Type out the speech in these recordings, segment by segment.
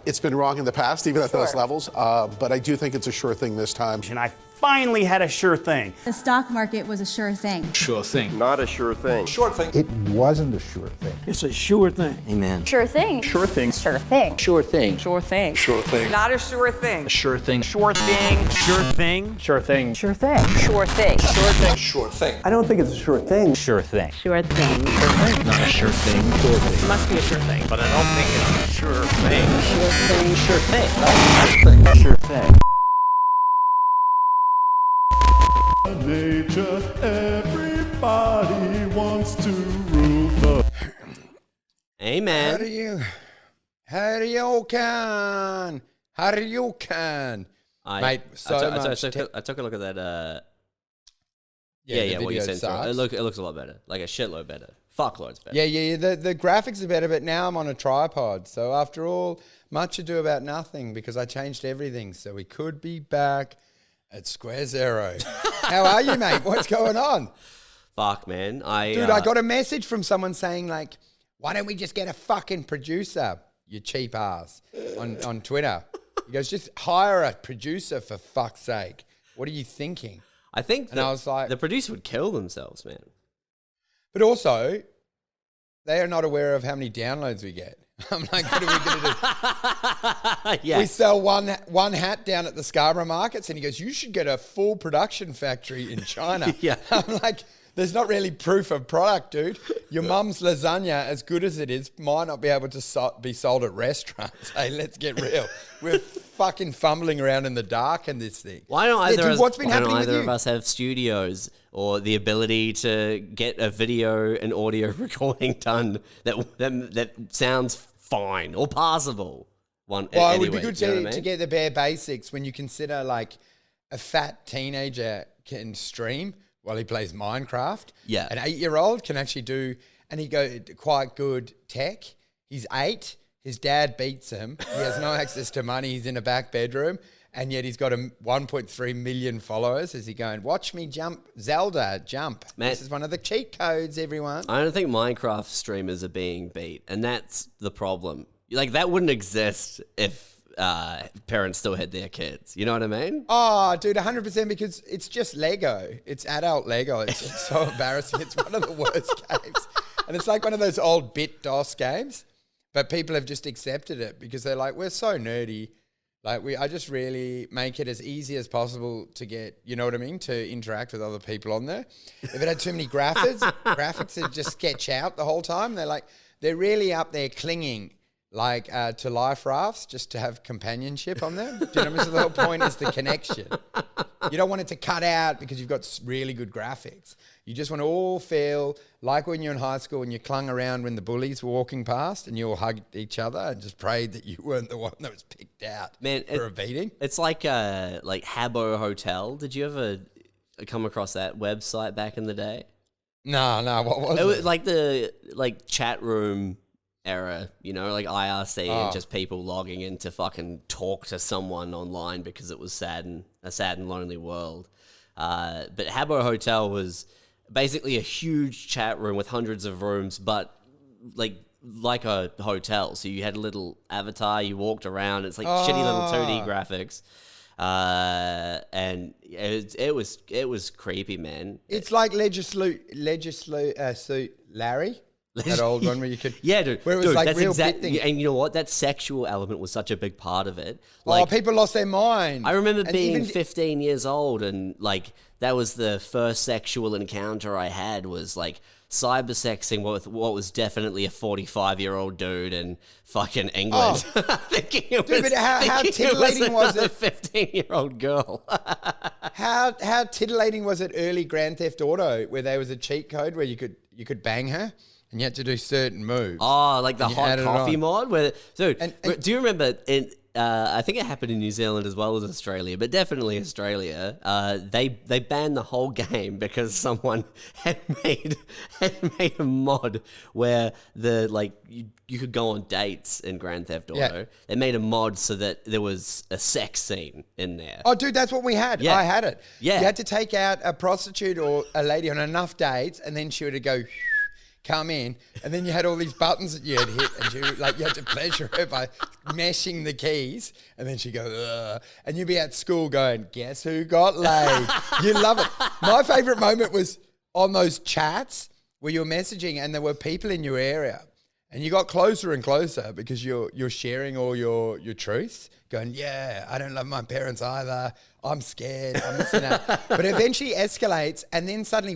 It's been wrong in the past, even at those levels, but I do think it's a sure thing this time. And I finally had a sure thing. The stock market was a sure thing. Sure thing. Not a sure thing. Sure thing. It wasn't a sure thing. It's a sure thing. Amen. Sure thing. Sure thing. Sure thing. Sure thing. Sure thing. Sure thing. Not a sure thing. Sure thing. Sure thing. Sure thing. Sure thing. Sure thing. Sure thing. Sure thing. Sure thing. I don't think it's a sure thing. Sure thing. Sure thing. Not a sure thing. Sure thing. Must be a sure thing, but I don't think it's a sure thing. Sure thing. Sure thing. Sure thing. Nature, everybody wants to rule the... Amen. How do you can? Mate, I took a look at that. the what you video sent through. sucks. It looks a lot better. Like a shitload better. Fuckloads better. Yeah. The graphics are better, but now I'm on a tripod. So after all, much ado about nothing because I changed everything. So we could be back at square zero. How are you, mate? What's going on? Fuck, man. I got a message from someone saying like, why don't we just get a fucking producer, you cheap ass, on Twitter. He goes, just hire a producer for fuck's sake. What are you thinking? I think And I was like, the producer would kill themselves, man. but also, they are not aware of how many downloads we get. I'm like, what are we going to do? Yeah. We sell one hat down at the Scarborough markets, and he goes, you should get a full production factory in China. Yeah. I'm like, there's not really proof of product, dude. Your mum's lasagna, as good as it is, might not be able to be sold at restaurants. Hey, let's get real. We're fucking fumbling around in the dark in this thing. Why don't either, what's been happening why with don't either you? of us have studios or the ability to get a video and audio recording done that sounds fine or passable? Well, anyway, it would be good you know what I to mean? get the bare basics when you consider like a fat teenager can stream while he plays Minecraft. Yeah. An 8-year-old can actually do, and he go quite good tech. He's 8. His dad beats him. He has no access to money. He's in a back bedroom. And yet he's got 1.3 million followers. Is he going, watch me jump, Zelda, jump. Man, this is one of the cheat codes, everyone. I don't think Minecraft streamers are being beat, and that's the problem. Like, that wouldn't exist if parents still had their kids. You know what I mean? Oh, dude, 100% because it's just Lego. It's adult Lego. It's so embarrassing. It's one of the worst games. And it's like one of those old bit DOS games, but people have just accepted it because they're like, we're so nerdy. Like I just really make it as easy as possible to get, you know what I mean, to interact with other people on there. If it had too many graphics that just sketch out the whole time, they're really up there clinging like to life rafts just to have companionship on them. Do you know what I mean? So the whole point is the connection. You don't want it to cut out because you've got really good graphics. You just want to all feel like when you're in high school and you clung around when the bullies were walking past and you all hugged each other and just prayed that you weren't the one that was picked out for a beating. It's like Habbo Hotel. Did you ever come across that website back in the day? No, what was it? It was like the chat room era, you know, like IRC and just people logging in to fucking talk to someone online because it was a sad and lonely world. But Habbo Hotel was basically a huge chat room with hundreds of rooms, but like a hotel. So you had a little avatar, you walked around. It's like shitty little 2D graphics, and it was creepy, man. It's like Larry. That old one where you could... Yeah, dude. Where it was like that's real bit things. And you know what? That sexual element was such a big part of it. People lost their mind. I remember being 15 years old and that was the first sexual encounter I had was cybersexing with what was definitely a 45-year-old dude in fucking England. But how titillating was it? A 15-year-old girl. How titillating was it early Grand Theft Auto where there was a cheat code where you could bang her? And you had to do certain moves. Oh, like the hot coffee mod? Do you remember, I think it happened in New Zealand as well as Australia, but definitely Australia, they banned the whole game because someone had made a mod where you could go on dates in Grand Theft Auto. Yeah. They made a mod so that there was a sex scene in there. Oh, dude, that's what we had. Yeah. I had it. Yeah. You had to take out a prostitute or a lady on enough dates and then she would go... come in, and then you had all these buttons that you had hit, and you had to pleasure her by meshing the keys, and then she'd go, ugh, and you'd be at school going, guess who got laid? You love it. My favourite moment was on those chats where you were messaging and there were people in your area, and you got closer and closer because you're sharing all your truths, going, yeah, I don't love my parents either, I'm scared, I'm missing out. But eventually escalates, and then suddenly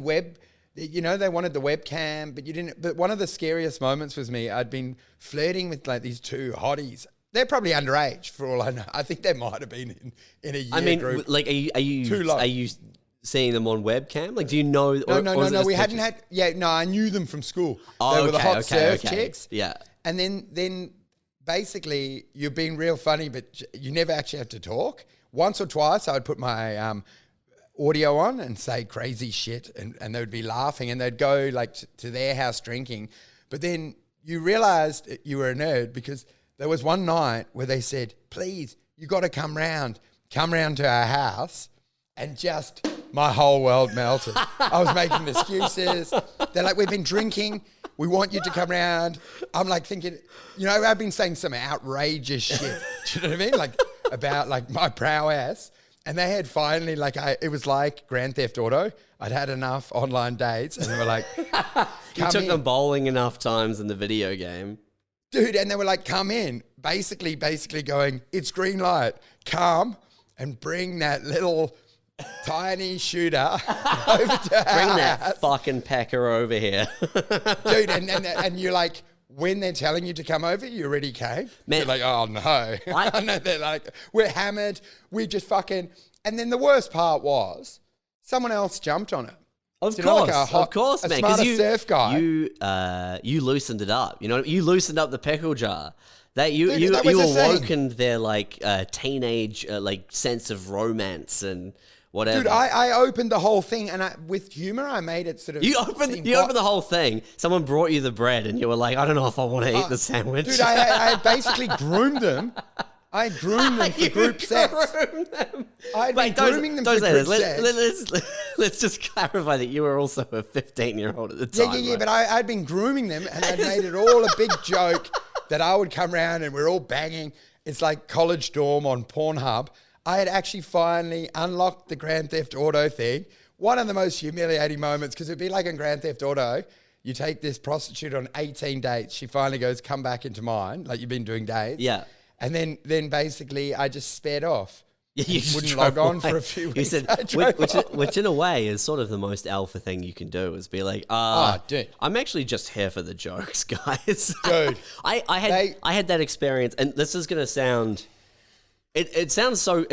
they wanted the webcam, but you didn't. But one of the scariest moments was me. I'd been flirting with like these two hotties. They're probably underage for all I know. I think they might have been in a year group. Like, are you seeing them on webcam? Like, do you know? No. We hadn't had. Yeah, no. I knew them from school. They were the hot surf chicks. Yeah. And then basically you're being real funny, but you never actually have to talk. Once or twice, I would put my audio on and say crazy shit, and they would be laughing, and they'd go like to their house drinking. But then you realized you were a nerd because there was one night where they said, please, you got to come round to our house, and just my whole world melted. I was making excuses. They're like, we've been drinking, we want you to come round. I'm like thinking, I've been saying some outrageous shit. Do you know what I mean? Like about like my prowess. And they had finally, it was like Grand Theft Auto. I'd had enough online dates, and they were like, you took them bowling enough times in the video game. Dude, and they were like, come in. Basically going, it's green light. Come and bring that little tiny shooter over to our Bring house. that fucking pecker over here. Dude, and you're like, when they're telling you to come over, you already came. Man, you're like, oh no. No, they're like, we're hammered. We just fucking. And then the worst part was someone else jumped on it. Of course, a man. smarter You, surf guy. You loosened it up. You loosened up the pickle jar. That you that was the thing. awoken their teenage sense of romance and whatever. Dude, I opened the whole thing, and with humor, I made it sort of. You opened the whole thing. Someone brought you the bread, and you were like, I don't know if I want to eat the sandwich. Dude, I basically groomed them. I groomed them for group sex. I'd been grooming them for group sex. Let's just clarify that you were also a 15-year-old at the time. Yeah, but I'd been grooming them, and I'd made it all a big joke that I would come around and we're all banging. It's like College Dorm on Pornhub. I had actually finally unlocked the Grand Theft Auto thing. One of the most humiliating moments, because it'd be like in Grand Theft Auto, you take this prostitute on 18 dates. She finally goes, come back into mine, like you've been doing dates. Yeah. And then basically I just sped off. You wouldn't log on for a few weeks. You said, which in a way is sort of the most alpha thing you can do, is be like, dude, I'm actually just here for the jokes, guys. Dude, I had that experience, and this is gonna sound. It sounds so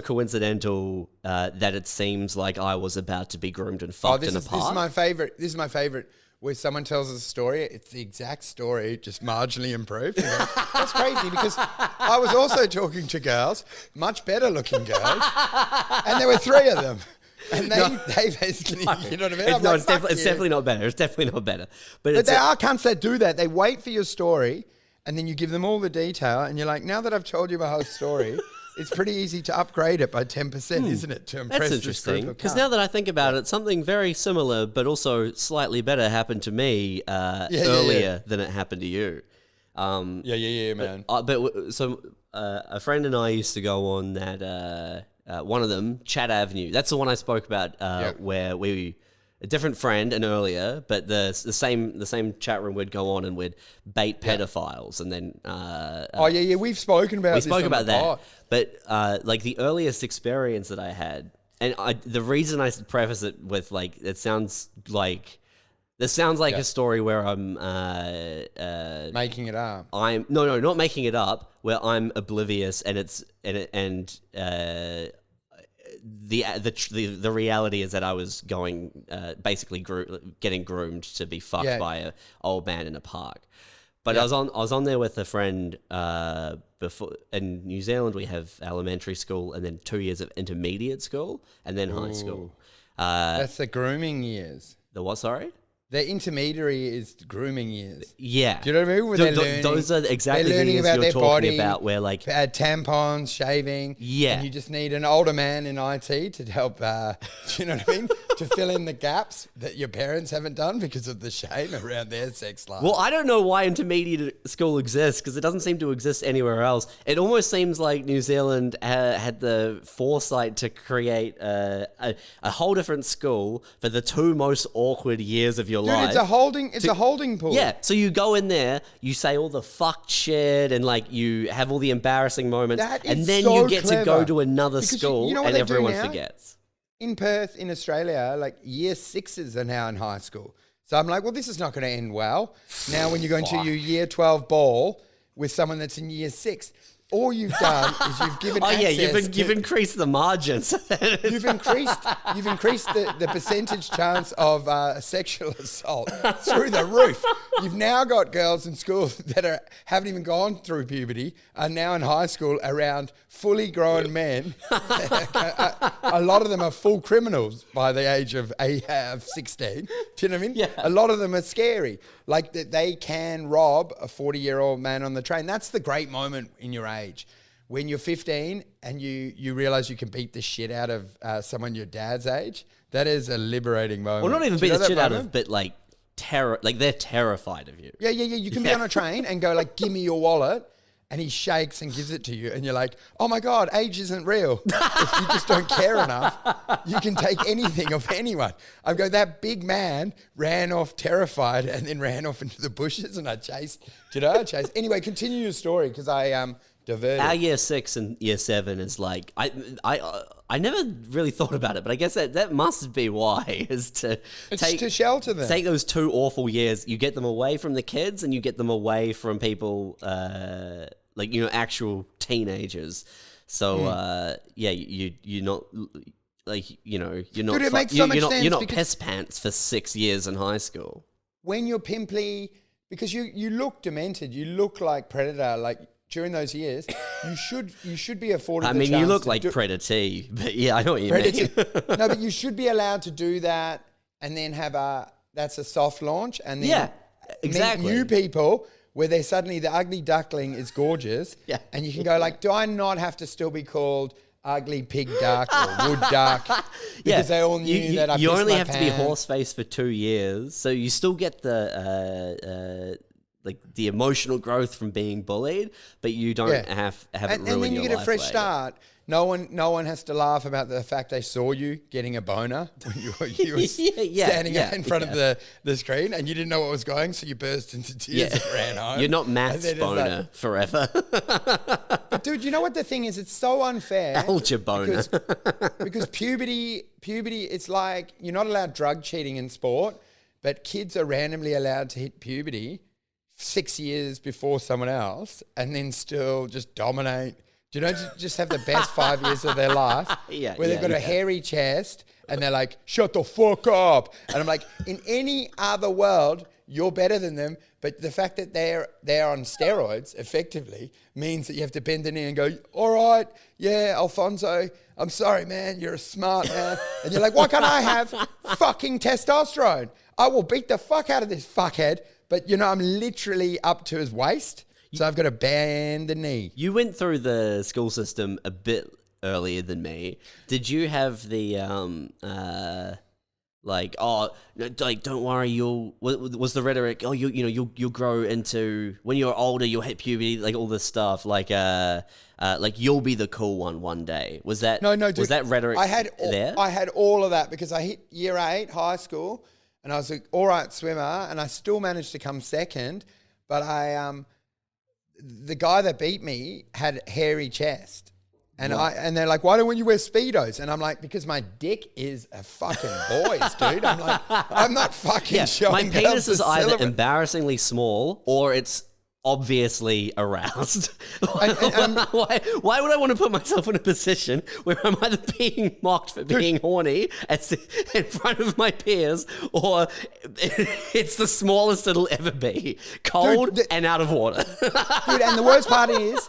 coincidental that it seems like I was about to be groomed and fucked in a park. This is my favorite. Where someone tells us a story, it's the exact story, just marginally improved. You know, that's crazy because I was also talking to girls, much better looking girls, and there were 3 of them. And they basically, you know what I mean? It's definitely not better. It's definitely not better. But there are cunts that do that. They wait for your story, and then you give them all the detail, and you're like, now that I've told you my whole story, it's pretty easy to upgrade it by 10%, isn't it? To impress That's interesting. Because now that I think about it, something very similar, but also slightly better, happened to me earlier than it happened to you. Man. A friend and I used to go on that one of them, Chat Avenue. That's the one I spoke about, where a different friend and earlier, but the same chat room would go on and we'd bait pedophiles, and then we've spoken about this on the that. pod. But like the earliest experience that I had, and the reason I preface it with like it sounds like a story where I'm making it up. I'm not making it up. Where I'm oblivious, and the reality is that I was going basically getting groomed to be fucked by an old man in a park. But I was on there with a friend before. In New Zealand, we have elementary school and then 2 years of intermediate school and then high school. That's the grooming years. The what? Sorry. The intermediary is grooming years. Yeah. Do you know what I mean? Where they're learning, those are exactly they're the learning years about you're their talking body, about, where like tampons, shaving. Yeah. And you just need an older man in IT to help, do you know what I mean? To fill in the gaps that your parents haven't done because of the shame around their sex life. Well, I don't know why intermediate school exists, because it doesn't seem to exist anywhere else. It almost seems like New Zealand had the foresight to create a whole different school for the two most awkward years of your life. It's a holding pool. Yeah, so you go in there, you say all the fucked shit, and like you have all the embarrassing moments, That is and then so you get to go clever. to another Because school, you know what and they do everyone now? forgets. In Perth, in Australia, like year sixes are now in high school. So I'm like, well, this is not going to end well. Now when you go into your year 12 ball with someone that's in year 6, all you've done is you've given You've increased the margins. You've increased the percentage chance of sexual assault through the roof. You've now got girls in school that haven't even gone through puberty, are now in high school around fully grown men. A lot of them are full criminals by the age of 16. Do you know what I mean? Yeah. A lot of them are scary. Like that they can rob a 40-year-old man on the train. That's the great moment in your age. When you're 15 and you realize you can beat the shit out of someone your dad's age, that is a liberating moment. Well, not even Do you beat know the that shit out moment? of, but like terror. Like they're terrified of you. Yeah. You can be on a train and go like, "Give me your wallet," and he shakes and gives it to you, and you're like, "Oh my god, age isn't real. If you just don't care enough, you can take anything of anyone." I go, that big man ran off terrified and then ran off into the bushes, and I chased. Anyway, continue your story because I diverted. Our year 6 and year 7 is like I never really thought about it, but I guess that must be why is to to shelter them. Take those 2 awful years, you get them away from the kids and you get them away from people actual teenagers. So you're not like you're not Dude, it makes so much sense you're not because- piss pants for 6 years in high school. When you're pimply, because you look demented, you look like Predator, like during those years, you should be afforded. I the mean, you chance look to like do- Predator, but yeah, I know what you Predator. mean. No, but you should be allowed to do that, and then that's a soft launch, and then Yeah, exactly. meet new people where they're suddenly the ugly duckling is gorgeous, Yeah. and you can go like, do I not have to still be called ugly pig duck or wood duck? Because they all knew that I you pissed only my have to be pants. horse face for 2 years, so you still get the the emotional growth from being bullied, but you don't have it ruin and then you your get a life fresh later. start. No one has to laugh about the fact they saw you getting a boner when you were standing in front of the screen and you didn't know what was going, so you burst into tears and ran home. You're not And maths then it's boner like- forever. But dude, you know what the thing is? It's so unfair. Algebra boner. Because puberty, it's like you're not allowed drug cheating in sport, but kids are randomly allowed to hit puberty 6 years before someone else and then still just dominate. Do you know, just have the best 5 years of their life where they've got a hairy chest and they're like, shut the fuck up. And I'm like, in any other world, you're better than them. But the fact that they're on steroids effectively means that you have to bend the knee and go, all right, yeah, Alfonso, I'm sorry, man, you're a smart man. And you're like, why can't I have fucking testosterone? I will beat the fuck out of this fuckhead. But, I'm literally up to his waist, so I've got to bend the knee. You went through the school system a bit earlier than me. Did you have the don't worry, was the rhetoric? Oh, you'll grow into, when you're older, you'll hit puberty, like all this stuff, like you'll be the cool one day. Was that No, dude, was that rhetoric there? I had all of that because I hit year 8 high school and I was an all right swimmer and I still managed to come second, but the guy that beat me had hairy chest. And they're like, why don't you wear Speedos? And I'm like, because my dick is a fucking boy's, dude. I'm like, I'm not fucking showing my penis girls is the either silhouette. embarrassingly small or it's obviously aroused. And Why would I want to put myself in a position where I'm either being mocked for being horny in front of my peers, or it's the smallest it'll ever be, cold and out of water. Dude, and the worst part is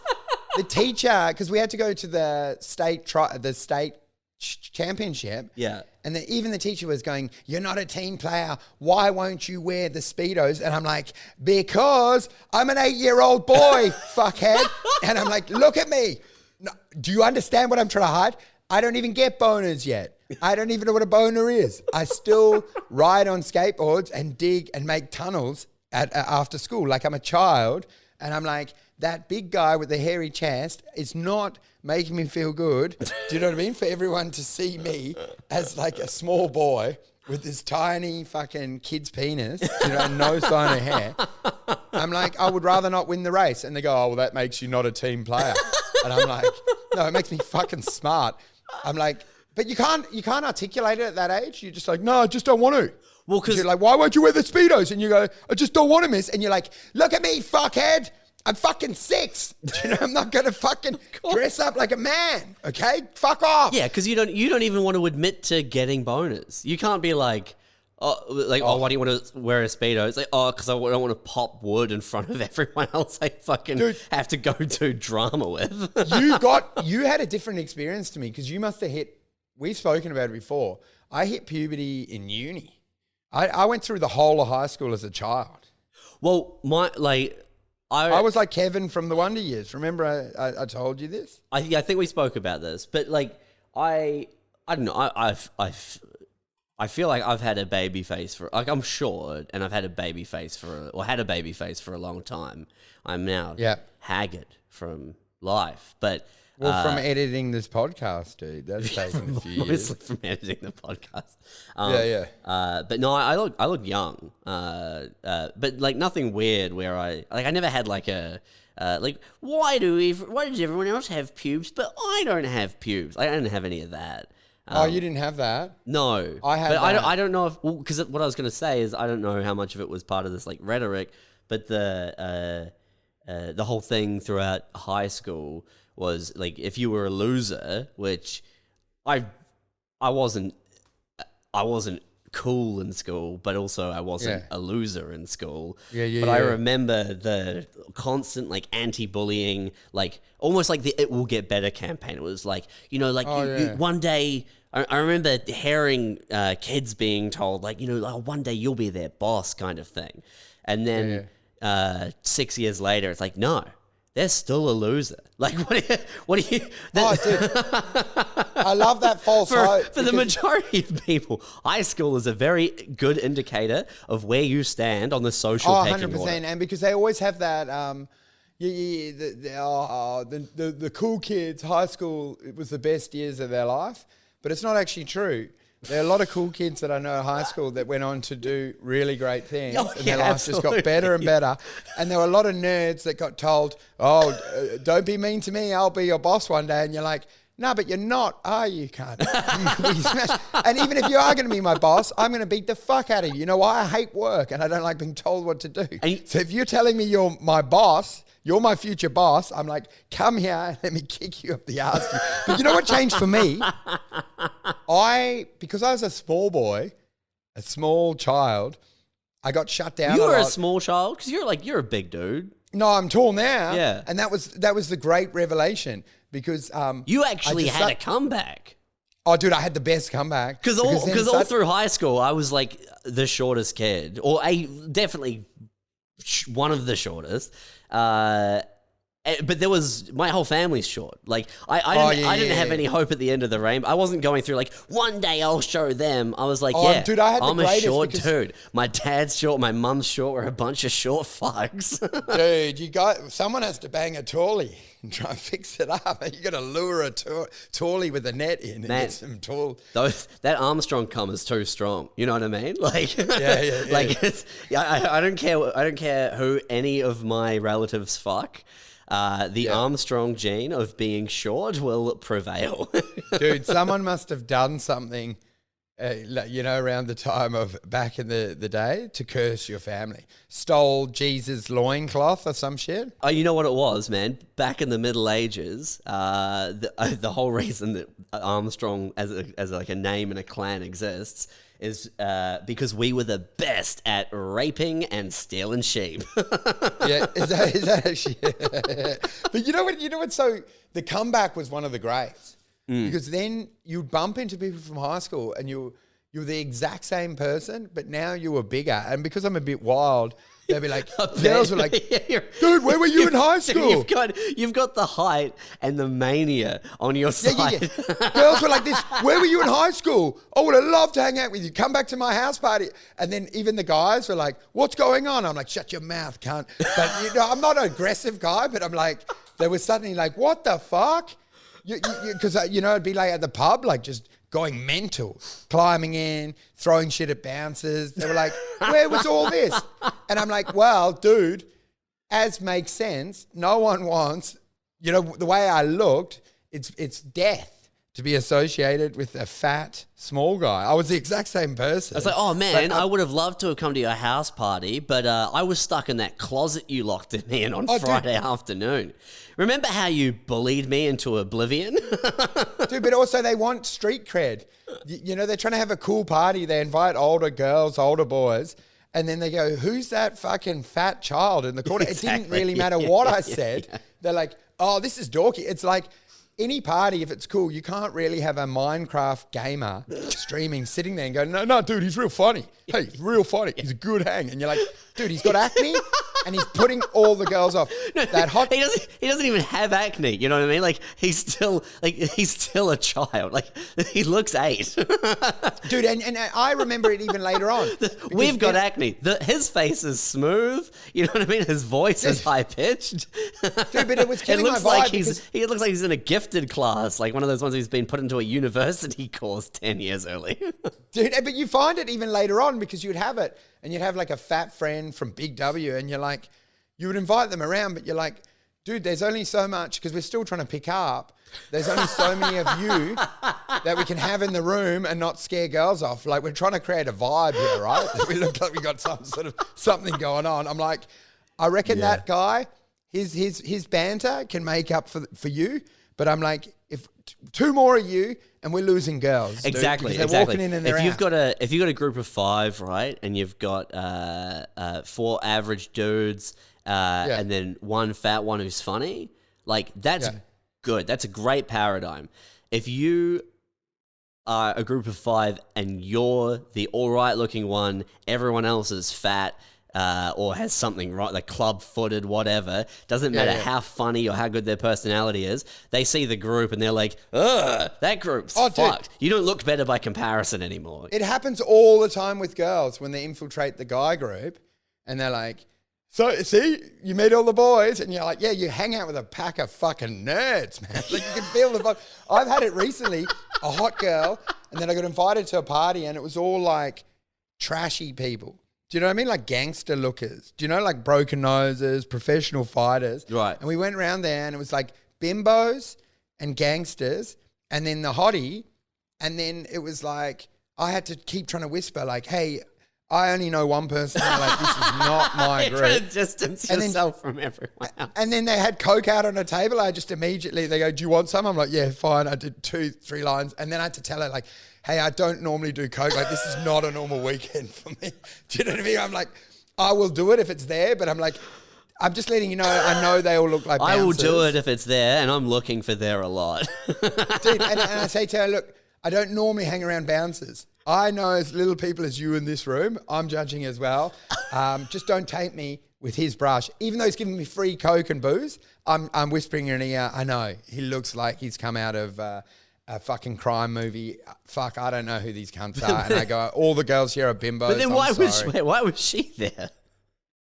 the teacher, because we had to go to the state championship. Yeah. And even the teacher was going, "You're not a team player. Why won't you wear the Speedos?" And I'm like, "Because I'm an 8-year-old boy, fuckhead." And I'm like, "Look at me. No, do you understand what I'm trying to hide? I don't even get boners yet. I don't even know what a boner is. I still ride on skateboards and dig and make tunnels after school like I'm a child." And I'm like, that big guy with the hairy chest is not making me feel good. Do you know what I mean? For everyone to see me as like a small boy with this tiny fucking kid's penis, no sign of hair. I'm like, I would rather not win the race. And they go, "Oh, well, that makes you not a team player." And I'm like, no, it makes me fucking smart. I'm like, but you can't articulate it at that age. You're just like, "No, I just don't want to." Well, because you're like, "Why won't you wear the Speedos?" And you go, "I just don't want to, miss." And you're like, "Look at me, fuckhead. I'm fucking 6. I'm not going to fucking dress up like a man. Okay? Fuck off." Yeah, because you don't even want to admit to getting boners. You can't be like, why do you want to wear a Speedo? It's like, because I don't want to pop wood in front of everyone else I fucking have to go to drama with. You had a different experience to me because you must have we've spoken about it before. I hit puberty in uni. I went through the whole of high school as a child. Well, I was like Kevin from the Wonder Years. Remember I told you this? I think we spoke about this, but I don't know. I feel like I've had a baby face for I'm short, and I've had a baby face for a long time. I'm now haggard from life, but from editing this podcast, dude, that's taken a few years. Mostly from editing the podcast. But no, I look young. But like nothing weird where I never had like a why does everyone else have pubes but I don't have pubes? I didn't have any of that. You didn't have that? No, I had. But that. I don't know if because what I was going to say is I don't know how much of it was part of this like rhetoric, but the whole thing throughout high school was like if you were a loser, which I wasn't cool in school, but also I wasn't a loser in school. But I remember the constant like anti-bullying, like almost like the "it will get better" campaign. It was like, one day I remember hearing kids being told like, one day you'll be their boss kind of thing. And then 6 years later, it's like, no, they're still a loser. Like, what do you? Dude, I love that false hope. For the majority of people, high school is a very good indicator of where you stand on the social pecking 100%. order. And because they always have that, the cool kids, high school, it was the best years of their life. But it's not actually true. There are a lot of cool kids that I know at high school that went on to do really great things, and their life just got better and better. And there were a lot of nerds that got told, don't be mean to me, I'll be your boss one day. And you're like, no, but you're not, are you, cunt? And even if you are going to be my boss, I'm going to beat the fuck out of you. You know why? I hate work and I don't like being told what to do. So if you're telling me you're my boss, you're my future boss, I'm like, come here and let me kick you up the ass. But you know what changed for me? Because I was a small boy, a small child, I got shut down. You were a small child? Because you're a big dude. No, I'm tall now. Yeah. And that was the great revelation because you actually had a comeback. Oh, dude, I had the best comeback. Because all through high school, I was like the shortest kid, or definitely one of the shortest. But there was my whole family's short. Like I didn't have any hope at the end of the rainbow. I wasn't going through like one day I'll show them. I was like, dude, I'm a short dude. My dad's short. My mum's short. We're a bunch of short fucks. Dude, someone has to bang a tally and try and fix it up. You got to lure a tally with a net in and get some tall. That Armstrong cum is too strong. You know what I mean? Like yeah. Like I don't care. I don't care who any of my relatives fuck. The Armstrong gene of being short will prevail. Dude, someone must have done something, around the time of back in the day to curse your family. Stole Jesus' loincloth or some shit. Oh, you know what it was, man? Back in the Middle Ages, the whole reason that Armstrong as like a name and a clan exists is because we were the best at raping and stealing sheep. Yeah, is that actually? But you know what? So the comeback was one of the greats. because then you bump into people from high school and you're the exact same person, but now you were bigger. And because I'm a bit wild, they'll be like, girls were like, dude, where were you in high school? You've got the height and the mania on your side. Yeah. Girls were like this, where were you in high school? I would have loved to hang out with you. Come back to my house party. And then even the guys were like, what's going on? I'm like, shut your mouth, cunt. But I'm not an aggressive guy, but I'm like, they were suddenly like, what the fuck? Because, it'd be like at the pub, like just going mental, climbing in, throwing shit at bouncers. They were like, where was all this? And I'm like, well, dude, as makes sense, no one wants, the way I looked, it's death to be associated with a fat, small guy. I was the exact same person. I was like, oh man, I would have loved to have come to your house party, but I was stuck in that closet you locked me in on Friday afternoon. Remember how you bullied me into oblivion? Dude, but also they want street cred. They're trying to have a cool party. They invite older girls, older boys, and then they go, who's that fucking fat child in the corner? Exactly. It didn't really matter what I said. Yeah. They're like, oh, this is dorky. It's like, any party, if it's cool, you can't really have a Minecraft gamer streaming, sitting there and going, no, dude, he's real funny. Hey, he's real funny. He's a good hang. And you're like, dude, he's got acne and he's putting all the girls off. No, he doesn't even have acne. You know what I mean? Like he's still a child. Like he looks 8. Dude, and I remember it even later on. We've got acne. His face is smooth. You know what I mean? His voice is high pitched. Dude, but it was killing my vibe. He looks like he's in a gifted class, like one of those ones who's been put into a university course 10 years early. Dude, but you find it even later on because you'd have it and you'd have like a fat friend from Big W and you're like, you would invite them around, but you're like, dude, there's only so much, because we're still trying to pick up. There's only so many of you that we can have in the room and not scare girls off. Like we're trying to create a vibe here, right? We look like we got some sort of something going on. I'm like, I reckon that guy, his banter can make up for you. But I'm like, if 2 more of you and we're losing girls. Exactly. They're walking in and they're if you've got a group of 5, right, and you've got 4 average dudes and then 1 fat one who's funny, like that's good. That's a great paradigm. If you are a group of 5 and you're the all right looking one, everyone else is fat. Or has something right, like club-footed, whatever. Doesn't matter how funny or how good their personality is. They see the group and they're like, ugh, that group's fucked. Dude, you don't look better by comparison anymore. It happens all the time with girls when they infiltrate the guy group and they're like, so, see, you meet all the boys and you're like, yeah, you hang out with a pack of fucking nerds, man. Like you can feel the vibe. I've had it recently, a hot girl, and then I got invited to a party and it was all like trashy people. Do you know what I mean? Like gangster lookers. Do you know, like broken noses, professional fighters? Right. And we went around there and it was like bimbos and gangsters and then the hottie. And then it was like, I had to keep trying to whisper like, hey, I only know one person. Like, this is not my group. Trying to distance yourself from everyone else. And then they had Coke out on a table. I just immediately, they go, do you want some? I'm like, yeah, fine. I did 2-3 lines. And then I had to tell her like, hey, I don't normally do Coke. Like, this is not a normal weekend for me. Do you know what I mean? I'm like, I will do it if it's there, but I'm like, I'm just letting you know, I know they all look like bouncers. I will do it if it's there, and I'm looking for there a lot. Dude, and I say to her, look, I don't normally hang around bouncers. I know as little people as you in this room. I'm judging as well. Just don't taint me with his brush. Even though he's giving me free Coke and booze, I'm whispering in her ear, I know, he looks like he's come out of... a fucking crime movie. Fuck, I don't know who these cunts are. And I go, all the girls here are bimbos. But then why was she there?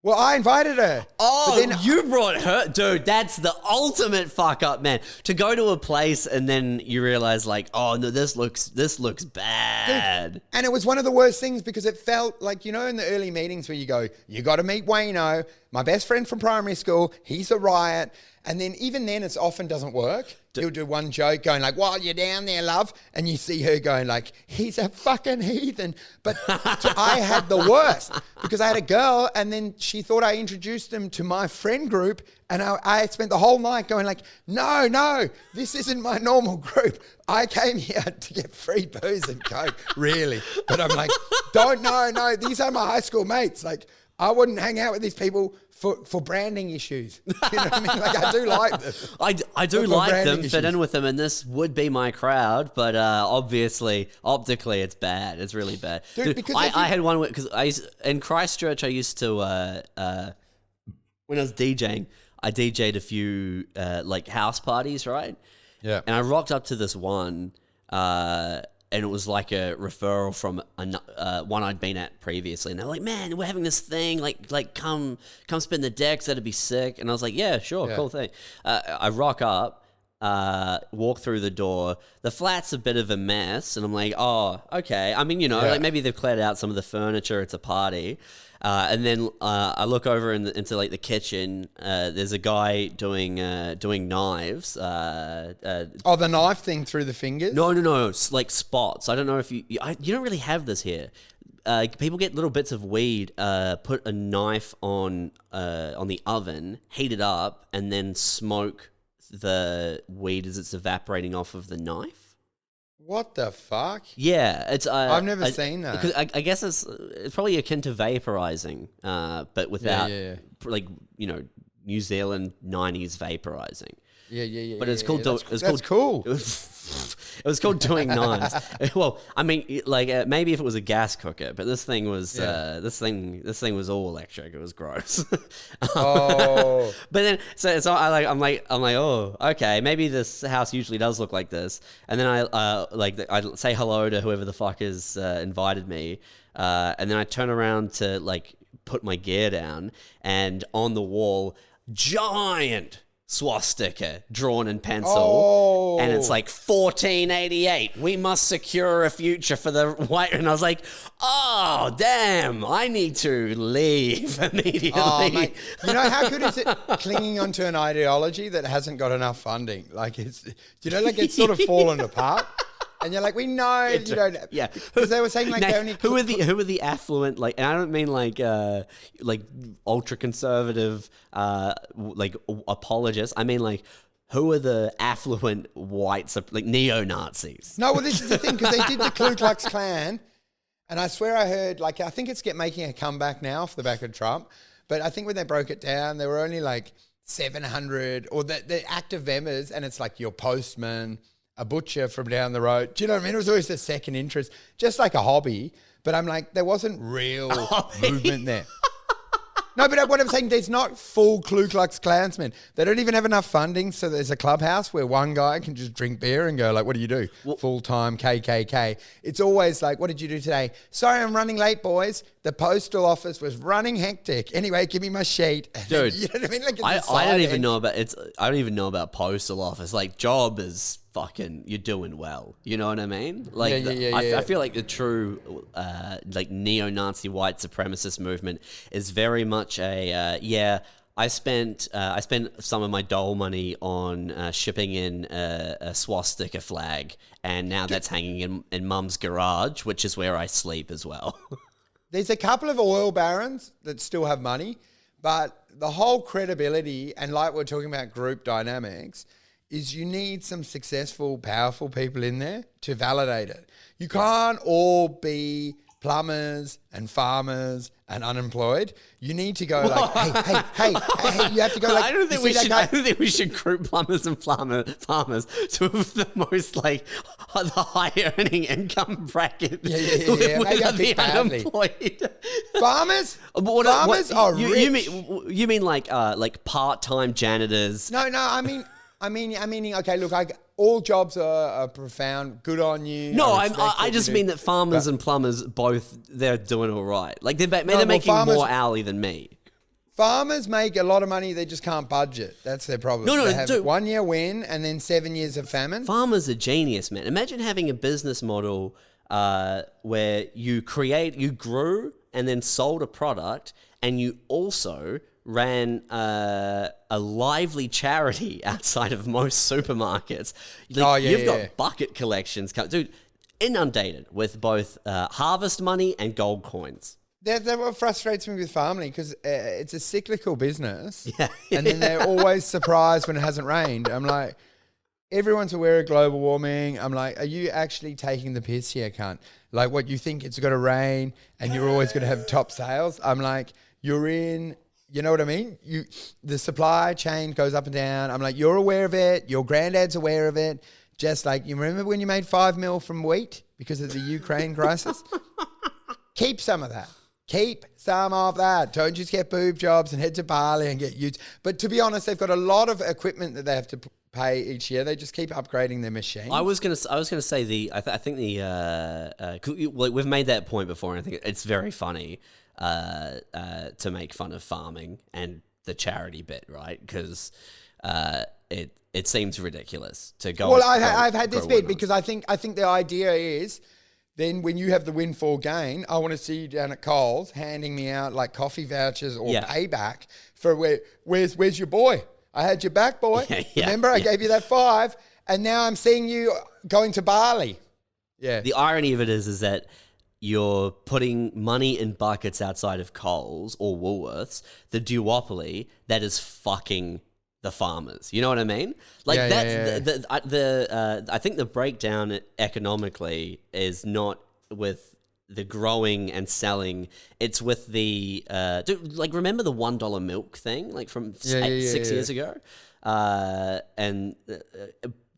Well, I invited her. Oh, then you brought her. Dude, that's the ultimate fuck up, man. To go to a place and then you realize like, oh, no, this looks bad. Dude, and it was one of the worst things because it felt like, you know, in the early meetings where you go, you got to meet Wayno, my best friend from primary school. He's a riot. And then even then, it often doesn't work. He'll do one joke going like, while you're down there, love. And you see her going like, he's a fucking heathen. But I had the worst because I had a girl and then she thought I introduced them to my friend group. And I spent the whole night going like, no, this isn't my normal group. I came here to get free booze and Coke, really. But I'm like, no, these are my high school mates. Like, I wouldn't hang out with these people for branding issues. You know what I mean? Like, I do like them. I do For like branding them, fit issues. in with them, and this would be my crowd, but obviously, optically, it's bad. It's really bad. Dude, because I had one because in Christchurch, I used to when I was DJing, I DJ'd a few like house parties, right? Yeah. And I rocked up to this one, and it was like a referral from one I'd been at previously. And they're like, man, we're having this thing, like come spin the decks, that'd be sick. And I was like, yeah, sure, cool thing. I rock up, walk through the door. The flat's a bit of a mess. And I'm like, oh, okay. I mean, like maybe they've cleared out some of the furniture. It's a party. And then I look over into like the kitchen. There's a guy doing knives. The knife thing through the fingers? No, it's like spots. I don't know if you don't really have this here. People get little bits of weed, put a knife on the oven, heat it up, and then smoke the weed as it's evaporating off of the knife. What the fuck? Yeah, it's. I've never seen that. Because I guess it's probably akin to vaporizing, but without like New Zealand '90s vaporizing. Yeah. But it's called. That's cool. It was called doing knives. Well, I mean, like maybe if it was a gas cooker, but this thing was this thing was all electric. It was gross. Oh. But then so I'm like oh, okay, maybe this house usually does look like this. And then I say hello to whoever the fuck has invited me, and then I turn around to like put my gear down, and on the wall, giant swastika drawn in pencil, and it's like 1488. We must secure a future for the white. And I was like, oh damn! I need to leave immediately. Oh, mate. How good is it clinging onto an ideology that hasn't got enough funding? Like it's sort of fallen apart. And you're like, we know you don't. Yeah, because they were saying like now, they only. Who are the affluent? Like, and I don't mean like ultra conservative like apologists. I mean like, who are the affluent whites, like neo Nazis? No, well, this is the thing because they did the Ku Klux Klan, and I swear I heard like I think it's making a comeback now off the back of Trump, but I think when they broke it down, there were only like 700 or the active members, and it's like your postman, a butcher from down the road. Do you know what I mean? It was always a second interest, just like a hobby. But I'm like, there wasn't real movement there. No, but what I'm saying, there's not full Ku Klux Klansmen. They don't even have enough funding, so there's a clubhouse where one guy can just drink beer and go like, what do you do? Full-time KKK. It's always like, what did you do today? Sorry, I'm running late, boys. The postal office was running hectic. Anyway, give me my sheet. Dude, you know what I mean? Like I don't even know about I don't even know about postal office. Like, job is fucking, you're doing well. You know what I mean? Like, I feel like the true like neo-Nazi white supremacist movement is very much a I spent some of my dole money on shipping in a swastika flag, and now that's hanging in mum's garage, which is where I sleep as well. There's a couple of oil barons that still have money, but the whole credibility and like we're talking about group dynamics is you need some successful, powerful people in there to validate it. You can't all be plumbers and farmers and unemployed. You need to go like, hey, you have to go like, I don't think we should group plumbers and farmers to the most like the high earning income bracket. Yeah. Maybe I picked badly. Unemployed. Farmers? Farmers are rich. You mean like part-time janitors? No, I mean, okay, look, all jobs are profound. Good on you. No, I just mean that farmers and plumbers both, they're doing all right. Like they're making more hourly than me. Farmers make a lot of money. They just can't budget. That's their problem. No, they have dude. 1 year win and then 7 years of famine. Farmers are genius, man. Imagine having a business model where you grew and then sold a product, and you also ran a lively charity outside of most supermarkets. You've got bucket collections. Dude, inundated with both harvest money and gold coins. That's what frustrates me with farming, because it's a cyclical business. Yeah. And then they're always surprised when it hasn't rained. I'm like, everyone's aware of global warming. I'm like, are you actually taking the piss here, cunt? Like, what, you think it's going to rain and you're always going to have top sales? I'm like, you're in, you know what I mean? The supply chain goes up and down. I'm like, you're aware of it. Your granddad's aware of it. Just like, you remember when you made 5 mil from wheat because of the Ukraine crisis? Keep some of that. Keep some of that. Don't just get boob jobs and head to Bali and get used. But to be honest, they've got a lot of equipment that they have to pay each year. They just keep upgrading their machines. I was gonna say I think we've made that point before, and I think it's very funny to make fun of farming and the charity bit, right? Because it seems ridiculous to go. Well, I've had this bit because I think the idea is then when you have the windfall gain, I want to see you down at Coles handing me out like coffee vouchers or payback for where's your boy? I had your back, boy. Remember, I gave you that 5, and now I'm seeing you going to Bali. Yeah. The irony of it is that you're putting money in buckets outside of Coles or Woolworths, the duopoly that is fucking the farmers. You know what I mean? Like I think the breakdown economically is not with the growing and selling. It's with the remember the $1 milk thing, like from 6 years ago, and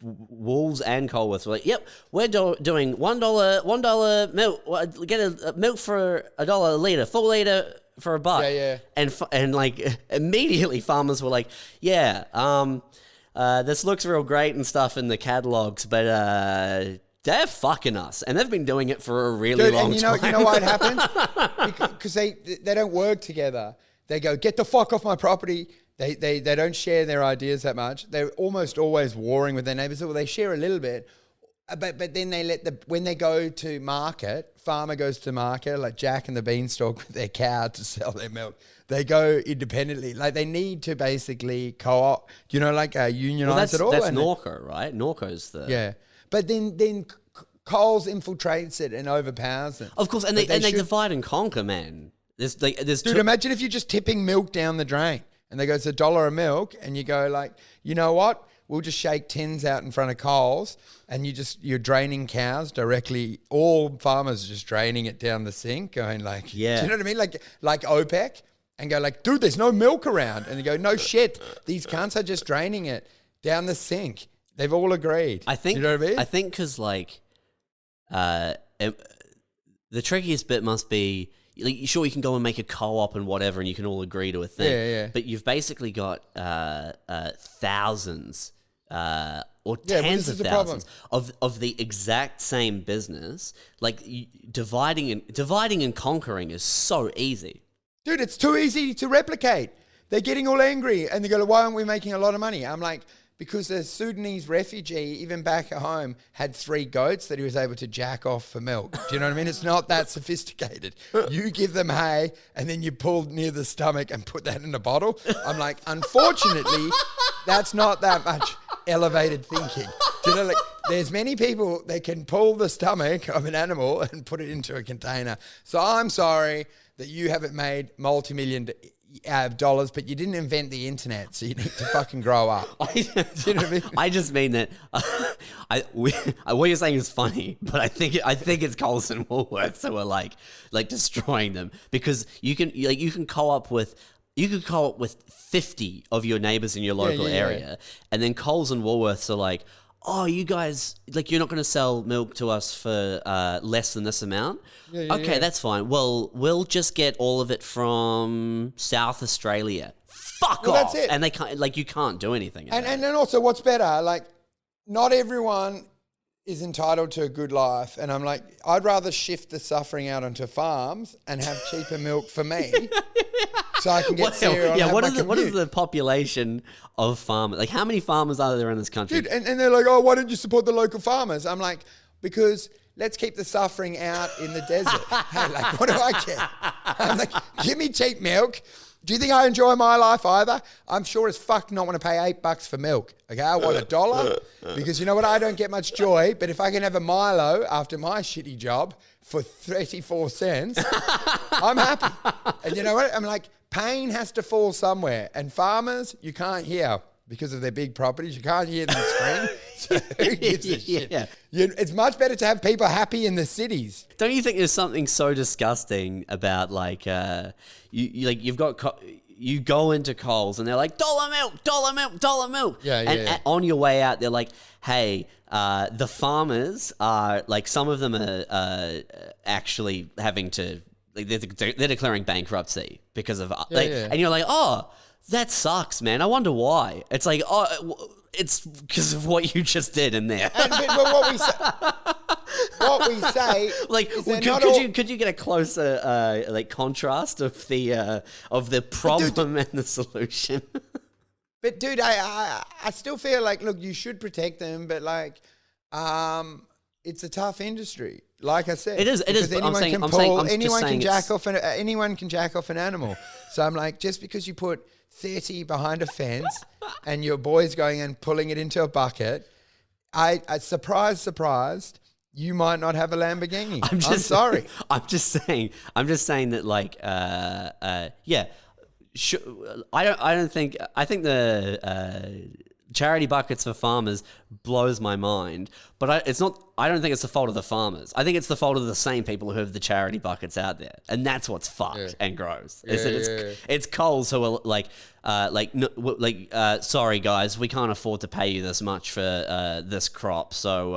Wolves and Colworth were like, "Yep, we're doing $1 milk. Get a milk for $1 a liter, full liter for $1." And like immediately farmers were like, "Yeah, this looks real great and stuff in the catalogs, but they're fucking us, and they've been doing it for a really long time." You know why it happens? Because they don't work together. They go, "Get the fuck off my property." They don't share their ideas that much. They're almost always warring with their neighbors. Well, they share a little bit, but then they when they go to market, farmer goes to market like Jack and the Beanstalk with their cow to sell their milk. They go independently. Like they need to basically co-op, unionize it all. That's Norco, right? Norco's the... Yeah. But then Coles infiltrates it and overpowers it. Of course, and they divide and conquer, man. There's imagine if you're just tipping milk down the drain and they go, it's $1 a milk, and you go like, you know what? We'll just shake tins out in front of Coles, and you're draining cows directly. All farmers are just draining it down the sink, going like, do you know what I mean? Like OPEC, and go like, dude, there's no milk around, and you go, no shit, these cunts are just draining it down the sink. They've all agreed. I think. You know what I mean? I think because the trickiest bit must be, like, sure, you can go and make a co-op and whatever, and you can all agree to a thing. Yeah. But you've basically got thousands or tens of thousands of the exact same business. Like dividing and conquering is so easy. Dude, it's too easy to replicate. They're getting all angry, and they go, why aren't we making a lot of money? I'm like, because a Sudanese refugee, even back at home, had 3 goats that he was able to jack off for milk. Do you know what I mean? It's not that sophisticated. You give them hay, and then you pull near the stomach and put that in a bottle. I'm like, unfortunately, that's not that much elevated thinking. Do you know, like, there's many people that can pull the stomach of an animal and put it into a container. So I'm sorry that you haven't made multi-million dollars, but you didn't invent the internet, so you need to fucking grow up. You know what I mean? I just mean that what you're saying is funny, but I think it's Coles and Woolworths who are like destroying them, because you can co-op with 50 of your neighbors in your local area, and then Coles and Woolworths are like, oh, you guys, like, you're not going to sell milk to us for less than this amount? That's fine. Well, we'll just get all of it from South Australia. Fuck off. That's it. And they can't, like, you can't do anything. And then also, what's better, like, not everyone is entitled to a good life. And I'm like, I'd rather shift the suffering out onto farms and have cheaper milk for me. So I can get cereal. Yeah, what is the population of farmers? Like, how many farmers are there in this country? Dude, and they're like, oh, why don't you support the local farmers? I'm like, because let's keep the suffering out in the desert. Hey, like, what do I care? I'm like, give me cheap milk. Do you think I enjoy my life either? I'm sure as fuck not want to pay $8 for milk. Okay, I want $1 because you know what? I don't get much joy, but if I can have a Milo after my shitty job for 34 cents, I'm happy. And you know what? I'm like, pain has to fall somewhere. And farmers, you can't hear. because of their big properties. You can't hear them scream. So who gives a shit? Yeah. It's much better to have people happy in the cities. Don't you think there's something so disgusting about like you go into Coles and they're like $1 milk, $1 milk, $1 milk. And on your way out, they're like, hey, the farmers are like, some of them are actually having to, like, they're declaring bankruptcy because of and you're like, oh, that sucks, man. I wonder why. It's like, oh, it's because of what you just did in there. But what we say, like, could you get a closer like contrast of the problem and the solution? But dude, I still feel like, look, you should protect them, but like, it's a tough industry. Like I said, it is. Anyone can jack off an animal. So I'm like, just because you put 30 behind a fence and your boy's going and pulling it into a bucket, I surprised, you might not have a Lamborghini. I'm sorry. I'm just saying that, like, yeah. I think the charity buckets for farmers blows my mind, but it's not. I don't think it's the fault of the farmers. I think it's the fault of the same people who have the charity buckets out there, and that's what's fucked and gross. It's Coles who are like, sorry guys, we can't afford to pay you this much for this crop, so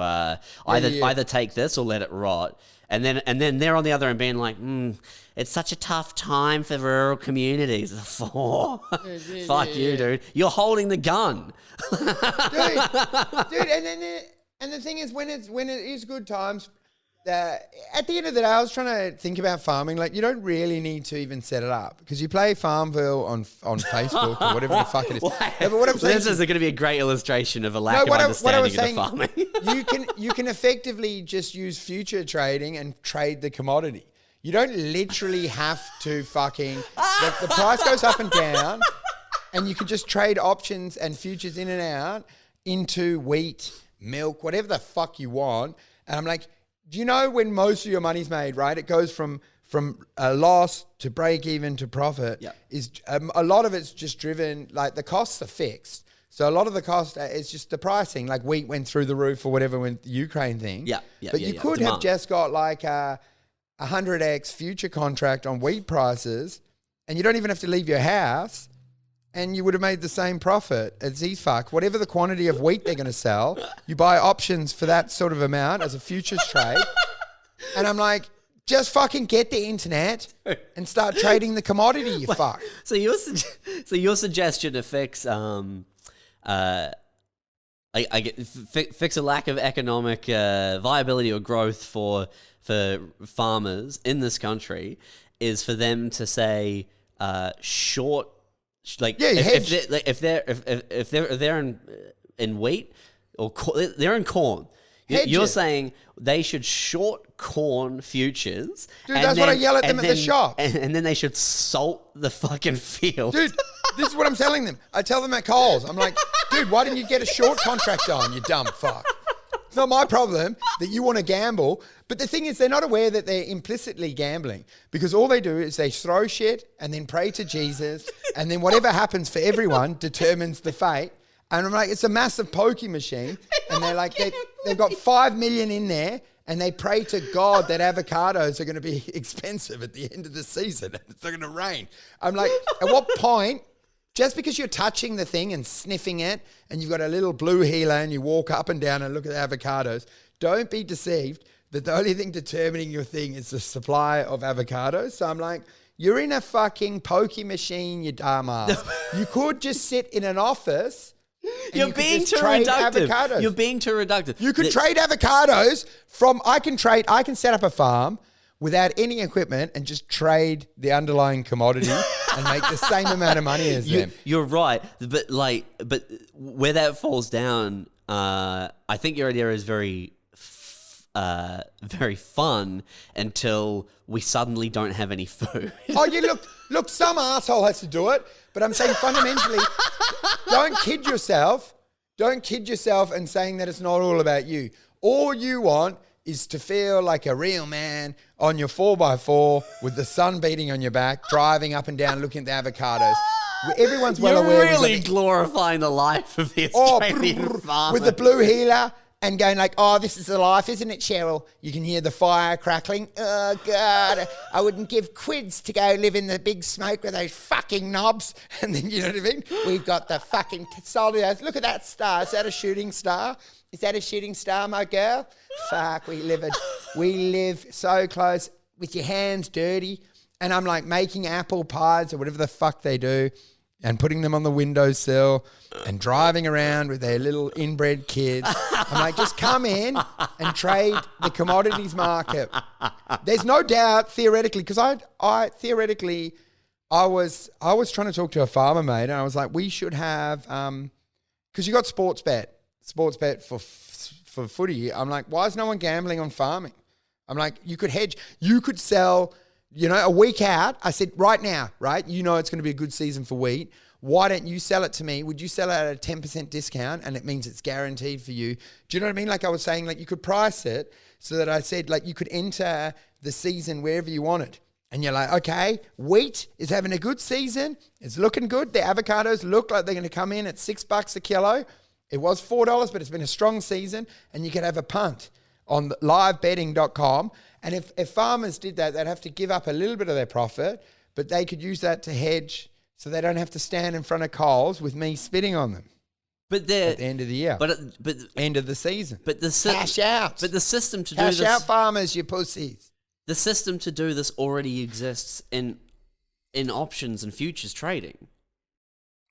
either take this or let it rot. And then they're on the other end being like, it's such a tough time for rural communities. Fuck you, dude. You're holding the gun. dude, and the thing is, when it is good times, at the end of the day, I was trying to think about farming. Like, you don't really need to even set it up because you play Farmville on Facebook or whatever the fuck it is. But what I'm saying this is going to be a great illustration of a lack of understanding of farming. you can effectively just use future trading and trade the commodity. You don't literally have to fucking... The price goes up and down, and you can just trade options and futures in and out into wheat, milk, whatever the fuck you want. And I'm like, do you know when most of your money's made, right? It goes from a loss to break even to profit. Yep. A lot of it's just driven, like the costs are fixed. So a lot of the cost is just the pricing. Like wheat went through the roof or whatever with the Ukraine thing. But you could have just got like a 100x future contract on wheat prices, and you don't even have to leave your house, and you would have made the same profit as these fuck. Whatever the quantity of wheat they're going to sell, you buy options for that sort of amount as a futures trade. And I'm like, just fucking get the internet and start trading the commodity, you fuck. So your suggestion to fix fix a lack of economic viability or growth for farmers in this country is for them to say short, like if they're in wheat or they're in corn. You're saying they should short corn futures. Dude, that's what I yell at them at the shop. And then they should salt the fucking field. Dude, this is what I'm telling them. I tell them at Coles. I'm like, dude, why didn't you get a short contract on, you dumb fuck? It's not my problem that you want to gamble. But the thing is, they're not aware that they're implicitly gambling because all they do is they throw shit and then pray to Jesus. And then whatever happens for everyone determines the fate. And I'm like, it's a massive pokey machine. And they're like, they've got 5 million in there and they pray to God that avocados are going to be expensive at the end of the season and it's not going to rain. I'm like, at what point, just because you're touching the thing and sniffing it and you've got a little blue healer and you walk up and down and look at the avocados, don't be deceived that the only thing determining your thing is the supply of avocados. So I'm like, you're in a fucking pokey machine, you dumbass. You could just sit in an office. You're being too reductive. You're being too reductive. You could trade avocados I can set up a farm without any equipment and just trade the underlying commodity and make the same amount of money as them. You're right. But where that falls down, I think your idea is very fun until we suddenly don't have any food. Oh, you look, some asshole has to do it, but I'm saying fundamentally, don't kid yourself. Don't kid yourself and saying that it's not all about you. All you want is to feel like a real man on your 4x4 with the sun beating on your back, driving up and down, looking at the avocados. Everyone's well You're aware. really glorifying the life of the Australian farmer. with the blue healer and going like, oh, this is the life, isn't it, Cheryl? You can hear the fire crackling. Oh, God, I wouldn't give quids to go live in the big smoke with those fucking knobs. And then, you know what I mean? We've got the fucking solid earth. Look at that star. Is that a shooting star? Is that a shooting star, my girl? Fuck, we live so close with your hands dirty. And I'm like making apple pies or whatever the fuck they do and putting them on the windowsill and driving around with their little inbred kids. I'm like, just come in and trade the commodities market. There's no doubt theoretically, because I was trying to talk to a farmer mate and I was like, we should have, because you got sports bet for footy. I'm like, why is no one gambling on farming? I'm like, you could hedge, you could sell, a week out. I said, right now, right? You know it's going to be a good season for wheat. Why don't you sell it to me? Would you sell it at a 10% discount? And it means it's guaranteed for you. Do you know what I mean? Like I was saying, like you could price it so that I said, like you could enter the season wherever you wanted. And you're like, okay, wheat is having a good season. It's looking good. The avocados look like they're going to come in at $6 a kilo. It was $4, but it's been a strong season. And you could have a punt on livebetting.com. And if farmers did that, they'd have to give up a little bit of their profit, but they could use that to hedge so they don't have to stand in front of Coles with me spitting on them. But at the end of the year. But end of the season. But cash out. But the system to do cash this. out, farmers, you pussies. The system to do this already exists in options and futures trading.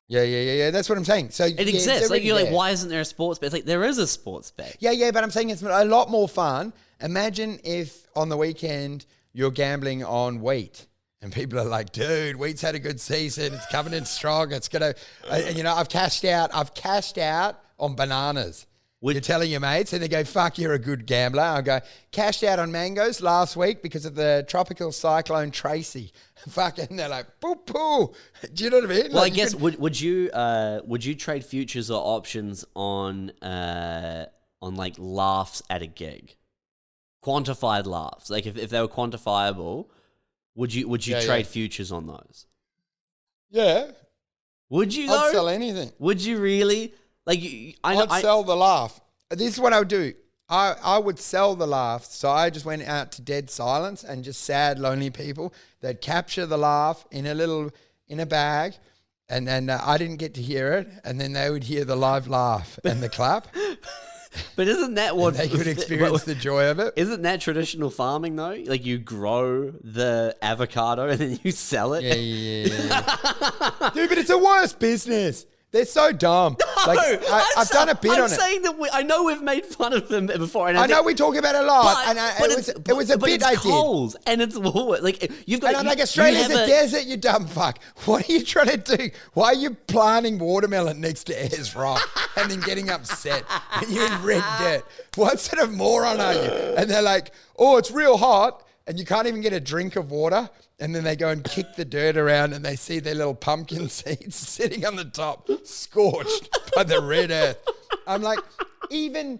Yeah. That's what I'm saying. So it exists. Like you're like, why isn't there a sports bet? It's like there is a sports bet. Yeah. But I'm saying it's a lot more fun. Imagine if on the weekend you're gambling on wheat. And people are like, dude, wheat's had a good season. It's coming in strong. It's going to, I've cashed out on bananas. You're telling your mates and they go, fuck, you're a good gambler. I go, cashed out on mangoes last week because of the tropical cyclone Tracy. Fucking, they're like, poo. Do you know what I mean? Well, like, I guess, would you trade futures or options on like laughs at a gig? Quantified laughs. Like if they were quantifiable, would you trade futures on those? Yeah. Would you though? I'd sell anything. Would you really? Like I'd sell the laugh. This is what I would do. I would sell the laugh. So I just went out to dead silence and just sad, lonely people. They'd capture the laugh in a bag, and then I didn't get to hear it, and then they would hear the live laugh and the clap. But isn't that what they could experience the joy of it? Isn't that traditional farming though? Like you grow the avocado and then you sell it. Yeah. Dude, but it's the worst business. They're so dumb. No, like, I've done a bit on it. I'm saying that I know we've made fun of them before. And I know we talk about it a lot. But It was a bit I did. Coles and it's Woolworths. Like you've got. And I'm like, Australia's a desert, you dumb fuck. What are you trying to do? Why are you planting watermelon next to Ayers Rock and then getting upset? And you're in red dirt. What sort of moron are you? And they're like, oh, it's real hot. And you can't even get a drink of water. And then they go and kick the dirt around and they see their little pumpkin seeds sitting on the top, scorched by the red earth. I'm like, even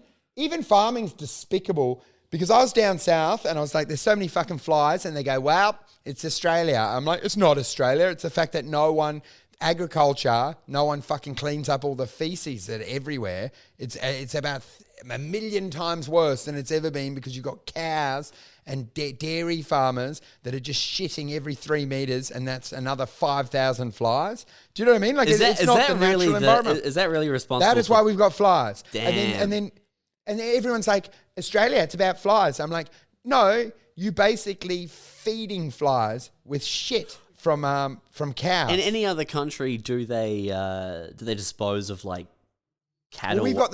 farming's despicable, because I was down south and I was like, there's so many fucking flies, and they go, well, it's Australia. I'm like, it's not Australia. It's the fact that no one fucking cleans up all the feces that are everywhere. It's about a million times worse than it's ever been, because you've got cows and dairy farmers that are just shitting every 3 meters, and that's another 5,000 flies. Do you know what I mean? Like, it's not the natural environment. Is that really responsible? That is why we've got flies. Damn. And then everyone's like, Australia, it's about flies. I'm like, no, you basically feeding flies with shit from cows. In any other country, do they dispose of like cattle? Well, we've got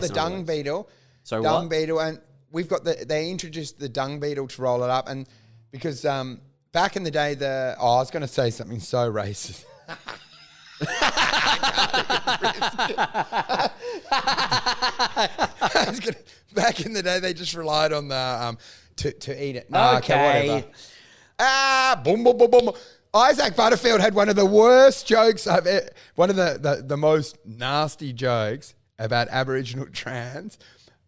the dung beetle. So dung beetle, and we've got they introduced the dung beetle to roll it up, and because back in the day I was going to say something so racist. Back in the day, they just relied on the to eat it. Okay. Boom, boom, boom, boom. Isaac Butterfield had one of the worst jokes one of the most nasty jokes about Aboriginal trans,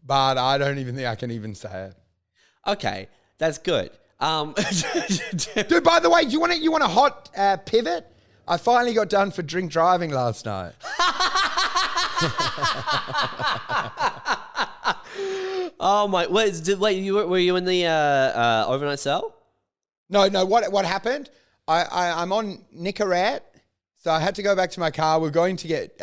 but I don't even think I can even say it. Okay, that's good. Dude, by the way, you want a hot pivot? I finally got done for drink driving last night. Oh my! Wait, were you in the overnight cell? No. What happened? I'm on Nicorette, so I had to go back to my car. We're going to get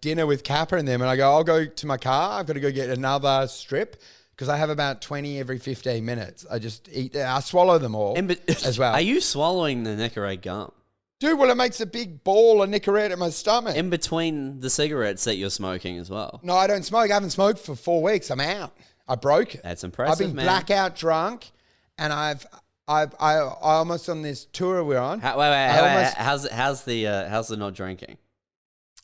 dinner with Kappa and them, and I go, I'll go to my car. I've got to go get another strip because I have about 20 every 15 minutes. I just eat. I swallow them all as well. Are you swallowing the Nicorette gum? Dude, well, it makes a big ball of Nicorette in my stomach. In between the cigarettes that you're smoking as well? No, I don't smoke. I haven't smoked for 4 weeks. I'm out. I broke it. That's impressive, I've been man. blackout drunk, and I almost on this tour we're on. How's the not drinking?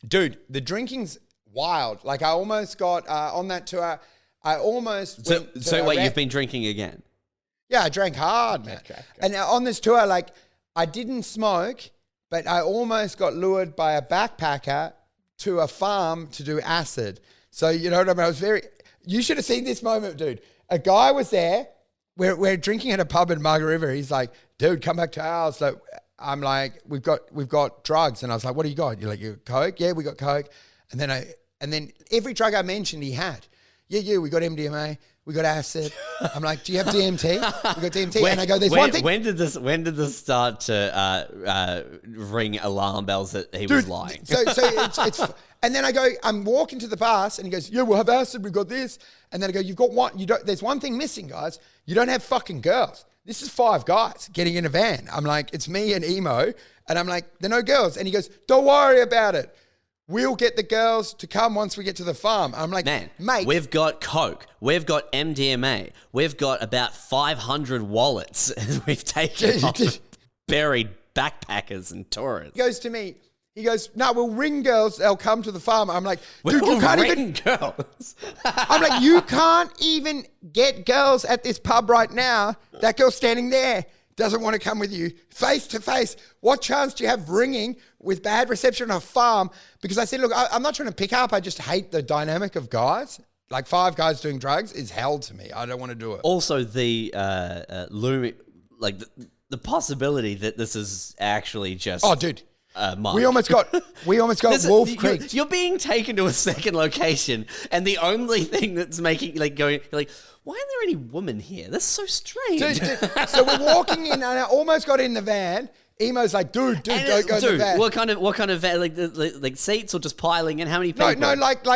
Dude, the drinking's wild. Like I almost got on that tour. I almost So wait, you've been drinking again? Yeah, I drank hard, man. Okay. And on this tour, like I didn't smoke, but I almost got lured by a backpacker to a farm to do acid. So you know what I mean? I was very. You should have seen this moment, dude. A guy was there. We're drinking at a pub in Margaret River. He's like, dude, come back to ours. So I'm like, we've got drugs. And I was like, what do you got? You're like, you got coke? Yeah, we got coke. And then every drug I mentioned, he had. Yeah, we got MDMA. We got acid. I'm like, do you have DMT? We got DMT. And I go, there's one thing. When did this start to ring alarm bells that he was lying? So it's and then I go, I'm walking to the bus and he goes, yeah, we'll have acid. We've got this. And then I go, you've got one. There's one thing missing, guys. You don't have fucking girls. This is 5 guys getting in a van. I'm like, it's me and Emo. And I'm like, there are no girls. And he goes, don't worry about it. We'll get the girls to come once we get to the farm. I'm like, man, mate. We've got coke. We've got MDMA. We've got about 500 wallets we've taken off buried backpackers and tourists. He goes to me. He goes, no, we'll ring girls. They'll come to the farm. I'm like, dude, you can't even. Girls. I'm like, you can't even get girls at this pub right now. That girl standing there doesn't want to come with you face to face. What chance do you have ringing with bad reception on a farm? Because I said, look, I'm not trying to pick up. I just hate the dynamic of guys. Like 5 guys doing drugs is hell to me. I don't want to do it. Also, the looming, like the possibility that this is actually just. Oh, dude. Monk. We almost got Wolf Creek. You're being taken to a second location, and the only thing that's making you're like, why aren't there any women here? That's so strange. Dude. So we're walking in, and I almost got in the van. Emo's like, dude, don't go in the van. What kind of van? Like seats or just piling in? How many people? No, like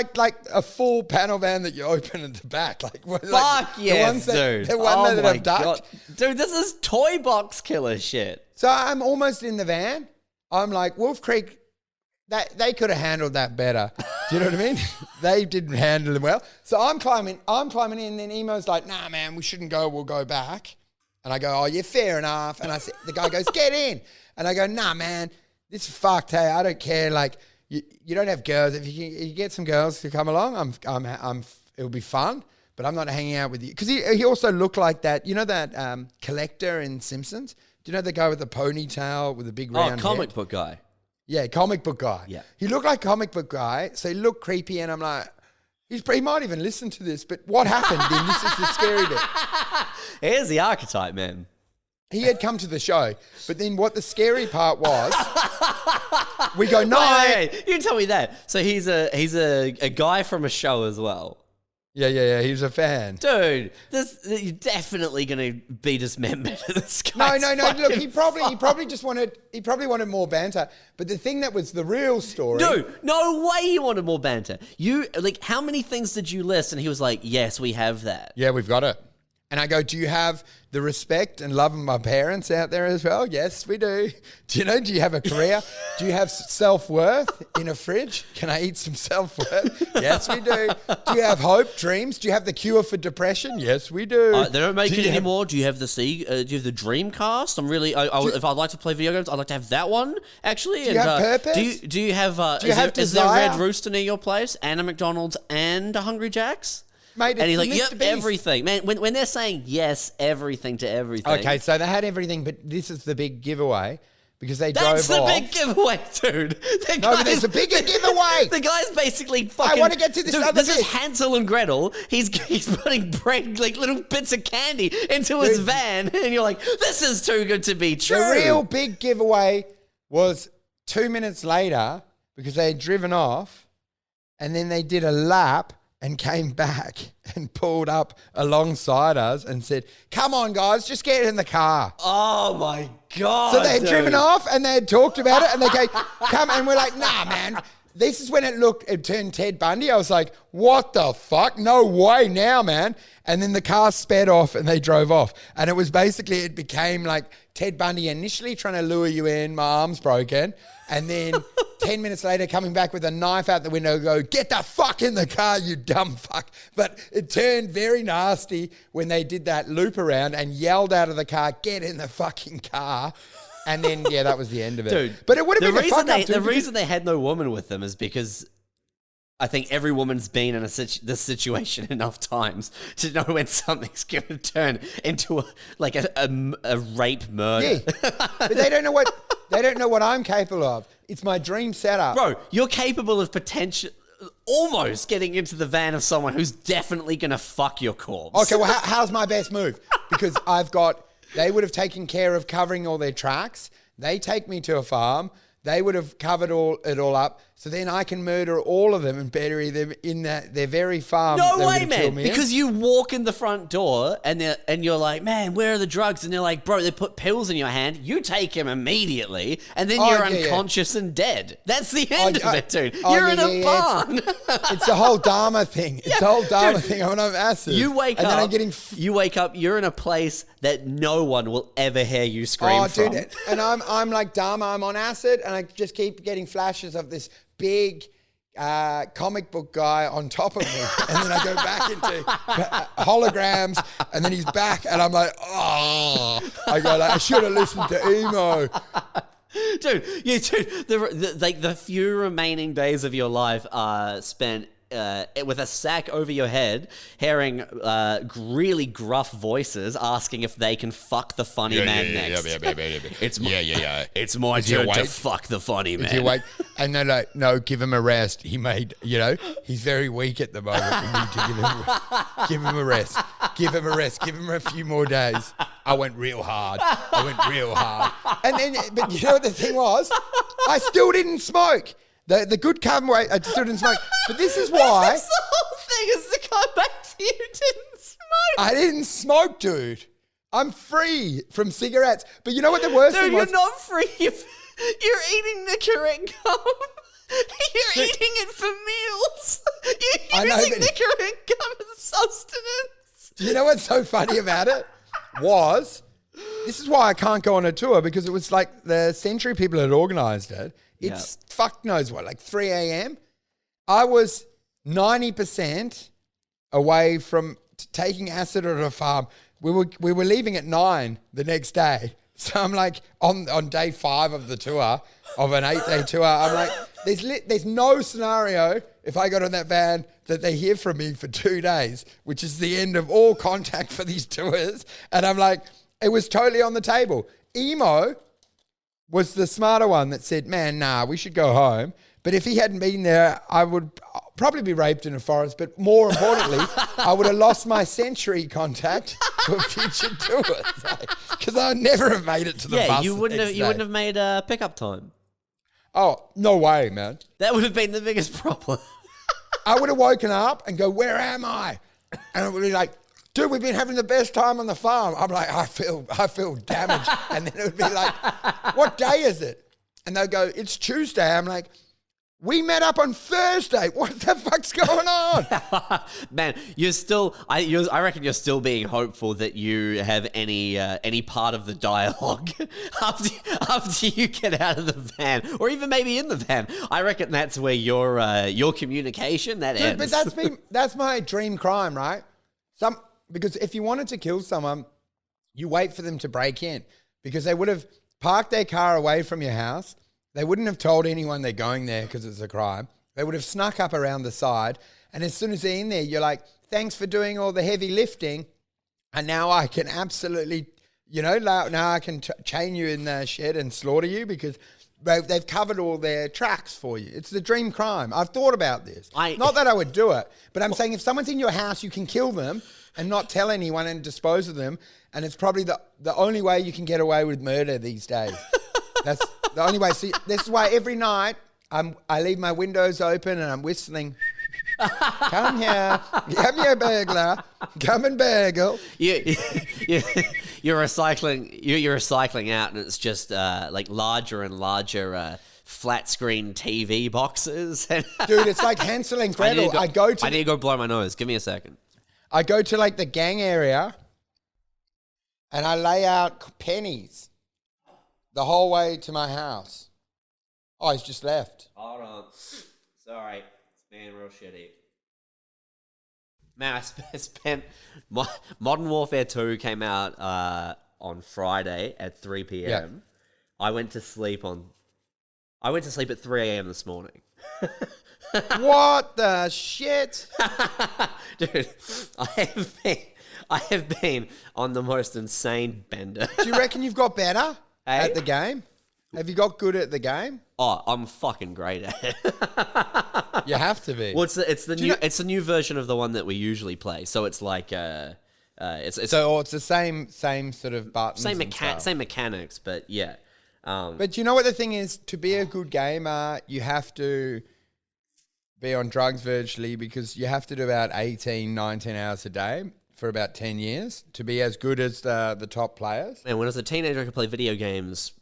a full panel van that you open at the back. Fuck yes, dude. The one that I've ducked. Dude, this is toy box killer shit. So I'm almost in the van. I'm like, Wolf Creek, they could have handled that better. Do you know what I mean? They didn't handle it well. So I'm climbing in, and then Emo's like, nah, man, we shouldn't go. We'll go back. And I go, oh, yeah, fair enough. And the guy goes, get in. And I go, nah, man, this is fucked. Hey, I don't care. Like, you don't have girls. If you get some girls to come along, it'll be fun. But I'm not hanging out with you. Because he also looked like that, you know that collector in Simpsons? Do you know the guy with the ponytail with the big round comic head? book guy. Yeah, comic book guy. Yeah. He looked like comic book guy, so he looked creepy, and I'm like, he might even listen to this, but what happened then? This is the scary bit. Here's the archetype, man. He had come to the show, but then what the scary part was, we go, no. Wait, you tell me that. So he's a guy from a show as well. Yeah. He was a fan. Dude, you're definitely going to be dismembered at this guy. No. Look, he probably wanted more banter. But the thing that was the real story. Dude, no way you wanted more banter. You, how many things did you list? And he was like, yes, we have that. Yeah, we've got it. And I go, do you have the respect and love of my parents out there as well? Yes, we do. Do you have a career? Do you have self-worth in a fridge? Can I eat some self-worth? Yes, we do. Do you have hope, dreams? Do you have the cure for depression? Yes, we do. They don't make it anymore. Do you have the do you have the Dreamcast? If I'd like to play video games, I'd like to have that one, actually. Do you have purpose? Do you have is there a Red Rooster near your place, and a McDonald's and a Hungry Jack's? Mate, and he's like, Mr. yep, Beast. everything. Man, when they're saying yes, everything to everything. Okay, so they had everything, but this is the big giveaway because they drove off. That's the big giveaway, dude. No, but there's a bigger giveaway. The guy's basically fucking... I want to get to this other This is Hansel and Gretel. He's putting bread, like little bits of candy into his van, and you're like, this is too good to be true. The real big giveaway was 2 minutes later, because they had driven off, and then they did a lap and came back and pulled up alongside us and said, "Come on, guys, just get in the car." Oh my God. So they had driven off and they had talked about it and they go, "Come," and we're like, "Nah, man." This is when it turned Ted Bundy. I was like, what the fuck? No way now, man. And then the car sped off and they drove off. And it was basically, it became like Ted Bundy initially trying to lure you in, my arm's broken. And then 10 minutes later coming back with a knife out the window, go, "Get the fuck in the car, you dumb fuck." But it turned very nasty when they did that loop around and yelled out of the car, "Get in the fucking car." And then, yeah, that was the end of it. Dude, but it would have been a fuck up, the reason they had no woman with them is because I think every woman's been in this situation enough times to know when something's going to turn into a rape murder. Yeah, but they don't know what I'm capable of. It's my dream setup. Bro, you're capable of almost getting into the van of someone who's definitely going to fuck your corpse. Okay, well, how's my best move? Because they would have taken care of covering all their tracks. They take me to a farm. They would have covered it all up. So then I can murder all of them and bury them in their very farm. No way, man. Because you walk in the front door and you're like, "Man, where are the drugs?" And they're like, "Bro, they put pills in your hand." You take him immediately and then you're unconscious and dead. That's the end of it, dude. You're in a barn. It's the whole Dharma thing. It's the whole Dharma thing. I'm on acid. You wake up, you're in a place that no one will ever hear you scream from. Dude, and I'm like Dharma, I'm on acid and I just keep getting flashes of this big comic book guy on top of me. And then I go back into holograms and then he's back and I'm like, oh. I go like, I should have listened to emo. Dude, the few remaining days of your life are spent with a sack over your head, hearing really gruff voices asking if they can fuck the funny man next. It's my turn to fuck the funny man. Is he awake? And they're like, "No, give him a rest. He's very weak at the moment. We need to give him a rest. Give him a rest. Give him a few more days." I went real hard. And then, but you know what the thing was? I still didn't smoke. The good carbon weight, I still didn't smoke. But this is why. That's the whole thing is to come back to you didn't smoke. I didn't smoke, dude. I'm free from cigarettes. But you know what the worst thing was? Dude, you're not free. You're eating the correct gum. You're eating it for meals. You're using the correct gum as sustenance. Do you know what's so funny about it? This is why I can't go on a tour, because it was like the Century people had organised it. It's fuck knows what, like 3 a.m. I was 90% away from taking acid at a farm. We were leaving at 9 the next day. So I'm like on day 5 of the tour, of an 8-day tour. I'm like, there's no scenario if I got on that van that they hear from me for 2 days, which is the end of all contact for these tours. And I'm like, it was totally on the table. Emo was the smarter one that said, "Man, nah, we should go home." But if he hadn't been there, I would probably be raped in a forest. But more importantly, I would have lost my Century contact for future tours. Because I would never have made it to the bus. Yeah, you wouldn't have made pickup time. Oh, no way, man. That would have been the biggest problem. I would have woken up and go, "Where am I?" And it would be like, "Dude, we've been having the best time on the farm." I'm like, I feel damaged. And then it would be like, "What day is it?" And they'll go, "It's Tuesday." I'm like, "We met up on Thursday. What the fuck's going on?" Man, I reckon you're still being hopeful that you have any part of the dialogue after you get out of the van, or even maybe in the van. I reckon that's where your communication ends. But that's my dream crime, right? Because if you wanted to kill someone, you wait for them to break in, because they would have parked their car away from your house. They wouldn't have told anyone they're going there because it's a crime. They would have snuck up around the side. And as soon as they're in there, you're like, "Thanks for doing all the heavy lifting. And now I can absolutely, now I can chain you in the shed and slaughter you, because they've covered all their tracks for you." It's the dream crime. I've thought about this. Not that I would do it, but I'm saying if someone's in your house, you can kill them and not tell anyone and dispose of them. And it's probably the only way you can get away with murder these days. The only way. See, this is why every night I leave my windows open and I'm whistling. Come here, come here, burglar. Come and burgle. You're recycling. You're recycling out, and it's just like larger and larger flat screen TV boxes. Dude, it's like Hansel and I Gretel. I need to go blow my nose. Give me a second. I go to like the gang area, and I lay out pennies the whole way to my house. Oh, he's just left. Hold on. Sorry. It's being real shitty. Man, I spent... Modern Warfare 2 came out on Friday at 3 p.m. Yeah. I went to sleep at 3 a.m. this morning. What the shit? Dude, I have been on the most insane bender. Do you reckon you've got better Hey? at the game? Have you got good at the game? Oh, I'm fucking great at it. You have to be. Well, it's the new version of the one that we usually play. So it's like it's it's the same sort of buttons. same mechanics, but yeah. But do you know what the thing is? To be a good gamer, you have to be on drugs virtually because you have to do about 18, 19 hours a day for about 10 years to be as good as the top players. And when I was a teenager, I could play video games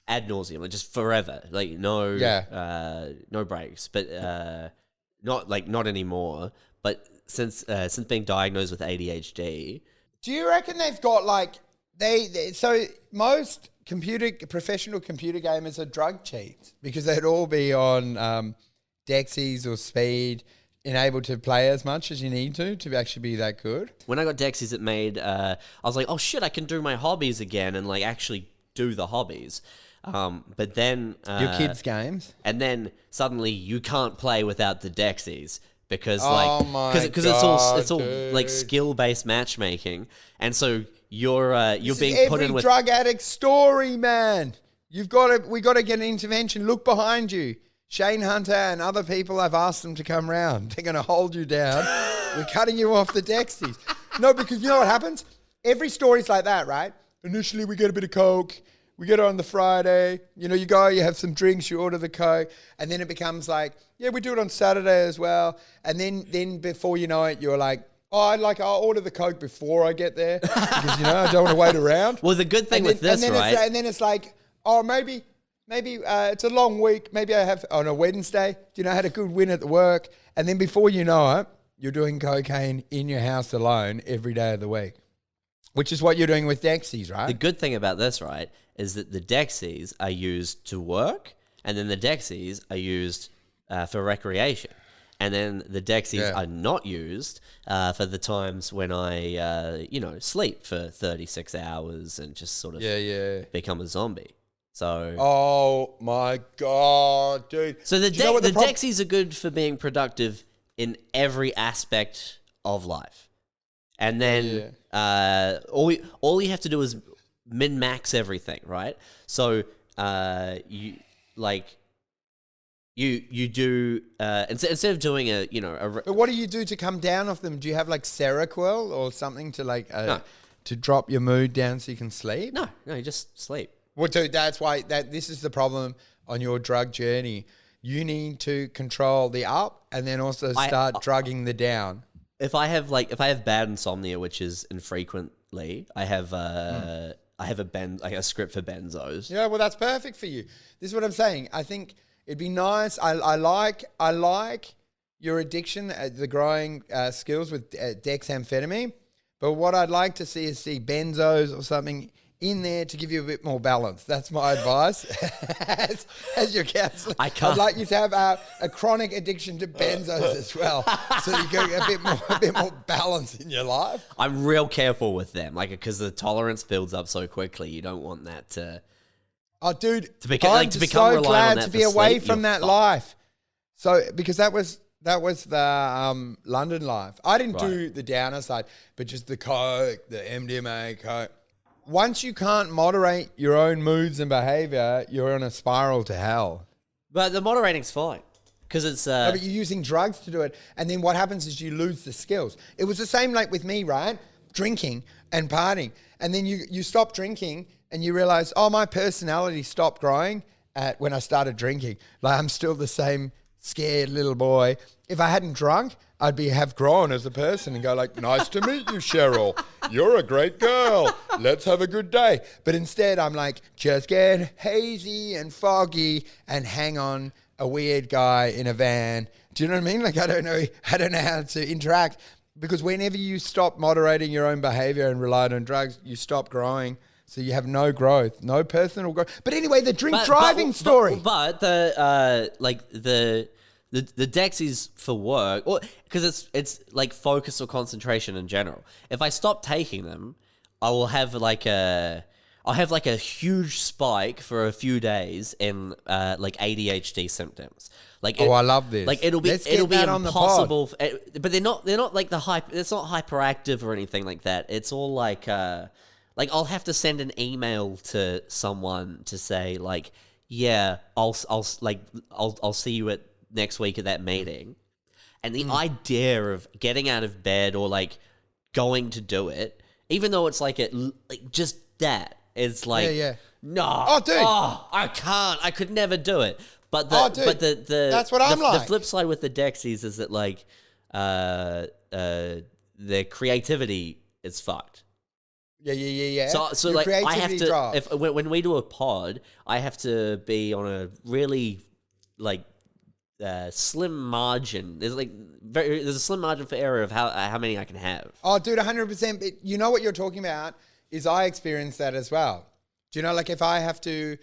ad nauseum, like just forever, like no breaks. But not anymore. But since being diagnosed with ADHD, do you reckon they've got like so most professional computer gamers are drug cheats because they'd all be on Dexies or speed, enabled to play as much as you need to actually be that good. When I got Dexies, it made I was like, oh shit, I can do my hobbies again and like actually do the hobbies. But then your kids' games, and then suddenly you can't play without the Dexies because because it's all like skill based matchmaking, and so you're being put in with drug addict story, man. We got to get an intervention. Look behind you. Shane Hunter and other people, I've asked them to come round. They're going to hold you down. We're cutting you off the Dexies. No, because you know what happens? Every story's like that, right? Initially, we get a bit of Coke. We get it on the Friday. You know, you go, you have some drinks, you order the Coke. And then it becomes like, yeah, we do it on Saturday as well. And then before you know it, you're like, oh, I'll order the Coke before I get there. Because, I don't want to wait around. Well, the good thing with this, right? And then it's like, oh, maybe it's a long week. Maybe I have on a Wednesday. I had a good win at the work. And then before you know it, you're doing cocaine in your house alone every day of the week, which is what you're doing with Dexies, right? The good thing about this, right, is that the Dexies are used to work, and then the Dexies are used for recreation. And then the Dexies are not used for the times when I, sleep for 36 hours and just sort of become a zombie. So, oh my God, dude. So the Dexies are good for being productive in every aspect of life. And then all you have to do is min-max everything, right? So you do instead of doing But what do you do to come down off them? Do you have like Seroquel or something to no. to drop your mood down so you can sleep? No, you just sleep. Well, dude, that's why this is the problem on your drug journey. You need to control the up and then also start drugging the down. If I have bad insomnia, which is infrequently, I have a script for benzos. Yeah, well, that's perfect for you. This is what I'm saying. I think it'd be nice. I like your addiction, the growing skills with dexamphetamine. But what I'd like to see is benzos or something in there to give you a bit more balance. That's my advice as your counselor. I'd like you to have a chronic addiction to benzos as well, so you get a bit more balance in your life. I'm real careful with them, because the tolerance builds up so quickly. You don't want that to. Oh, dude, to become I'm so glad to be away from that life. So because that was the London life. I didn't do the downer side, but just the coke, the MDMA coke. Once you can't moderate your own moods and behavior, you're on a spiral to hell. But the moderating's fine because it's. No, but you're using drugs to do it, and then what happens is you lose the skills. It was the same like with me, right? Drinking and partying, and then you stop drinking and you realize, oh, my personality stopped growing, when I started drinking. Like I'm still the same scared little boy. If I hadn't drunk, I'd have grown as a person and go like, nice to meet you, Cheryl. You're a great girl. Let's have a good day. But instead, I'm like, just get hazy and foggy and hang on a weird guy in a van. Do you know what I mean? Like, I don't know how to interact, because whenever you stop moderating your own behavior and relied on drugs, you stop growing. So you have no growth, no personal growth. But anyway, the driving story. But the Dexies for work, or because it's like focus or concentration in general. If I stop taking them, I'll have like a huge spike for a few days in like ADHD symptoms. Like I love this. Like it'll be impossible, but they're not like it's not hyperactive or anything like that. It's all like I'll have to send an email to someone to say like, yeah, I'll see you at next week at that meeting. And the idea of getting out of bed or like going to do it, even though it's like just that, it's like, no, oh dude, I can't, I could never do it. But the that's what I'm like. The flip side with the Dexies is that like their creativity is fucked. Yeah. So your like I have creativity to drops. when we do a pod, I have to be on a really like slim margin. There's a slim margin for error of how many I can have. Oh, dude, 100%. But you know what you're talking about is I experience that as well. Do you know, like if I have to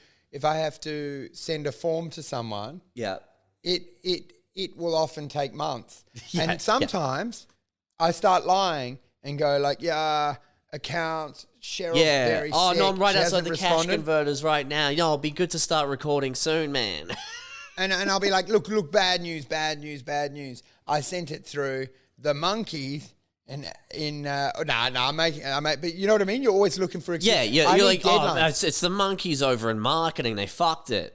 send a form to someone, it will often take months, and sometimes I start lying and go like, accounts, Cheryl's very sick. No, I'm right she outside hasn't the responded. cash converters right now. It'll be good to start recording soon, man. And I'll be like, look, bad news. I sent it through the monkeys. And but you know what I mean? You're always looking for excuses. You're like, it's the monkeys over in marketing. They fucked it.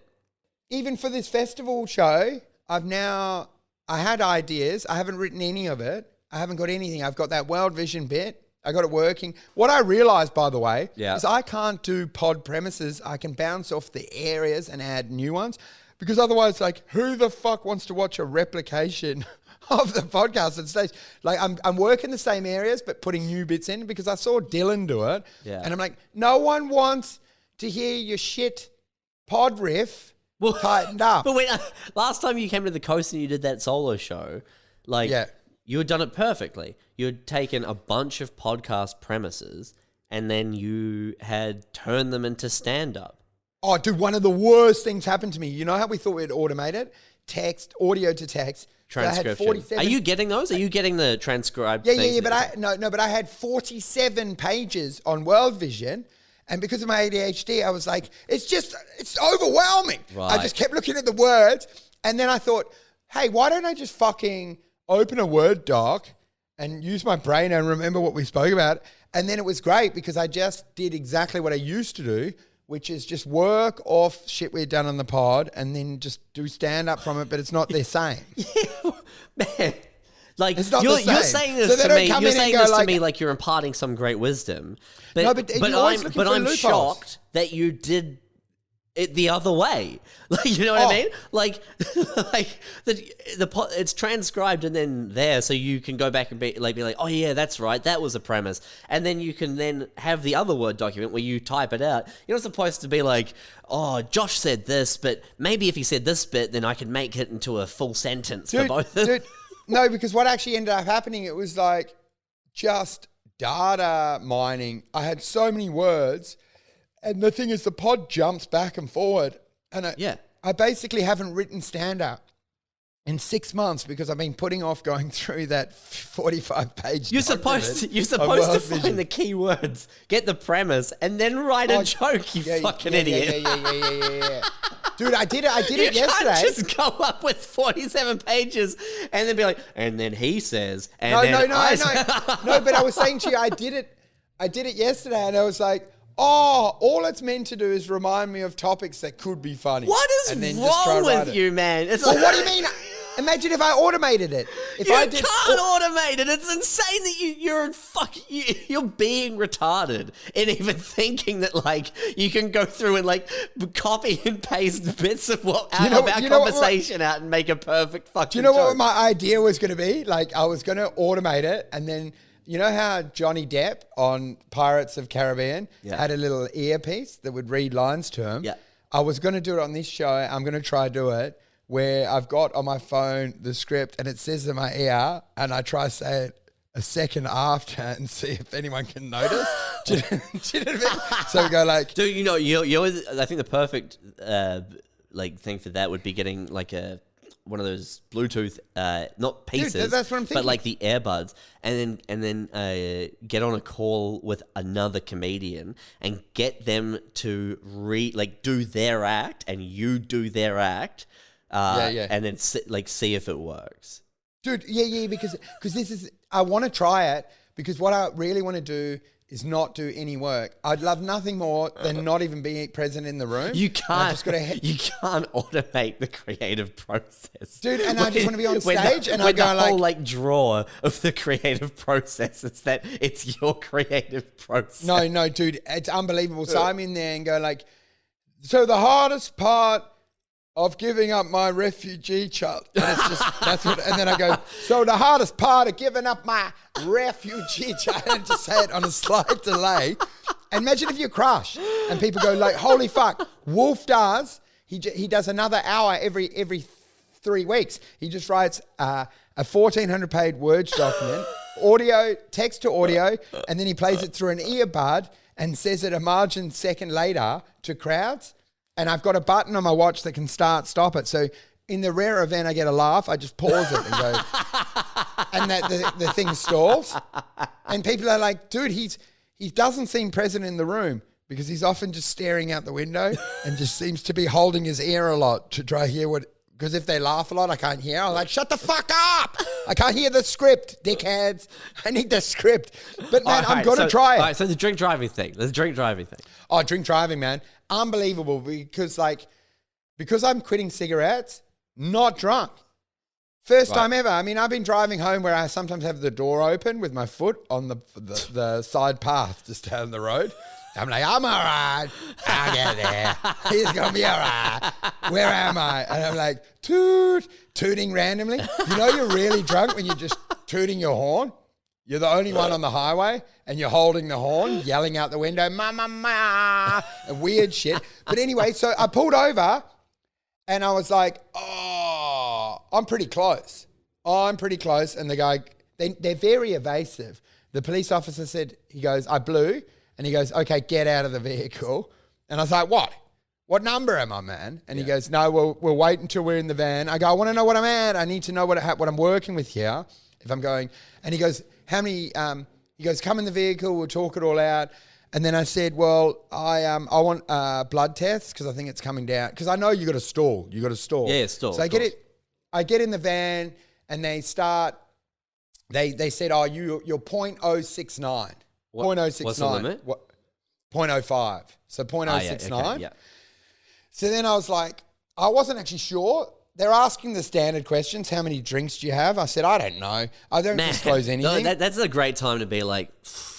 Even for this festival show, I had ideas. I haven't written any of it. I haven't got anything. I've got that World Vision bit. I got it working. What I realized, by the way, is I can't do pod premises. I can bounce off the areas and add new ones, because otherwise, like, who the fuck wants to watch a replication of the podcast at stage? Like I'm working the same areas but putting new bits in, because I saw Dylan do it, and I'm like, no one wants to hear your shit pod riff tightened up. But last time you came to the coast and you did that solo show, like you had done it perfectly. You had taken a bunch of podcast premises and then you had turned them into stand-up. Oh, dude, one of the worst things happened to me. You know how we thought we'd automate it? Text, audio to text. Transcription. Are you getting those? Are you getting the transcribed things? Yeah, but I had 47 pages on World Vision, and because of my ADHD, I was like, it's overwhelming. Right. I just kept looking at the words, and then I thought, hey, why don't I just fucking open a Word doc and use my brain and remember what we spoke about? And then it was great, because I just did exactly what I used to do, which is just work off shit we'd done on the pod and then just do stand-up from it, but it's not the same. Man. Like, it's not you're the same. saying this to me. You're saying this to me like you're imparting some great wisdom. But I'm shocked that you did it the other way. Like, you know what I mean? Like it's transcribed and then there, so you can go back and be like, oh yeah, that's right, that was a premise, and then you can then have the other Word document where you type it out. You're not supposed to be like, oh, Josh said this, but maybe if he said this bit, then I could make it into a full sentence for both of them. No, because what actually ended up happening, it was like just data mining. I had so many words. And the thing is, the pod jumps back and forward. And I basically haven't written stand-up in 6 months because I've been putting off going through that 45-page You're supposed to find the keywords, get the premise, and then write a joke, you fucking idiot. Yeah. Dude, I did it yesterday. You can't just go up with 47 pages and then be like, and then he says, and No, but I was saying to you, I did it yesterday, and I was like, oh, all it's meant to do is remind me of topics that could be funny. What is wrong with you, man? Well, what do you mean? Imagine if I automated it. If You I did, can't automate it. It's insane that you're being retarded in even thinking that like you can go through and like copy and paste bits of our conversation out and make a perfect fucking. Do you know what joke. my idea was going to be? Like, I was going to automate it, and then you know how Johnny Depp on Pirates of Caribbean had a little earpiece that would read lines to him. Yeah. I was going to do it on this show. I'm going to try to do it where I've got on my phone the script and it says in my ear, and I try to say it a second after and see if anyone can notice. Do you know what I mean? So we go like, Dude, you know, I think the perfect like thing for that would be getting like one of those Bluetooth, not pieces, that's what I'm but thinking. like the earbuds, and then get on a call with another comedian and get them to do their act, and you do their act, and then see if it works. dude, because this is, I want to try it because what I really want to do is not do any work. I'd love nothing more than not even being present in the room. You can't. You can't automate the creative process, dude. And I just want to be on when stage, and I go the whole like, drawer of the creative process is that it's your creative process. no, dude, it's unbelievable. So I'm in there and go like, so the hardest part of giving up my refugee child. And it's just, that's what, and then I go, so the hardest part of giving up my refugee child, and just say it on a slight delay. And imagine if you crush and people go like, holy fuck, Wolf does, he does another hour every 3 weeks. He just writes a 1,400 page Word document, audio, text to audio, and then he plays it through an earbud and says it a margin second later to crowds. And I've got a button on my watch that can stop it. So in the rare event I get a laugh, I just pause it and go, and the thing stalls. And people are like, dude, he doesn't seem present in the room because he's often just staring out the window and just seems to be holding his ear a lot to try to hear what, because if they laugh a lot, I can't hear. I'm like, shut the fuck up. I can't hear the script, dickheads. I need the script. But man, I'm going to try it. All right, so the drink driving thing. Oh, drink driving, man. Unbelievable because I'm quitting cigarettes, not drunk. First time ever. I mean, I've been driving home where I sometimes have the door open with my foot on the side path just down the road. I'm like, I'm all right. I'll get there. He's going to be all right. Where am I? And I'm like, tooting randomly. You know you're really drunk when you're just tooting your horn? You're the only one on the highway and you're holding the horn, yelling out the window, ma, ma, ma, and weird shit. But anyway, so I pulled over and I was like, oh, I'm pretty close. And the guy, they're very evasive. The police officer said, he goes, I blew. And he goes, okay, get out of the vehicle. And I was like, what? What number am I, man? And he goes, no, we'll wait until we're in the van. I go, I want to know what I'm at. I need to know what I'm working with here if I'm going. And he goes, how many, he goes, come in the vehicle, we'll talk it all out. And then I said, well, I want blood tests because I think it's coming down. Because I know you got to stall. Yeah, stall. So I get in the van and they start, they said, oh, you're 0.069. 0.069. What's the limit? 0.05. So 0.069. Okay, yeah. So then I was like, I wasn't actually sure. They're asking the standard questions. How many drinks do you have? I said, I don't know. I don't disclose anything. No, that's a great time to be like,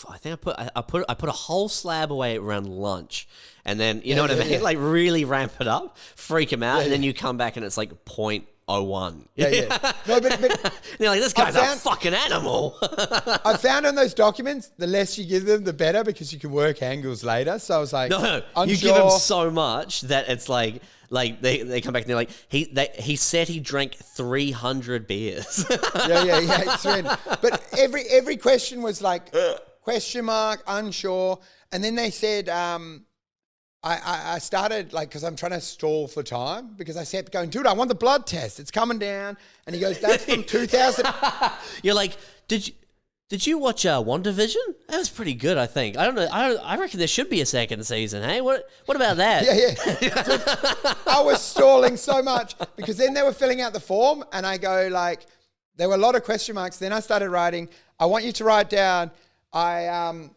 I think I put a whole slab away around lunch. And then, you know what I mean? Yeah. Like really ramp it up, freak them out. And then you come back and it's like 0.01. Yeah. No, but they're like, this guy's a fucking animal. I found on those documents, the less you give them, the better because you can work angles later. So I was like, no, you give them so much that it's like they come back and they're like, he said he drank 300 beers. Yeah. But every question was like question mark, unsure. And then they said, I started like, because I'm trying to stall for time because I kept going, dude, I want the blood test. It's coming down. And he goes, that's from 2000. You're like, did you watch WandaVision? That was pretty good, I think. I don't know. I reckon there should be a second season. Hey, what about that? Yeah. Dude, I was stalling so much because then they were filling out the form and I go like, there were a lot of question marks. Then I started writing, I want you to write down, I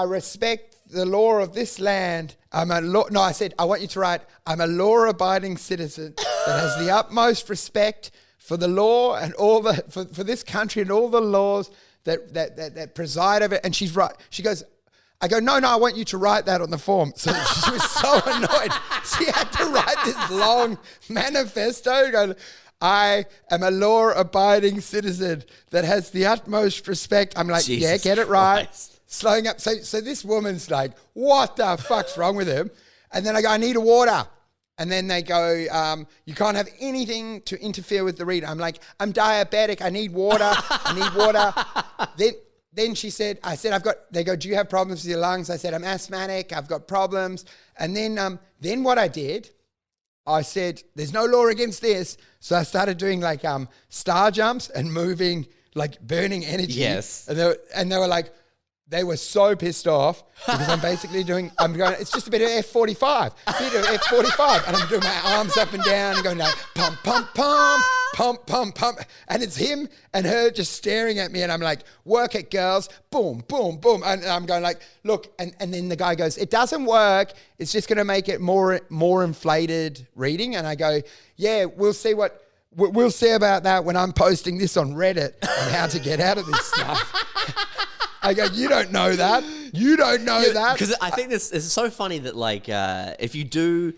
respect the law of this land. I said, I want you to write, I'm a law-abiding citizen that has the utmost respect for the law and all the for this country and all the laws that preside over it. And she's right. She goes, I go, no, I want you to write that on the form. So she was so annoyed. She had to write this long manifesto going, I am a law-abiding citizen that has the utmost respect. I'm like, Jesus yeah, get it right. Christ. Slowing up. So this woman's like, what the fuck's wrong with him? And then I go, I need a water. And then they go, you can't have anything to interfere with the reader. I'm like, I'm diabetic. I need water. I need water. Then she said, they go, do you have problems with your lungs? I said, I'm asthmatic. I've got problems. And then what I did, I said, there's no law against this. So I started doing like star jumps and moving, like burning energy. Yes. And they were like, they were so pissed off because I'm basically it's just a bit of F45, and I'm doing my arms up and down and going like, pump, pump, pump, pump, pump, pump. And it's him and her just staring at me and I'm like, work it, girls, boom, boom, boom. And I'm going like, look, and then the guy goes, it doesn't work. It's just going to make it more inflated reading. And I go, yeah, we'll see about that when I'm posting this on Reddit on how to get out of this stuff. I go, you don't know that. You don't know that. Because I think this is so funny that like if you do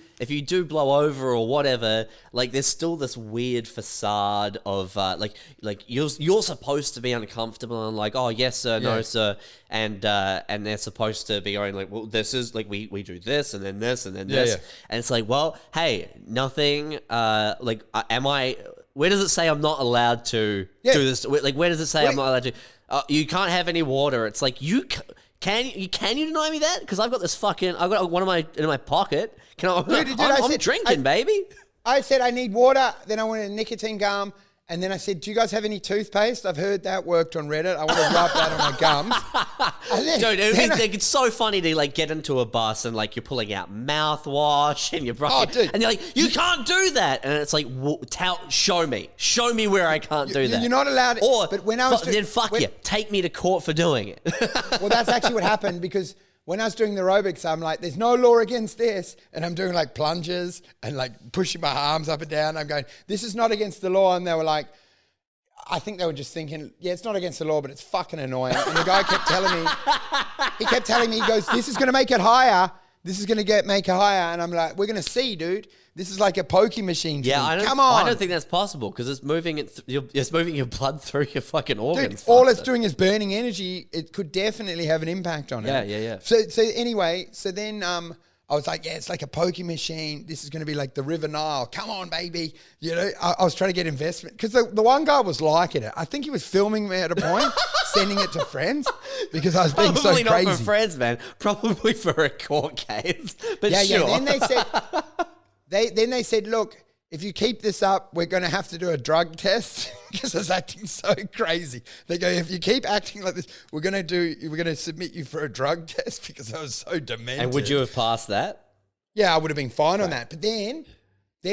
blow over or whatever, like there's still this weird facade of like you're supposed to be uncomfortable and like, oh yes sir, no sir, and they're supposed to be going like, well this is like we do this and then this and then this, and it's like, well hey, nothing where does it say I'm not allowed to do this? Like where does it say I'm not allowed to? You can't have any water. It's like can you deny me that? Because I've got this I've got one in my pocket. I'm drinking, baby. I said I need water. Then I wanted a nicotine gum. And then I said, do you guys have any toothpaste? I've heard that worked on Reddit. I want to rub that on my gums. Dude, it's so funny to like get into a bus and like you're pulling out mouthwash and you're brushing, and you're like, you can't do that. And it's like, show me where I can't do that. You're not allowed. But when I was take me to court for doing it. Well, that's actually what happened because when I was doing the aerobics, I'm like, there's no law against this. And I'm doing like plunges and like pushing my arms up and down. I'm going, this is not against the law. And they were like, I think they were just thinking, yeah, it's not against the law, but it's fucking annoying. And the guy kept telling me, he goes, this is going to make it higher. This is going to make it higher. And I'm like, we're going to see, dude. This is like a pokey machine. Come on. I don't think that's possible because it's moving your blood through your fucking organs. Dude, all it's doing is burning energy. It could definitely have an impact on it. Yeah. So anyway, then I was like, yeah, it's like a pokey machine. This is going to be like the River Nile. Come on, baby. You know, I was trying to get investment because the one guy was liking it. I think he was filming me at a point, sending it to friends because I was being so crazy. Probably not for friends, man. Probably for a court case. But sure. Yeah. Then they said, look, if you keep this up, we're going to have to do a drug test because I was acting so crazy. They go, if you keep acting like this, we're going to submit you for a drug test because I was so demented. And would you have passed that? Yeah, I would have been fine on that. But then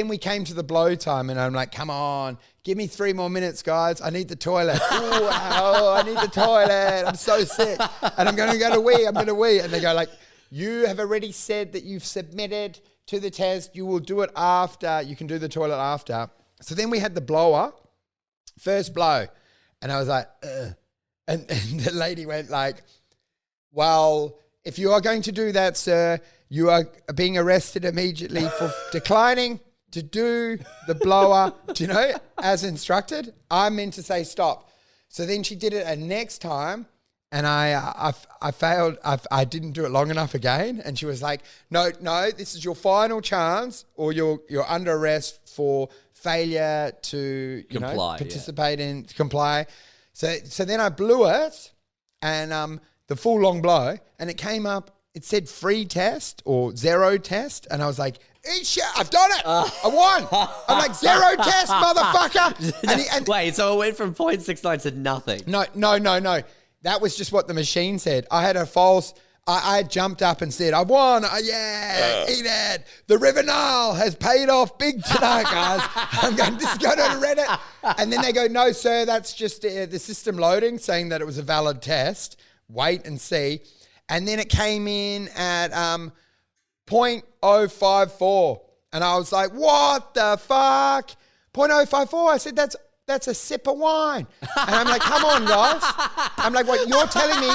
we came to the blow time and I'm like, come on, give me 3 more minutes, guys. I need the toilet. I need the toilet. I'm so sick. And I'm going to go to wee. I'm going to wee. And they go like, you have already said that you've submitted to the test. You will do it after. You can do the toilet after. So then we had the blower, first blow. And I was like, ugh. And the lady went like, well, if you are going to do that, sir, you are being arrested immediately for declining to do the blower, as instructed. I meant to say stop. So then she did it a next time. And I failed. I didn't do it long enough again. And she was like, no, this is your final chance or you're under arrest for failure to participate in, to comply. So then I blew it and the full long blow and it came up, it said free test or 0 test. And I was like, eat shit, I've done it. I won. I'm like, 0 test, motherfucker. Wait, so it went from 0.69 to nothing? No. That was just what the machine said. I had a false. I jumped up and said, I won. Eat it. The River Nile has paid off big tonight, guys. I'm going, this is going on Reddit. And then they go, no, sir, that's just the system loading, saying that it was a valid test. Wait and see. And then it came in at 0.054. And I was like, what the fuck? 0.054. I said, that's a sip of wine. And I'm like, come on, guys. I'm like, what, you're telling me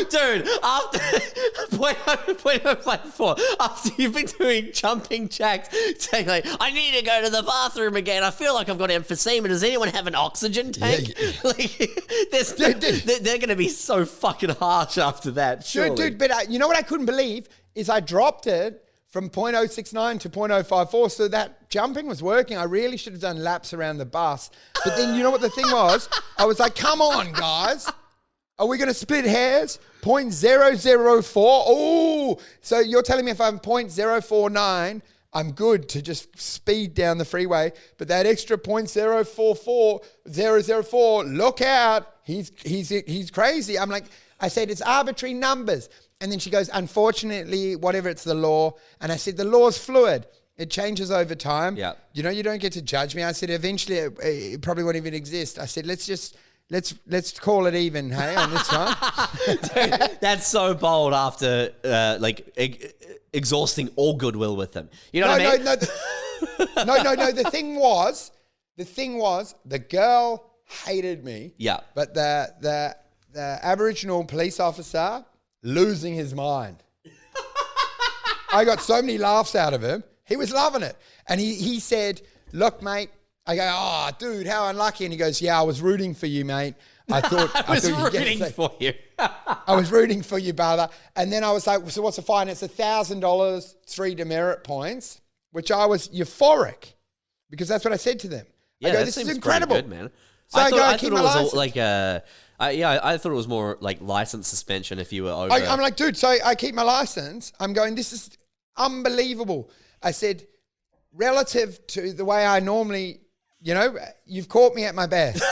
Dude, after 0.054, after you've been doing jumping jacks, saying like, I need to go to the bathroom again. I feel like I've got emphysema. Does anyone have an oxygen tank? Yeah. Like, they're going to be so fucking harsh after that, surely. Dude, but you know what I couldn't believe is I dropped it from 0.069 to 0.054, so that jumping was working. I really should have done laps around the bus. But then you know what the thing was? I was like, come on, guys. Are we going to split hairs? 0.004? Oh, so you're telling me if I'm 0.049, I'm good to just speed down the freeway. But that extra 0.004, look out. He's crazy. I'm like, I said, it's arbitrary numbers. And then she goes, unfortunately, whatever, it's the law. And I said, the law's fluid. It changes over time. Yeah. You know, you don't get to judge me. I said, eventually it probably won't even exist. I said, let's call it even, hey, on this one. Dude, that's so bold after exhausting all goodwill with them. You know what I mean? No. The thing was, the girl hated me. Yeah. But the Aboriginal police officer losing his mind. I got so many laughs out of him. He was loving it. And he said, look, mate. I go, oh, dude, how unlucky. And he goes, yeah, I was rooting for you, mate. I thought I was rooting for you. I was rooting for you, brother. And then I was like, so what's the fine? It's $1,000, 3 demerit points, which I was euphoric because that's what I said to them. Yeah, I go, that this is seems incredible. pretty good, man. So I thought it was like I thought it was more like license suspension if you were over. I'm like, dude, so I keep my license. I'm going, this is unbelievable. I said, relative to the way I normally, you know, you've caught me at my best.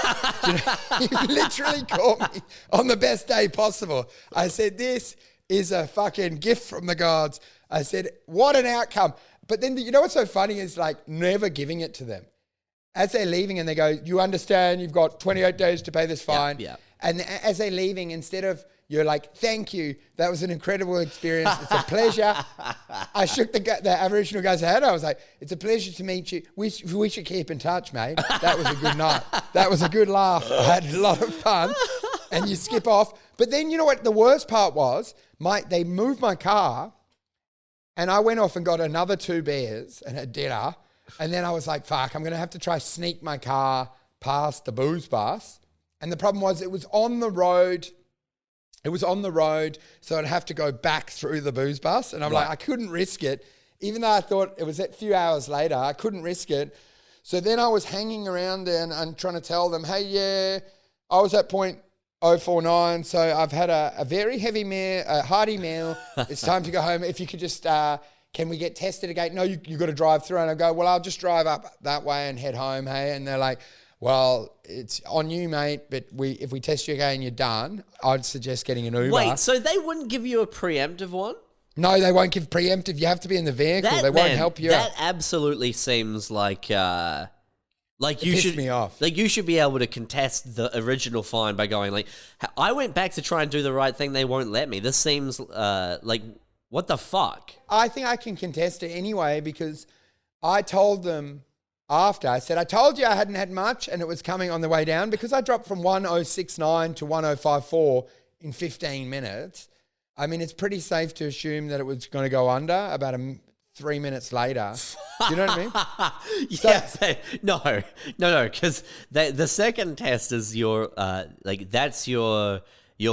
You know, you've literally caught me on the best day possible. I said, this is a fucking gift from the gods. I said, what an outcome. But then, you know what's so funny is like never giving it to them. As they're leaving and they go, you understand, you've got 28 days to pay this fine. Yeah. And as they're leaving, instead of you're like, thank you, that was an incredible experience. It's a pleasure. I shook the Aboriginal guy's hand. I was like, it's a pleasure to meet you. We should keep in touch, mate. That was a good night. That was a good laugh. I had a lot of fun. And you skip off. But then you know what the worst part was? They moved my car and I went off and got another 2 beers and had dinner. And then I was like, fuck, I'm going to have to try sneak my car past the booze bus. And the problem was it was on the road. It was on the road, so I'd have to go back through the booze bus. And I'm like, I couldn't risk it. Even though I thought it was a few hours later, I couldn't risk it. So then I was hanging around there and trying to tell them, hey, yeah, I was at 0.049, so I've had a very heavy meal, a hearty meal. It's time to go home. If you could just, can we get tested again? No, you got to drive through. And I go, well, I'll just drive up that way and head home, hey? And they're like, well, it's on you, mate, but if we test you again, you're done. I'd suggest getting an Uber. Wait, so they wouldn't give you a preemptive one? No, they won't give preemptive. You have to be in the vehicle. They won't help you out. That absolutely seems like you should me off. Like you should be able to contest the original fine by going like, I went back to try and do the right thing. They won't let me. This seems like, what the fuck? I think I can contest it anyway because I told them after, I said, I told you I hadn't had much and it was coming on the way down because I dropped from 1069 to 1054 in 15 minutes. I mean, it's pretty safe to assume that it was going to go under about 3 minutes later. You know what I mean? No, because the second test is your, that's your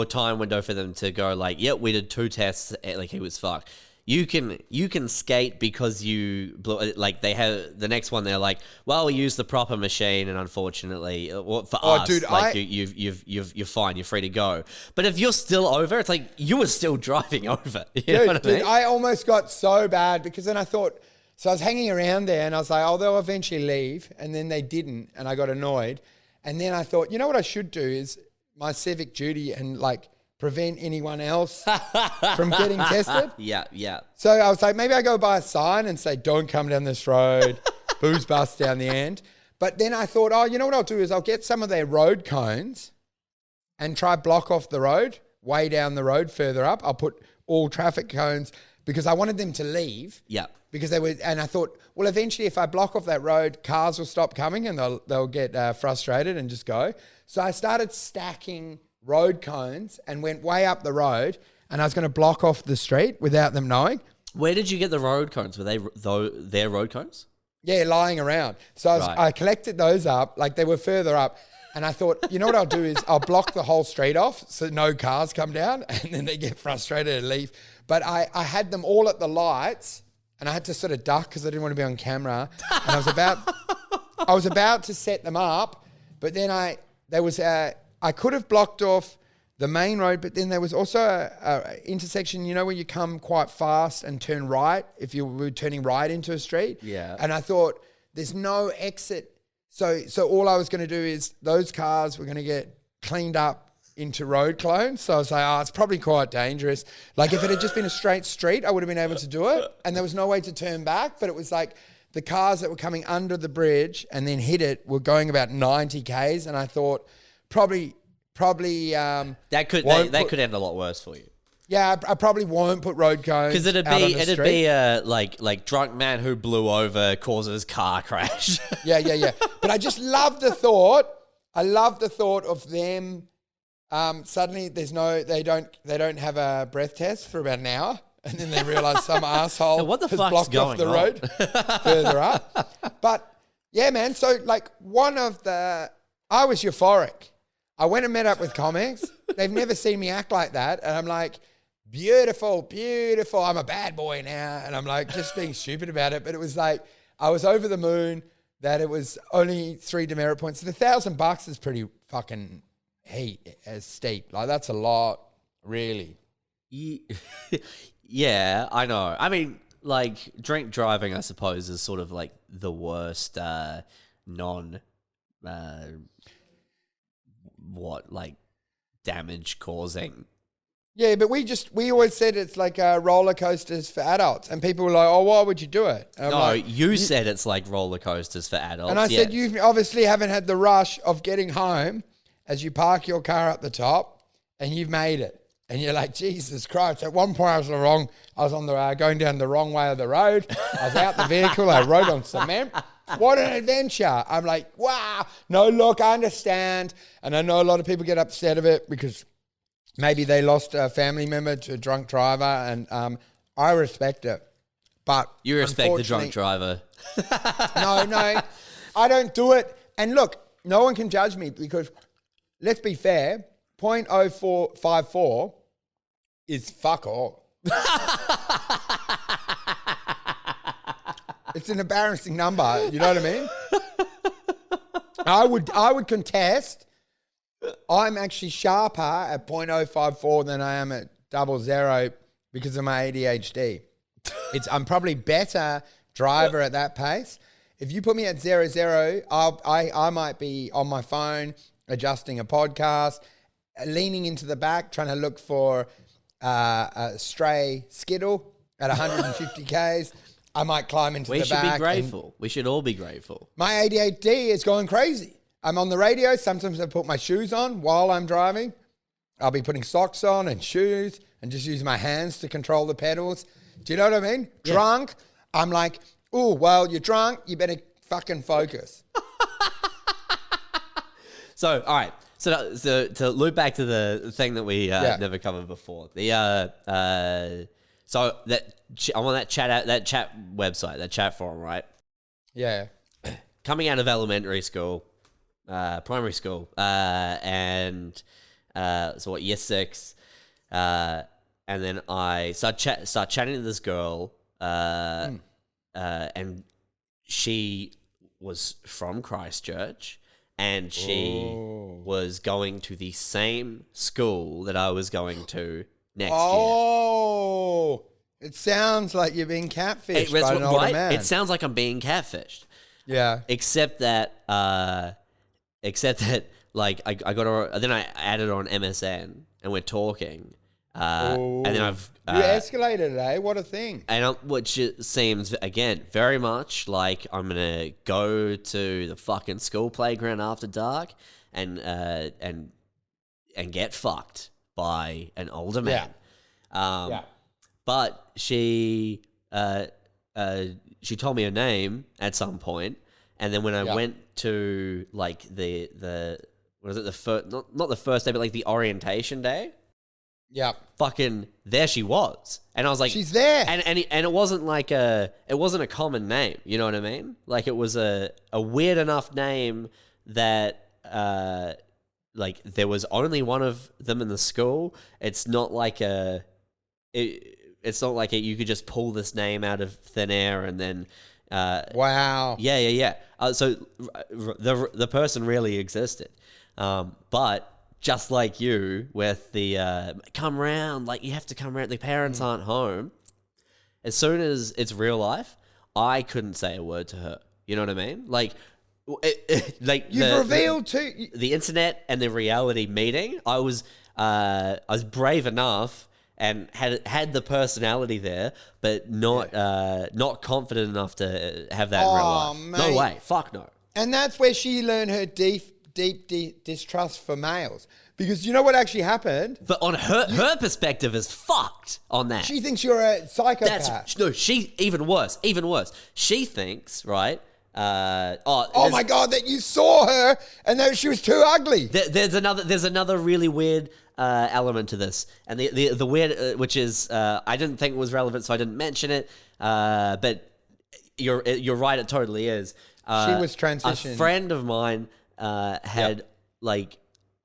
time window for them to go like, yep, we did 2 tests, like he was fucked. You can skate because you like they have the next one. They're like, well, we used the proper machine, and unfortunately, for us, dude, like you're fine. You're free to go. But if you're still over, it's like you were still driving over. You know what I mean? I almost got so bad because then I thought. So I was hanging around there, and I was like, oh, they'll eventually leave, and then they didn't, and I got annoyed, and then I thought, you know what I should do is my civic duty and like. Prevent anyone else from getting tested. Yeah. So I was like, maybe I go buy a sign and say, don't come down this road, booze bust down the end. But then I thought, oh, you know what I'll do is I'll get some of their road cones and try block off the road, way down the road further up. I'll put all traffic cones, because I wanted them to leave. Yeah. Because they were, and I thought, well, eventually if I block off that road, cars will stop coming and they'll get frustrated and just go. So I started stacking road cones and went way up the road, and I was going to block off the street without them knowing. Where did you get the road cones? Were they their road cones? Yeah, lying around. So I collected those up, like they were further up. And I thought, you know what I'll do is I'll block the whole street off so no cars come down, and then they get frustrated and leave. But I had them all at the lights, and I had to sort of duck because I didn't want to be on camera. And I was about to set them up, but then I could have blocked off the main road, but then there was also a intersection, where you come quite fast and turn right if you were turning right into a street. Yeah. And I thought, there's no exit. So all I was going to do is those cars were going to get cleaned up into road clones. So I was like, it's probably quite dangerous. Like if it had just been a straight street, I would have been able to do it. And there was no way to turn back, but it was like the cars that were coming under the bridge and then hit it were going about 90 Ks. And I thought probably that could end a lot worse for you. Yeah, I probably won't put road cones because it'd be a like drunk man who blew over causes car crash. Yeah. But I just love the thought. I love the thought of them. Suddenly, they don't have a breath test for about an hour, and then they realize some asshole what the has fuck's blocked going off the on? road further up. But yeah, man. So like I was euphoric. I went and met up with comics. They've never seen me act like that, and I'm like, beautiful. I'm a bad boy now, and I'm like just being stupid about it. But it was like I was over the moon that it was only 3 demerit points. The $1,000 is pretty fucking steep. Like that's a lot, really. Yeah, I know. I mean, like drink driving, I suppose, is sort of like the worst damage causing. Yeah, but we always said it's like roller coasters for adults, and people were like, "Oh, why would you do it?" And I'm like, you said it's like roller coasters for adults, and I said you obviously haven't had the rush of getting home as you park your car up the top, and you've made it, and you're like, Jesus Christ! At one point, I was on the going down the wrong way of the road. I was out the vehicle. I rode on cement. What an adventure! I'm like, wow. No, look, I understand, and I know a lot of people get upset of it because maybe they lost a family member to a drunk driver, and I respect it. But you respect the drunk driver. No, I don't do it. And look, no one can judge me because, let's be fair, 0.0454 is fuck all. It's an embarrassing number. You know what I mean? I would contest. I'm actually sharper at 0.054 than I am at 00 because of my ADHD. I'm probably better driver at that pace. If you put me at 00, I might be on my phone adjusting a podcast, leaning into the back, trying to look for a stray skittle at 150 Ks. I might climb into the back. We should be grateful. We should all be grateful. My ADHD is going crazy. I'm on the radio. Sometimes I put my shoes on while I'm driving. I'll be putting socks on and shoes and just use my hands to control the pedals. Do you know what I mean? Yeah. Drunk. I'm like, oh, well, you're drunk. You better fucking focus. So, all right. So to loop back to the thing that we never covered before. So that I'm on that chat website, that chat forum, right? Yeah. Coming out of elementary school, primary school, and so what, year 6, and then I start chatting to this girl, and she was from Christchurch, and she was going to the same school that I was going to next year. Oh, it sounds like you're being catfished by an older man. It sounds like I'm being catfished. Yeah. Except that like I got her, then I added her on MSN and we're talking. And then I've you escalated it, eh? What a thing! And which seems again very much like I'm gonna go to the fucking school playground after dark and get fucked by an older man. but she told me her name at some point, and then when I went to like the what is it, the first, not the first day, but like the orientation day. Yeah. Fucking there she was. And I was like, she's there. And it wasn't like it wasn't a common name, you know what I mean? Like it was a weird enough name that like there was only one of them in the school. It's not like it's not like you could just pull this name out of thin air and then wow. Yeah. So the person really existed. But just like you with the come round, like you have to come round, the parents aren't home. As soon as it's real life, I couldn't say a word to her. You know what I mean? Like, like you've revealed to the internet and the reality meeting. I was brave enough and had the personality there, but not confident enough to have that in real life. Mate. No way. Fuck no. And that's where she learned her deep distrust for males. Because you know what actually happened? But on her perspective is fucked on that. She thinks you're a psychopath. She even worse. She thinks, right? Oh my God, that you saw her and that she was too ugly. There's another really weird element to this, and the weird, which is I didn't think it was relevant, so I didn't mention it. But you're right, it totally is. She was transitioning. A friend of mine had like,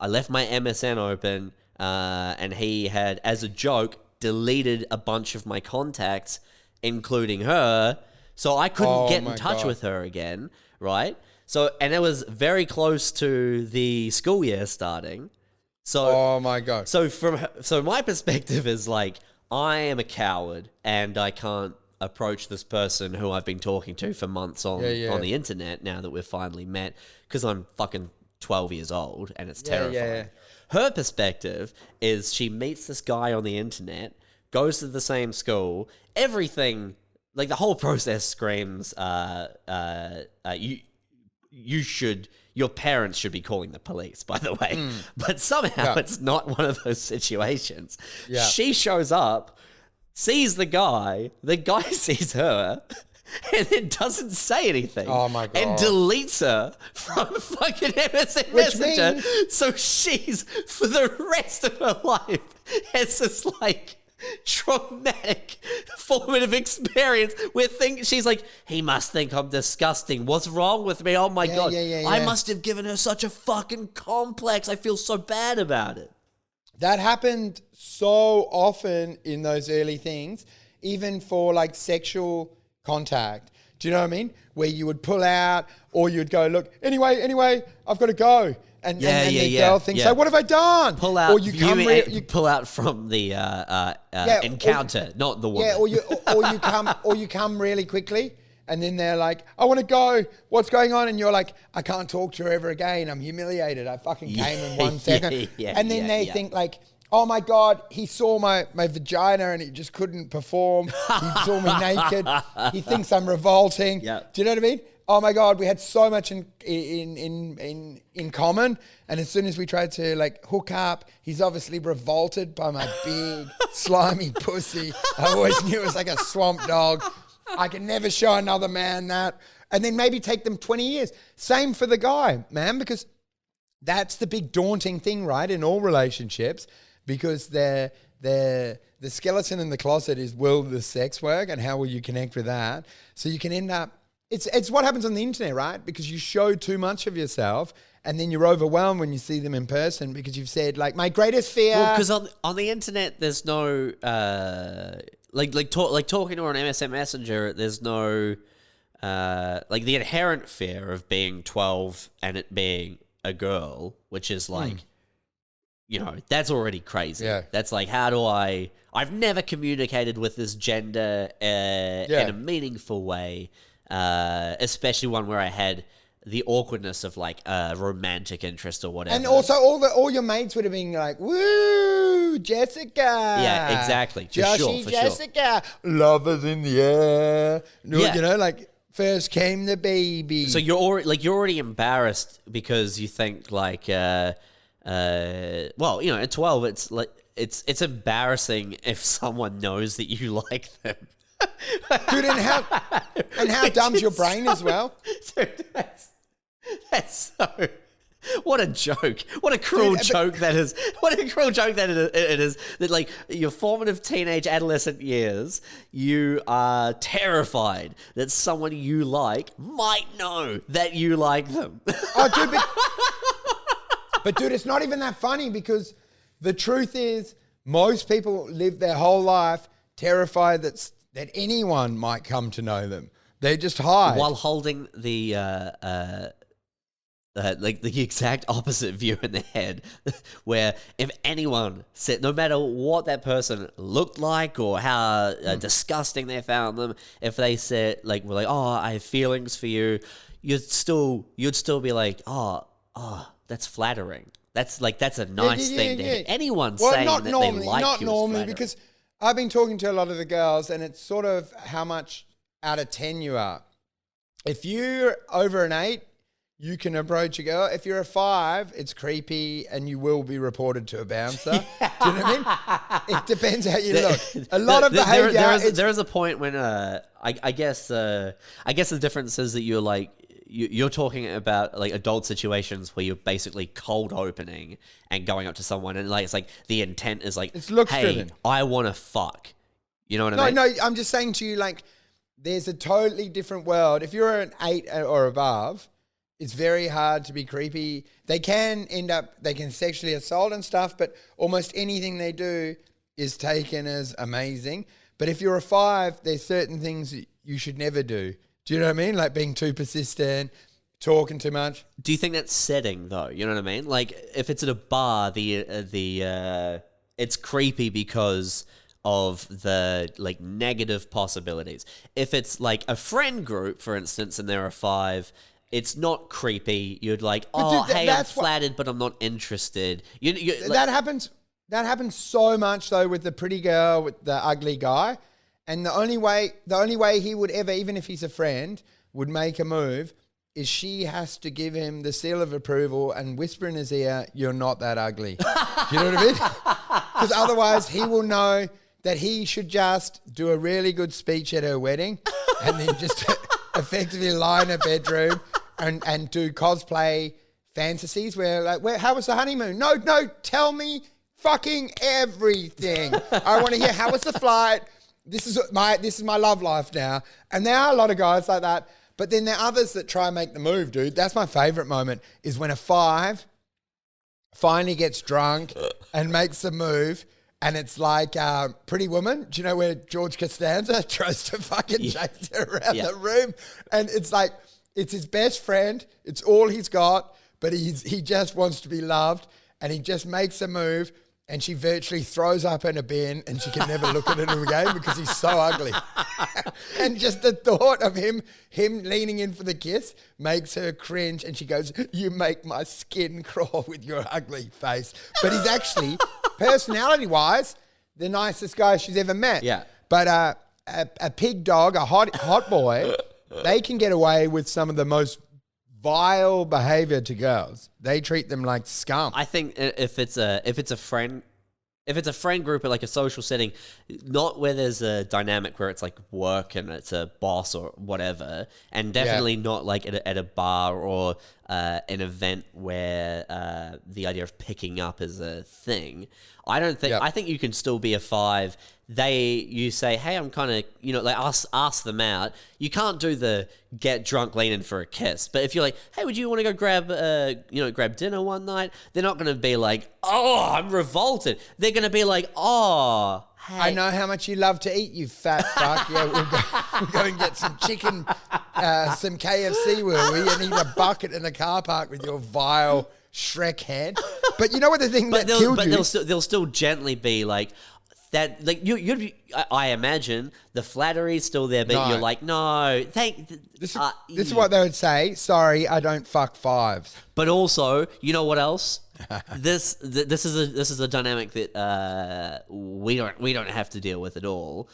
I left my MSN open, and he had, as a joke, deleted a bunch of my contacts, including her, so I couldn't get in touch with her again, right? So, and it was very close to the school year starting. So, oh my God. So my perspective is like, I am a coward and I can't approach this person who I've been talking to for months on the internet now that we've finally met, because I'm fucking 12 years old and it's terrifying. Her perspective is she meets this guy on the internet, goes to the same school, everything, like the whole process screams, your parents should be calling the police, by the way. But somehow it's not one of those situations. Yeah. She shows up, sees the guy sees her, and then doesn't say anything. Oh my God. And deletes her from fucking MSN Messenger. So she's, for the rest of her life, has this like traumatic formative experience where she's like, he must think I'm disgusting. What's wrong with me? Oh my God. I must have given her such a fucking complex. I feel so bad about it. That happened so often in those early things, even for like sexual contact. Do you know what I mean? Where you would pull out or you'd go, look, anyway, I've got to go. And the girl thinks, so what have I done? Pull out, or you pull out from the encounter, not the woman. Yeah, or you come really quickly, and then they're like, I want to go. What's going on? And you're like, I can't talk to her ever again. I'm humiliated. I fucking came in 1 second. And then they think like, oh my God, he saw my vagina and he just couldn't perform. He saw me naked. He thinks I'm revolting. Yeah. Do you know what I mean? Oh my God, we had so much in common. And as soon as we tried to like hook up, he's obviously revolted by my big slimy pussy. I always knew it was like a swamp dog. I can never show another man that. And then maybe take them 20 years. Same for the guy, man, because that's the big daunting thing, right? In all relationships, because the skeleton in the closet is, will the sex work and how will you connect with that? So you can end up, it's what happens on the internet, right? Because you show too much of yourself and then you're overwhelmed when you see them in person because you've said like, my greatest fear. Well, because on the internet, there's no, like talking to her on MSN Messenger, there's no, like the inherent fear of being 12 and it being a girl, which is like, you know, that's already crazy. Yeah. That's like, I've never communicated with this gender in a meaningful way, especially one where I had the awkwardness of like a romantic interest or whatever. And also all your mates would have been like, woo, Jessica. Yeah, exactly. For Joshy, sure. Jessica. Lovers in the air. You know, like first came the baby. So you're already embarrassed because you think like, well, you know, at 12, it's like, it's embarrassing if someone knows that you like them. Dude, and how dumb's your brain as well? Dude, that's so. What a joke! What a cruel joke that is! What a cruel joke that it is! That like your formative teenage adolescent years, you are terrified that someone you like might know that you like them. Oh, dude, but dude, it's not even that funny because the truth is, most people live their whole life terrified that anyone might come to know them. They just hide while holding the like the exact opposite view in their head, where if anyone said, no matter what that person looked like or how disgusting they found them, if they said like, we're like, oh, I have feelings for you, you'd still be like, oh, that's flattering. That's a nice thing to hear. Anyone saying that they like you. Not normally, because I've been talking to a lot of the girls, and it's sort of how much out of 10 you are. If you're over an 8, you can approach a girl. If you're a 5, it's creepy and you will be reported to a bouncer. Do you know what I mean? It depends how you look. A lot of behavior. There is a point when I guess the difference is that you're like you're talking about like adult situations where you're basically cold opening and going up to someone, and like it's like the intent is like, it's looks hey, driven. I want to fuck. You know what I mean? No, I'm just saying to you, like, there's a totally different world. If you're an 8 or above, it's very hard to be creepy. They can sexually assault and stuff, but almost anything they do is taken as amazing. But if you're a 5, there's certain things that you should never do. Do you know what I mean? Like being too persistent, talking too much. Do you think that's setting though? You know what I mean? Like if it's at a bar, it's creepy because of the like negative possibilities. If it's like a friend group, for instance, and there are 5, it's not creepy. You'd like, oh, dude, hey, I'm flattered, but I'm not interested. That happens. That happens so much though with the pretty girl, with the ugly guy. And the only way he would ever, even if he's a friend, would make a move is she has to give him the seal of approval and whisper in his ear, "You're not that ugly." You know what I mean? Because otherwise he will know that he should just do a really good speech at her wedding and then just effectively lie in her bedroom and do cosplay fantasies where like, how was the honeymoon? No, tell me fucking everything. I want to hear, how was the flight? This is my love life now. And there are a lot of guys like that. But then there are others that try and make the move, dude. That's my favorite moment, is when a 5 finally gets drunk and makes the move. And it's like Pretty Woman. Do you know where George Costanza tries to fucking chase her around the room? And it's like, it's his best friend. It's all he's got. But he just wants to be loved. And he just makes a move. And she virtually throws up in a bin and she can never look at him again because he's so ugly. And just the thought of him leaning in for the kiss makes her cringe. And she goes, "You make my skin crawl with your ugly face." But he's actually, personality-wise, the nicest guy she's ever met. Yeah. But a pig dog, a hot boy, they can get away with some of the most vile behavior to girls. They treat them like scum. I think if it's a friend group at like a social setting, not where there's a dynamic where it's like work and it's a boss or whatever, and definitely not like at a bar or an event where the idea of picking up is a thing. I think you can still be a 5. You say, hey, I'm kind of, like ask them out. You can't do the get drunk, lean in for a kiss. But if you're like, hey, would you want to go grab dinner one night? They're not going to be like, oh, I'm revolted. They're going to be like, oh, hey. I know how much you love to eat, you fat fuck. Yeah, we'll go and get some chicken, some KFC, will we? And eat a bucket in the car park with your vile Shrek head. But you know what the thing that killed you? But they'll still gently be like, that, like you'd be, I imagine the flattery's still there, but you're like, no, this is what they would say. Sorry, I don't fuck 5s. But also, you know what else? This is a dynamic that we don't have to deal with at all.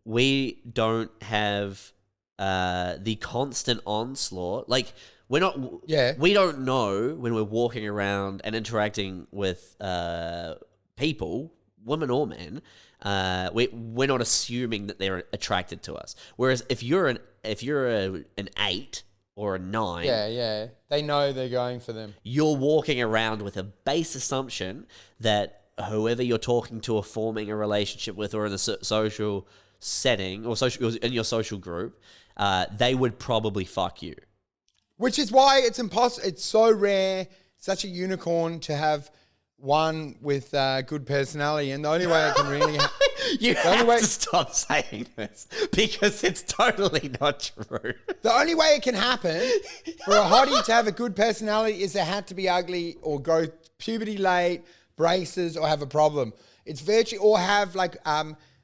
We don't have the constant onslaught. Like we don't know when we're walking around and interacting with people women or men, we're not assuming that they're attracted to us. Whereas if you're an 8 or a 9, Yeah. They know they're going for them. you're walking around with a base assumption that whoever you're talking to or forming a relationship with, or in a social setting or in your social group, they would probably fuck you. Which is why it's impossible. It's so rare, such a unicorn to have one with good personality, and the only way it can really You have to stop saying this because it's totally not true. the only way it can happen for a hottie to have a good personality is they had to be ugly or go puberty late, braces, or have a problem. It's virtually, or have like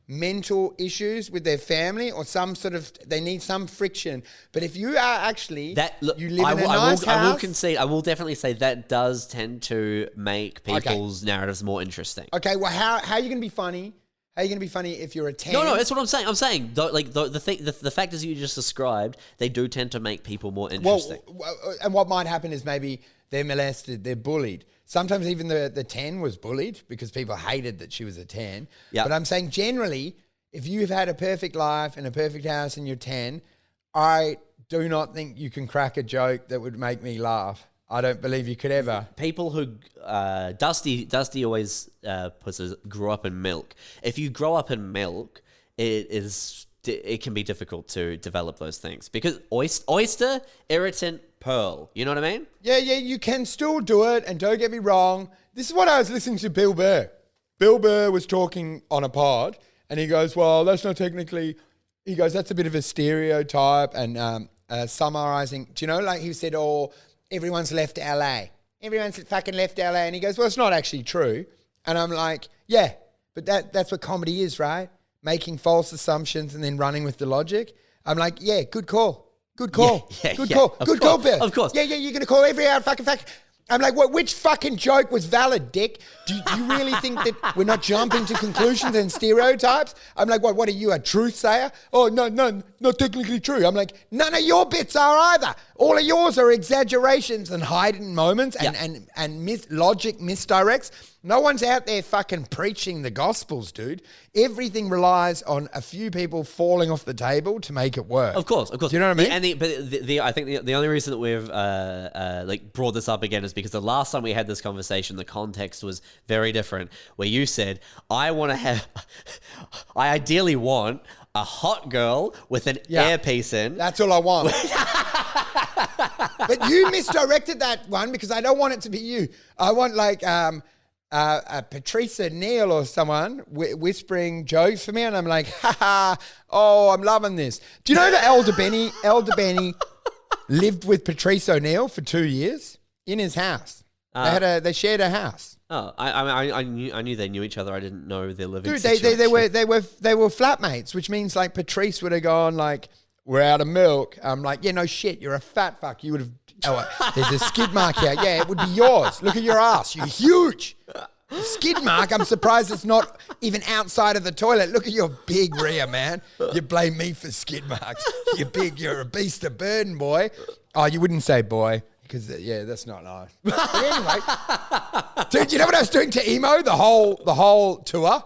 mental issues with their family, or some sort of, they need some friction. But if you are actually, you live in a nice house. I will concede, I will definitely say that does tend to make people's narratives more interesting. Okay, well, how are you going to be funny? How are you going to be funny if you're a 10? No, that's what I'm saying. I'm saying, the factors you just described, they do tend to make people more interesting. Well, and what might happen is maybe they're molested, they're bullied. Sometimes even the 10 was bullied because people hated that she was a 10. Yep. But I'm saying generally, if you've had a perfect life and a perfect house and you're 10, I do not think you can crack a joke that would make me laugh. I don't believe you could ever. People who Dusty always puts as grew up in milk. If you grow up in milk, it can be difficult to develop those things because oyster, irritant, pearl. You know what I mean? Yeah, you can still do it, and don't get me wrong. This is what I was listening to Bill Burr. Bill Burr was talking on a pod, and he goes, well, that's not technically... He goes, that's a bit of a stereotype and summarizing. Do you know, like he said, everyone's left LA. Everyone's fucking left LA. And he goes, well, it's not actually true. And I'm like, yeah, but that's what comedy is, right? Making false assumptions and then running with the logic. I'm like, yeah, good call. Good call. Good call, Bill. Of course. Yeah, you're going to call every hour fucking fact. I'm like, which fucking joke was valid, dick? Do you really think that we're not jumping to conclusions and stereotypes? I'm like, what are you, a truth sayer? Oh, no, not technically true. I'm like, none of your bits are either. All of yours are exaggerations and heightened moments and logic misdirects. No one's out there fucking preaching the gospels, dude. Everything relies on a few people falling off the table to make it work. Of course. Do you know what I mean? I think the only reason that we've brought this up again is because the last time we had this conversation, the context was very different. Where you said, I ideally want a hot girl with an earpiece in. That's all I want. But you misdirected that one because I don't want it to be you. I want like Patrice Neal or someone whispering jokes for me, and I'm like, I'm loving this. Do you know that Elder Benny lived with Patrice O'Neill for 2 years in his house? They shared a house. Oh, I knew they knew each other. I didn't know their living Dude, situation. they were flatmates, which means like Patrice would have gone like, we're out of milk. I'm like, yeah, no shit, you're a fat fuck. You would have. There's a skid mark here. Yeah, it would be yours. Look at your ass. You're huge. Skid mark. I'm surprised it's not even outside of the toilet. Look at your big rear, man. You blame me for skid marks. You're a beast of burden, boy. Oh, you wouldn't say boy because that's not nice. But anyway, dude, you know what I was doing to Emo the whole tour?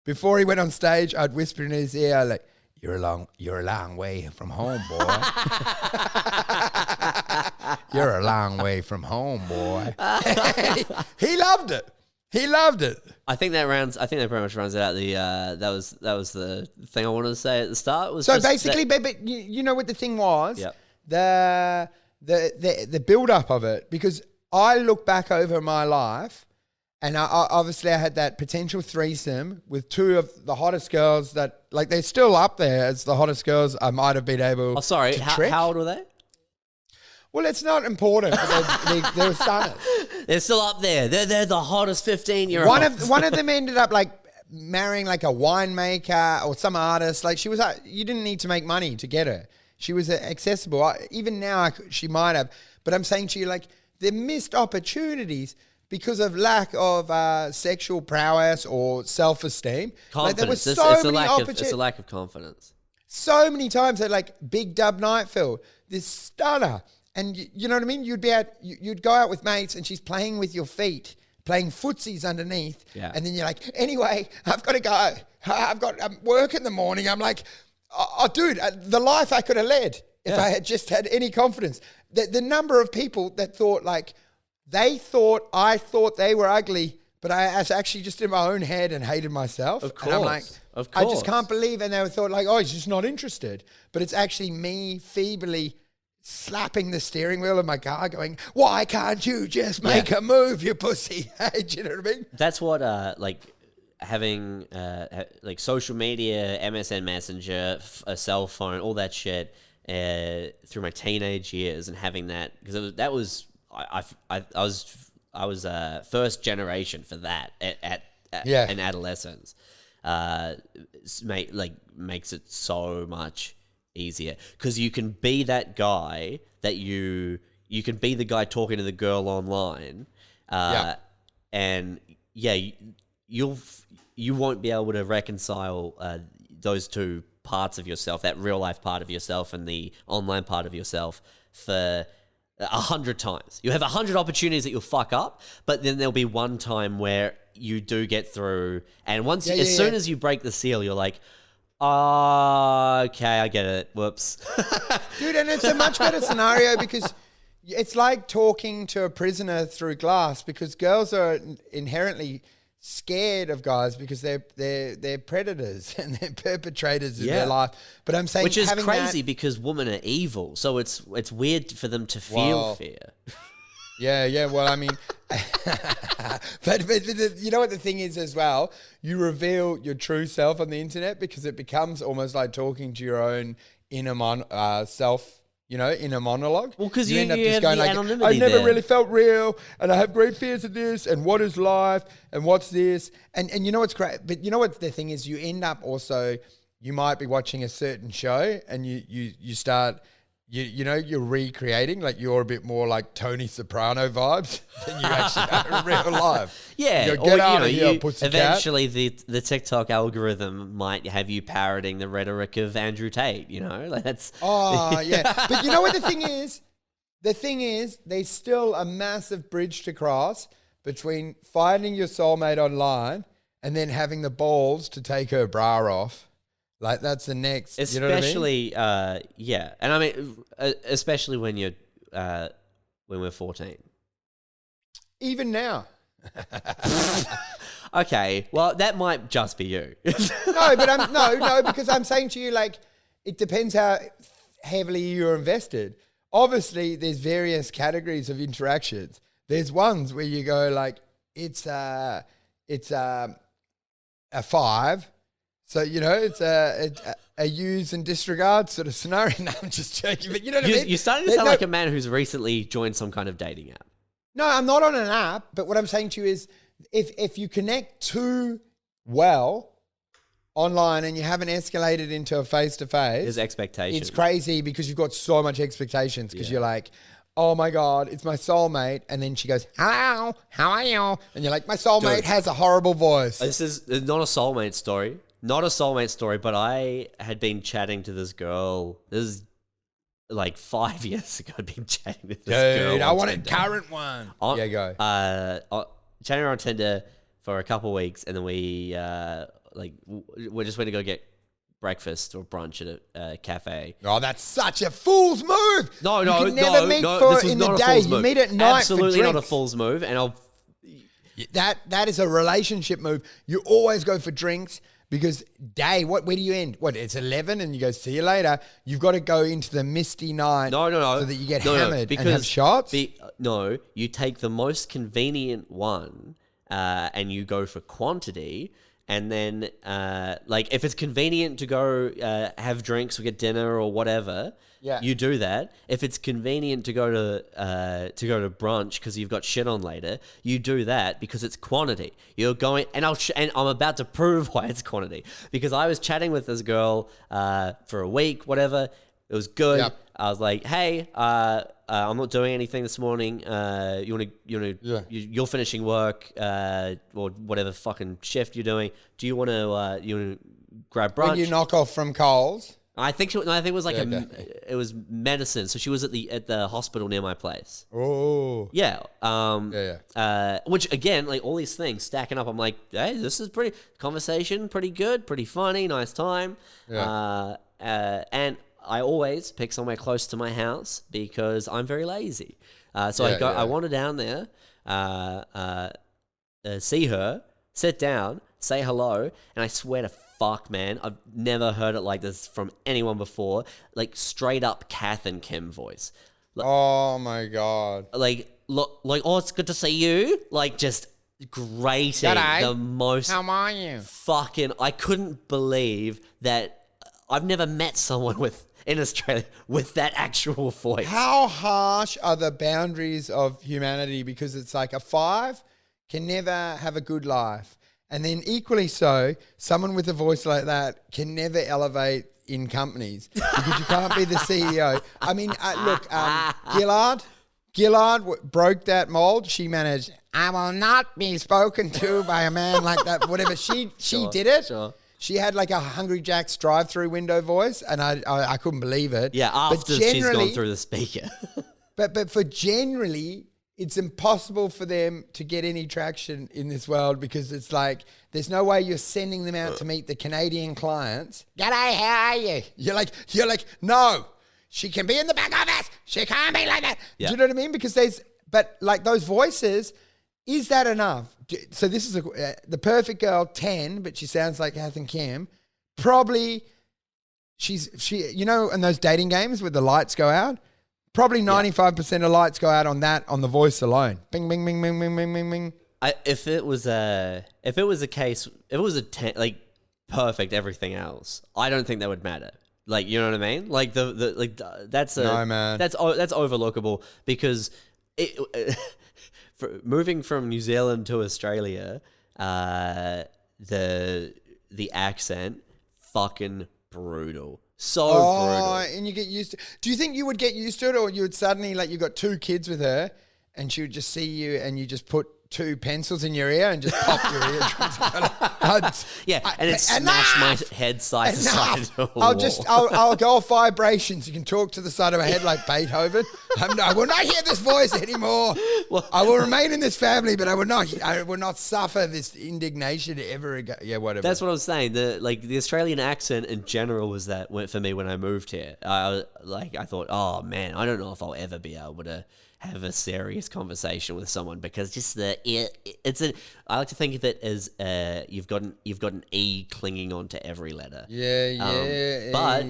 Before he went on stage, I'd whisper in his ear like, You're a long way from home, boy. You're a long way from home, boy. He loved it. I think that pretty much rounds it out. That was the thing I wanted to say at the start. Was so basically, but you know what the thing was? Yep. The build up of it, because I look back over my life. And obviously I had that potential threesome with two of the hottest girls that, like, they're still up there as the hottest girls I might have been able to trick. How old were they? Well, it's not important, but they're stunners. They're still up there. They're the hottest 15-year-olds. One of them ended up, like, marrying, like, a winemaker or some artist. Like, she was, you didn't need to make money to get her. She was accessible. Even now, she might have. But I'm saying to you, like, the missed opportunities because of lack of sexual prowess or self-esteem. Confidence. Like, there were so many opportunities. It's a lack of confidence. So many times at like Big Dub Nightfield, this stunner. And you know what I mean? You'd go out with mates and she's playing with your feet playing footsies underneath. Yeah. And then you're like, anyway, I've got to go. I've got work in the morning. I'm like, oh dude, the life I could have led if I had just had any confidence. The number of people that thought like, I thought they were ugly, but I was actually just in my own head and hated myself. Of course. And I'm like, Of I just course. can't believe. And they thought like, oh, he's just not interested. But it's actually me feebly slapping the steering wheel of my car going, why can't you just make a move, you pussy? Do you know what I mean? That's what like having like social media, MSN Messenger, a cell phone, all that shit through my teenage years, and having that because I was first generation for that in adolescence. Makes it so much easier because you can be that guy that you can be the guy talking to the girl online, and you won't be able to reconcile those two parts of yourself, that real life part of yourself and the online part of yourself, for 100 times. You have 100 opportunities that you'll fuck up, but then there'll be one time where you do get through, and once as soon as you break the seal, you're like, okay, I get it. Whoops. Dude, and it's a much better scenario because it's like talking to a prisoner through glass, because girls are inherently scared of guys because they're predators and they're perpetrators of their life. But I'm saying, which is crazy because women are evil, so it's weird for them to feel fear. Yeah. Well, I mean, but you know what the thing is as well? You reveal your true self on the internet because it becomes almost like talking to your own inner self. You know, in a monologue. Well, because you end up you just have going the like, anonymity I've never there. really felt real, and I have great fears of this, and what is life, and what's this, and you know what's great, but you know what the thing is, you end up also, you might be watching a certain show, and you start. You're recreating, like you're a bit more like Tony Soprano vibes than you actually are in real life. Yeah, you go, get out of here, pussycat. Eventually the TikTok algorithm might have you parroting the rhetoric of Andrew Tate, you know? Like that's Oh, yeah. But you know what the thing is? The thing is, there's still a massive bridge to cross between finding your soulmate online and then having the balls to take her bra off. Like that's the next, especially, you know what I mean? yeah. And I mean, especially when you're, when we're 14. Even now. Okay, well, that might just be you. No, but no, because I'm saying to you, like, it depends how heavily you're invested. Obviously, there's various categories of interactions. There's ones where you go like, it's a 5. So, you know, it's a use and disregard sort of scenario. No, I'm just joking, but you know what I mean? You're starting to sound like a man who's recently joined some kind of dating app. No, I'm not on an app, but what I'm saying to you is if you connect too well online and you haven't escalated into a face-to-face. There's expectations. It's crazy because you've got so much expectations because you're like, oh my God, it's my soulmate. And then she goes, hello, how are you? And you're like, my soulmate has a horrible voice. This is not a soulmate story. Not a soulmate story, but I had been chatting to this girl. This is like 5 years ago. I'd been chatting with this girl. Dude, I on want a Tinder. current one. Yeah, go. Chatting on Tinder for a couple of weeks, and then we we just went to go get breakfast or brunch at a cafe. Oh, that's such a fool's move. No, you can never meet this was in not the a day. fool's You move. meet at night. Absolutely for not a drinks. fool's move, and That is a relationship move. You always go for drinks because where do you end? What, it's 11 and you go, see you later. You've got to go into the misty night so that you get hammered and have shots. No, you take the most convenient one and you go for quantity. And then, if it's convenient to go have drinks or get dinner or whatever, you do that. If it's convenient to go to brunch because you've got shit on later, you do that because it's quantity. You're going, and I'm about to prove why it's quantity because I was chatting with this girl for a week, whatever. It was good. Yep. I was like, hey, I'm not doing anything this morning. You're finishing work or whatever fucking shift you're doing. Do you want to grab brunch? When you knock off from Coles. I think no, I think it was like Okay. it was medicine. So she was at the hospital near my place. Oh. Yeah. Yeah. Which again, like all these things stacking up, I'm like, hey, this is pretty conversation, pretty good, pretty funny, nice time. Yeah. And I always pick somewhere close to my house because I'm very lazy. So Yeah, I wander down there, see her, sit down, say hello, and I swear to fuck, man, I've never heard it like this from anyone before. Like straight up Kath and Kim voice. Oh my God. Like, look, like, oh, it's good to see you. Like, just grating the most. How are you? Fucking, I couldn't believe that I've never met someone in Australia with that actual voice. How harsh are the boundaries of humanity? Because it's like a 5 can never have a good life. And then equally so, someone with a voice like that can never elevate in companies because you can't be the CEO. I mean, look, Gillard broke that mold. She managed, I will not be spoken to by a man like that, whatever. She did it. Sure. She had like a Hungry Jack's drive-through window voice, and I couldn't believe it. Yeah, after she's gone through the speaker. But for generally, it's impossible for them to get any traction in this world because it's like there's no way you're sending them out to meet the Canadian clients. G'day, how are you? You're like, no, she can be in the back office. She can't be like that. Yeah. Do you know what I mean? Because but like those voices, is that enough? So this is the perfect girl, 10, but she sounds like Kath and Kim. Probably she, you know, in those dating games where the lights go out, probably 95% of lights go out on the voice alone. Bing, bing, bing, bing, bing, bing, bing, bing. If it was a case, if it was like perfect everything else, I don't think that would matter. Like, you know what I mean? Like that's No, man. That's overlookable because moving from New Zealand to Australia, the accent fucking brutal. So brutal. And you get used to. Do you think you would get used to it, or you would suddenly like you got 2 kids with her, and she would just see you, and you just put 2 pencils in your ear and just pop your eardrums? And it smashed my head side to side. I'll go off vibrations. You can talk to the side of my head like Beethoven. I will not hear this voice anymore. I will remain in this family, but I will not suffer this indignation ever again. Yeah, whatever. That's what I was saying. The Australian accent in general was that for me when I moved here. I thought, oh man, I don't know if I'll ever be able to have a serious conversation with someone because just I like to think of it as you've got an E clinging onto every letter. Yeah. But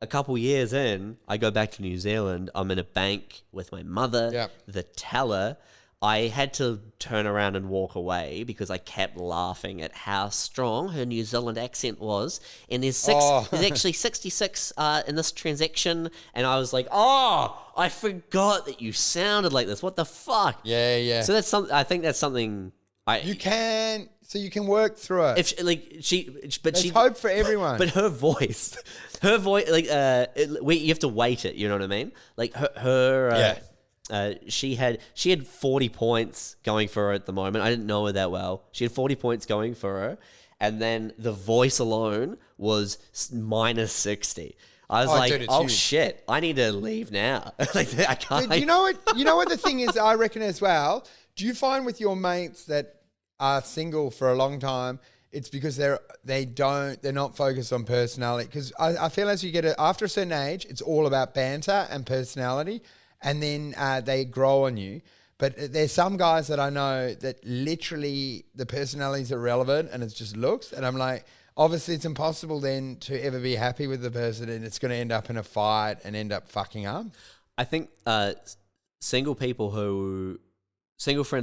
a couple years in, I go back to New Zealand. I'm in a bank with my mother. Yep. The teller. I had to turn around and walk away because I kept laughing at how strong her New Zealand accent was. And there's actually 66 in this transaction. And I was like, oh, I forgot that you sounded like this. What the fuck? Yeah. So that's something. I think that's something. You can work through it. There's hope for everyone. But her voice, like you have to weight it. You know what I mean? Like her. She had 40 points going for her at the moment. I didn't know her that well. She had 40 points going for her, and then the voice alone was minus 60. I was like, dude, oh huge. shit, I need to leave now. Like I can't. But you know what the thing is, I reckon as well. Do you find with your mates that are single for a long time, it's because they're not focused on personality? Because I feel as you get after a certain age, it's all about banter and personality. And then they grow on you. But there's some guys that I know that literally the personalities are irrelevant and it's just looks. And I'm like, obviously it's impossible then to ever be happy with the person and it's going to end up in a fight and end up fucking up. I think single friends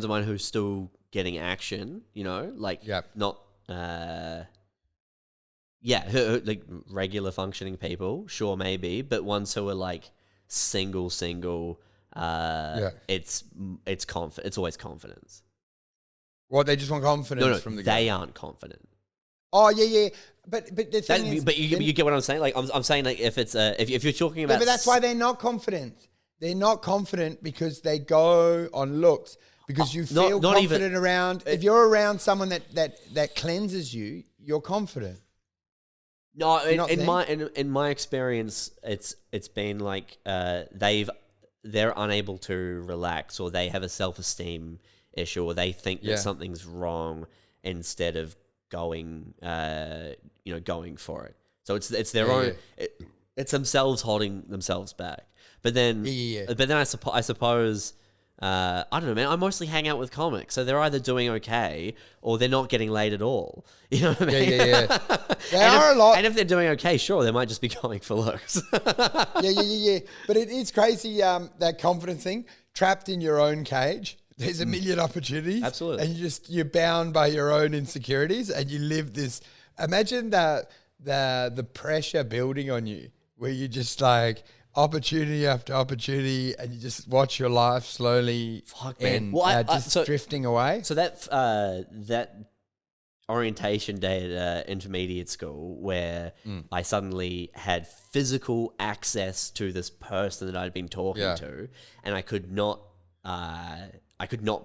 of mine who are still getting action, you know, like not, like regular functioning people, sure, maybe, but ones who are like, single it's always confidence. Well, they just want confidence from the they girl. aren't confident. Oh yeah but the thing is, but you get what I'm saying. Like I'm saying, like if it's if you're talking about, but that's why they're not confident. They're not confident because they go on looks. Because you feel not confident even, around. If you're around someone that cleanses you, you're confident. No, You not in think? my experience, it's been like they're unable to relax, or they have a self-esteem issue, or they think Yeah. that something's wrong instead of going going for it. So it's their own. It's themselves holding themselves back. But then but then I suppose. I don't know, man. I mostly hang out with comics, so they're either doing okay or they're not getting laid at all. You know what I mean? Yeah. They are a lot. And if they're doing okay, sure, they might just be going for looks. Yeah. But it is crazy, that confidence thing. Trapped in your own cage, there's a million opportunities. Absolutely. And you're bound by your own insecurities, and you live this. Imagine the pressure building on you, where you just like opportunity after opportunity, and you just watch your life slowly just drifting away. So that orientation day at intermediate school, where I suddenly had physical access to this person that I'd been talking to, and I could not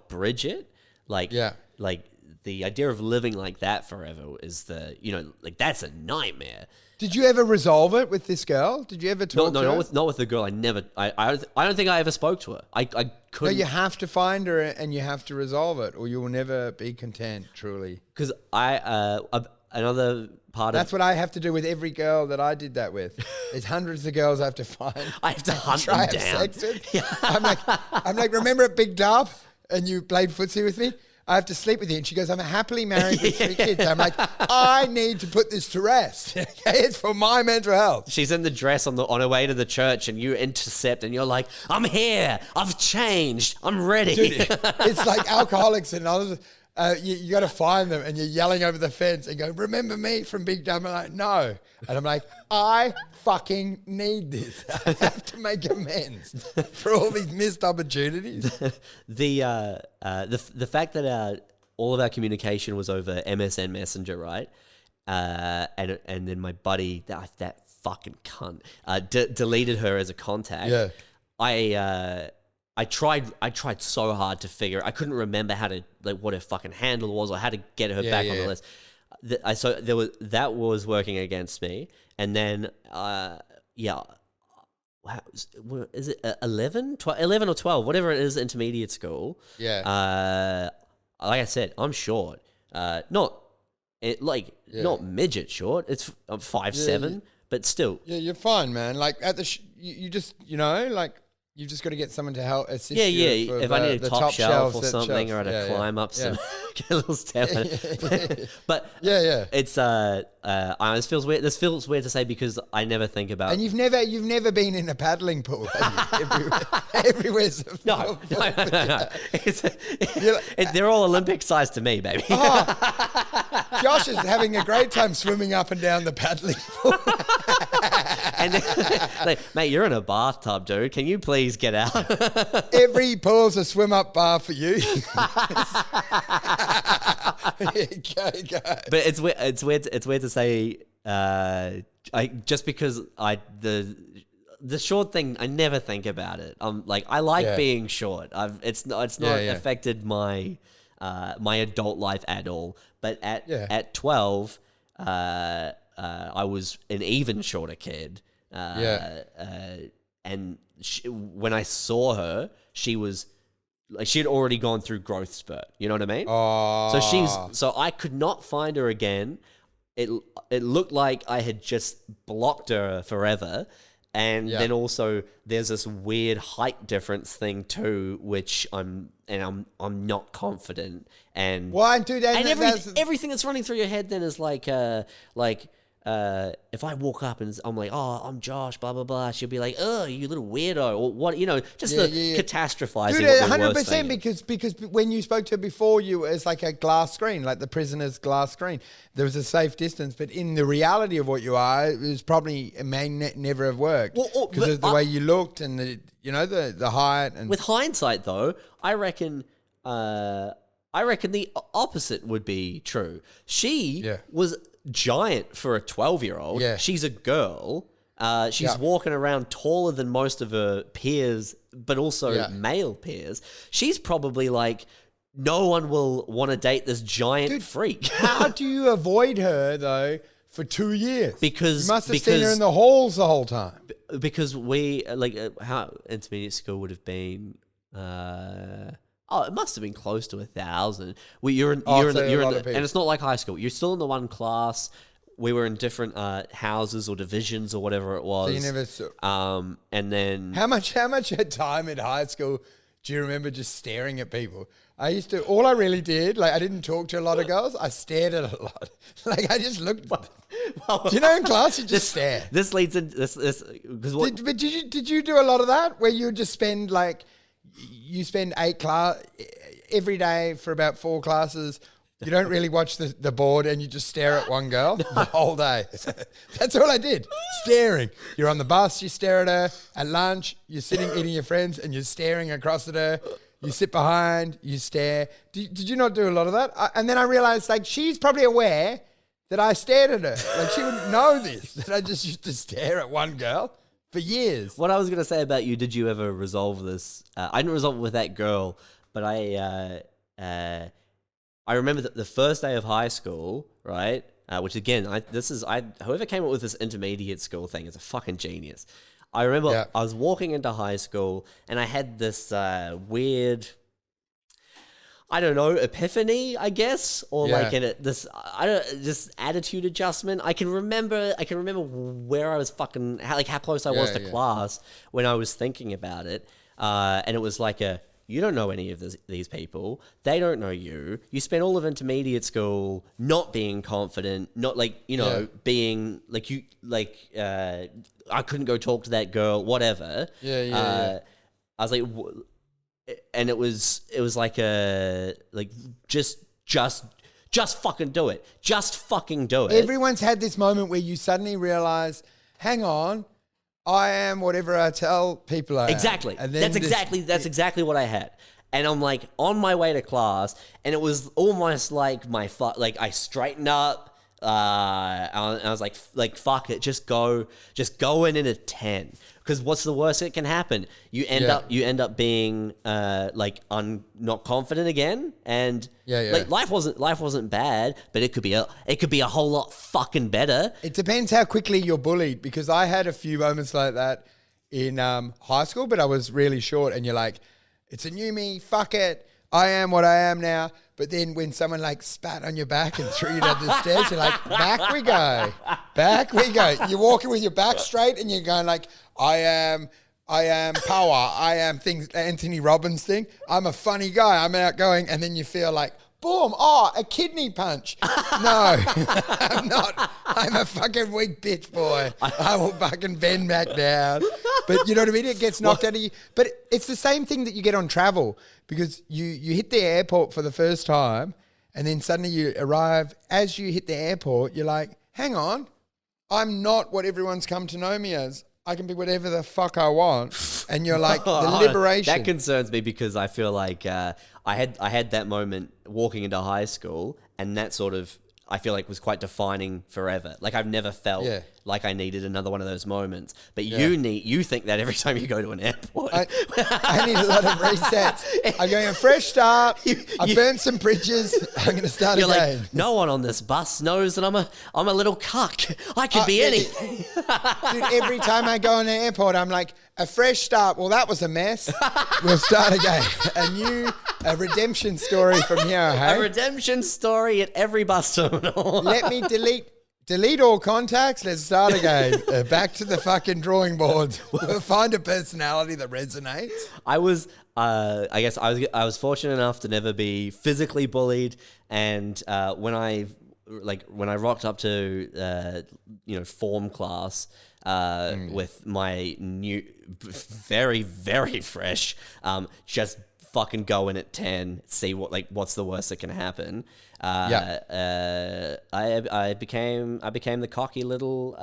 bridge it. Like the idea of living like that forever is that's a nightmare. Did you ever resolve it with this girl? Did you ever talk to her? Not with the girl. I don't think I ever spoke to her. I couldn't. No, you have to find her and you have to resolve it, or you will never be content, truly. Because another part That's what I have to do with every girl that I did that with. There's hundreds of girls I have to find. I have to hunt try them have down. Sex with. I'm like, remember at Big Dub and you played footsie with me? I have to sleep with you. And she goes, I'm happily married with 3 kids. I'm like, I need to put this to rest. Okay, it's for my mental health. She's in the dress on her way to the church, and you intercept, and you're like, I'm here. I've changed. I'm ready. Dude, it's like Alcoholics Anonymous. You got to find them, and you're yelling over the fence and go, remember me from Big Dumb? I'm like, no. And I'm like, I fucking need this. I have to make amends for all these missed opportunities. The fact that all of our communication was over MSN Messenger, right? And then my buddy, that fucking cunt, deleted her as a contact. Yeah. I tried so hard to figure. I couldn't remember how to what her fucking handle was or how to get her back on the list. That was working against me. And then is it 11 or 12, whatever it is, intermediate school. Yeah. Like I said, I'm short. Not midget short. It's 5'7", but still. Yeah, you're fine, man. Like at the you just you've just got to get someone to help assist you. Yeah. for If I need a top shelf or something, or I shelves. had to climb up some get a little step. But it's this feels weird. This feels weird to say because I never think about. And you've never been in a paddling pool. Have you? Everywhere's no. They're all Olympic size to me, baby. Josh is having a great time swimming up and down the paddling pool. And like, mate, you're in a bathtub, dude. Can you please get out? Every pool's a swim up bar for you. Go. But it's weird to say. Just because the short thing, I never think about it. I like being short. It's not affected my my adult life at all. But at 12, I was an even shorter kid. And when I saw her, she was like she had already gone through growth spurt. You know what I mean? Oh. So I could not find her again. It looked like I had just blocked her forever. And then also there's this weird height difference thing too, which I'm not confident. And why, dude? And everything that's running through your head then is like if I walk up and I'm like, oh, I'm Josh, blah blah blah, she'll be like, oh, you little weirdo, or what, just catastrophizing. Dude, what the 100%, because when you spoke to her before, it's like a glass screen, like the prisoner's glass screen. There was a safe distance, but in the reality of what you are, it was probably it may never have worked because of the way you looked and the height. And with hindsight, though, I reckon the opposite would be true. She was giant for a 12-year-old. Yeah. She's a girl. She's walking around taller than most of her peers, but also male peers. She's probably like, no one will want to date this giant freak. How do you avoid her, though, for 2 years. Because- you must have seen her because- in the halls the whole time. Because we how intermediate school would have been. It must have been close to 1,000. You're in so a the, lot of people. and it's not like high school. You're still in the one class. We were in different houses or divisions or whatever it was. So you never saw. And then How much time in high school do you remember just staring at people? All I really did, like I didn't talk to a lot of girls. I stared at a lot. Like I just looked. Do you know in class you just stare? This leads in this because what Did you do a lot of that where you would just spend you spend 8 class every day for about 4 classes? You don't really watch the board and you just stare at one girl the whole day. That's all I did. Staring. You're on the bus, you stare at her. At lunch, you're sitting eating your friends and you're staring across at her. You sit behind, you stare. Did you not do a lot of that? And then I realized she's probably aware that I stared at her. She wouldn't know this, that I just used to stare at one girl for years. What I was going to say about you, did you ever resolve this? I didn't resolve it with that girl, but I remember that the first day of high school, right? Which again, whoever came up with this intermediate school thing is a fucking genius. I remember I was walking into high school and I had this weird, I don't know, epiphany, I guess, or just attitude adjustment. I can remember where I was how close I was to class when I was thinking about it, and it was you don't know any of these people. They don't know you. You spent all of intermediate school not being confident, not being I couldn't go talk to that girl, whatever. I was like, and it was just fucking do it. Just fucking do it. Everyone's had this moment where you suddenly realize, hang on, I am whatever I tell people I am. Exactly. And then That's exactly what I had. And I'm on my way to class, and it was almost like I straightened up. I was like, fuck it, just go in at a 10. Because what's the worst that can happen? You end up being not confident again, and life wasn't bad, but it could be a whole lot fucking better. It depends how quickly you're bullied, because I had a few moments like that in high school, but I was really short, and you're like, it's a new me, fuck it, I am what I am now. But then when someone spat on your back and threw you down the stairs, you're like, back we go. Back we go. You're walking with your back straight and you're going I am power. I am things, Anthony Robbins thing. I'm a funny guy. I'm outgoing. And then you feel boom, a kidney punch. No, I'm not. I'm a fucking weak bitch, boy. I will fucking bend back down. But you know what I mean? It gets knocked out of you. But it's the same thing that you get on travel, because you hit the airport for the first time and then suddenly you arrive. As you hit the airport, you're like, hang on, I'm not what everyone's come to know me as. I can be whatever the fuck I want. And you're like, the liberation. That concerns me, because I feel like I had that moment walking into high school, and that sort of, I feel like, was quite defining forever. I've never felt like I needed another one of those moments. But you think that every time you go to an airport. I need a lot of resets. I'm going a fresh start. I burnt some bridges. I'm going to start You're again. no one on this bus knows that I'm a little cuck. I could be anything. Dude, every time I go in an airport, I'm like, a fresh start. Well, that was a mess. We'll start again. A redemption story from here, hey? A redemption story at every bus terminal. Let me delete all contacts. Let's start again. Back to the fucking drawing board. We'll find a personality that resonates. I was fortunate enough to never be physically bullied, and when I rocked up to form class with my new, very, very fresh, just fucking go in at 10, see what's the worst that can happen. I became the cocky little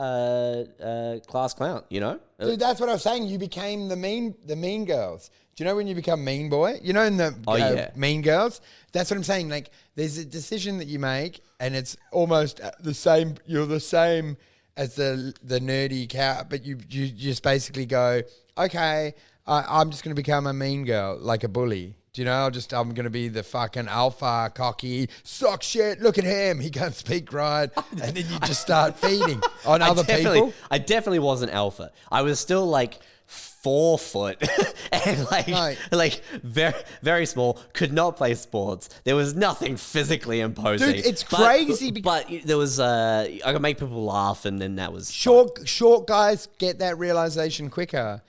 class clown, Dude, that's what I was saying. You became the mean girls. Do you know when you become mean boy? You know in the Mean Girls? That's what I'm saying. There's a decision that you make, and it's almost the same. You're the same as the nerdy cow, but you just basically go, okay, I'm just going to become a mean girl, like a bully. Do you know? I'm going to be the fucking alpha, cocky, suck shit. Look at him. He can't speak right. And then you just start feeding on other people. I definitely wasn't alpha. I was still like 4 foot and like very, very small, could not play sports. There was nothing physically imposing. Dude, it's crazy. But there was, I could make people laugh, and then that was Short guys get that realization quicker.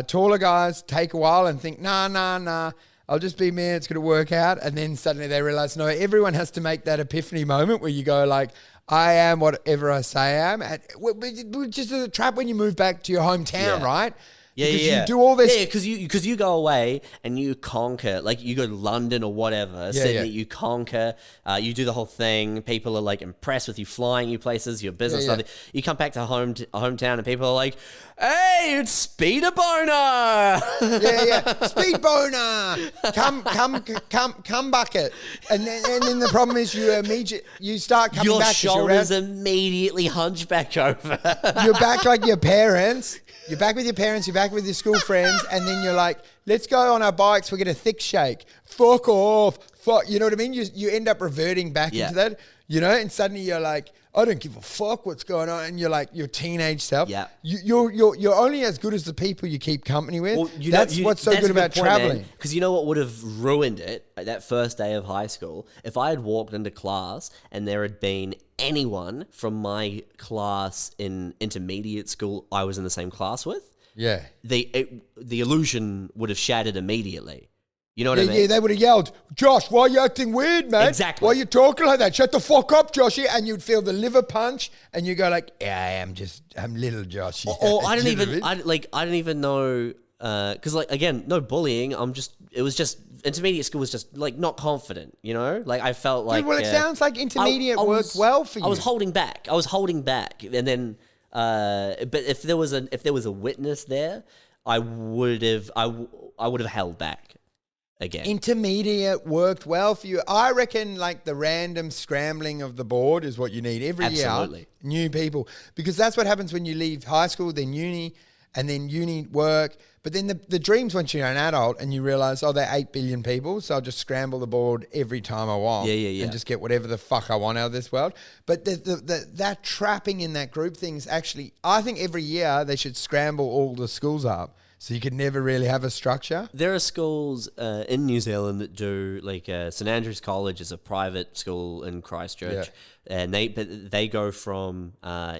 Taller guys take a while and think, nah. I'll just be me. It's going to work out. And then suddenly they realize, no, everyone has to make that epiphany moment where you go like, I am whatever I say I am. Which is a trap when you move back to your hometown, right? Yeah, because yeah. you do all this. Yeah, because you go away and you conquer, like you go to London or whatever, Sydney, you conquer, you do the whole thing. People are like impressed with you flying you places, your business stuff. You come back to hometown and people are like, hey, it's Speeder Boner. Speed boner. Come bucket. And then the problem is you start coming your back. Your shoulders immediately hunch back over. You're back like your parents. You're back with your parents, you're back with your school friends, and then you're like, let's go on our bikes, we'll get a thick shake. Fuck off. You know what I mean? You end up reverting back into that, you know, and suddenly you're like, I don't give a fuck what's going on. And you're like your teenage self. Yeah. You're only as good as the people you keep company with. Well, that's what's so good about traveling. Because you know what would have ruined it, that first day of high school? If I had walked into class and there had been anyone from my class in intermediate school I was in the same class with, the illusion would have shattered immediately. You know what I mean? Yeah, they would have yelled, Josh, why are you acting weird, man? Exactly. Why are you talking like that? Shut the fuck up, Joshy. And you'd feel the liver punch and you go like, yeah, I'm little Joshy. Or I don't even know, because like, again, no bullying. It was just, intermediate school was just like not confident, you know? Like I felt like. Dude, well, it sounds like intermediate worked well for you. I was holding back. And then, but if there was a witness there, I would have held back. Again. Intermediate worked well for you. I reckon like the random scrambling of the board is what you need every year. New people. Because that's what happens when you leave high school, then uni, and then uni work. But then the dreams once you're an adult and you realize, there are 8 billion people, so I'll just scramble the board every time I want. And just get whatever the fuck I want out of this world. But that trapping in that group thing is actually, I think every year they should scramble all the schools up. So you could never really have a structure? There are schools in New Zealand that do, like St Andrews College is a private school in Christchurch, and they go from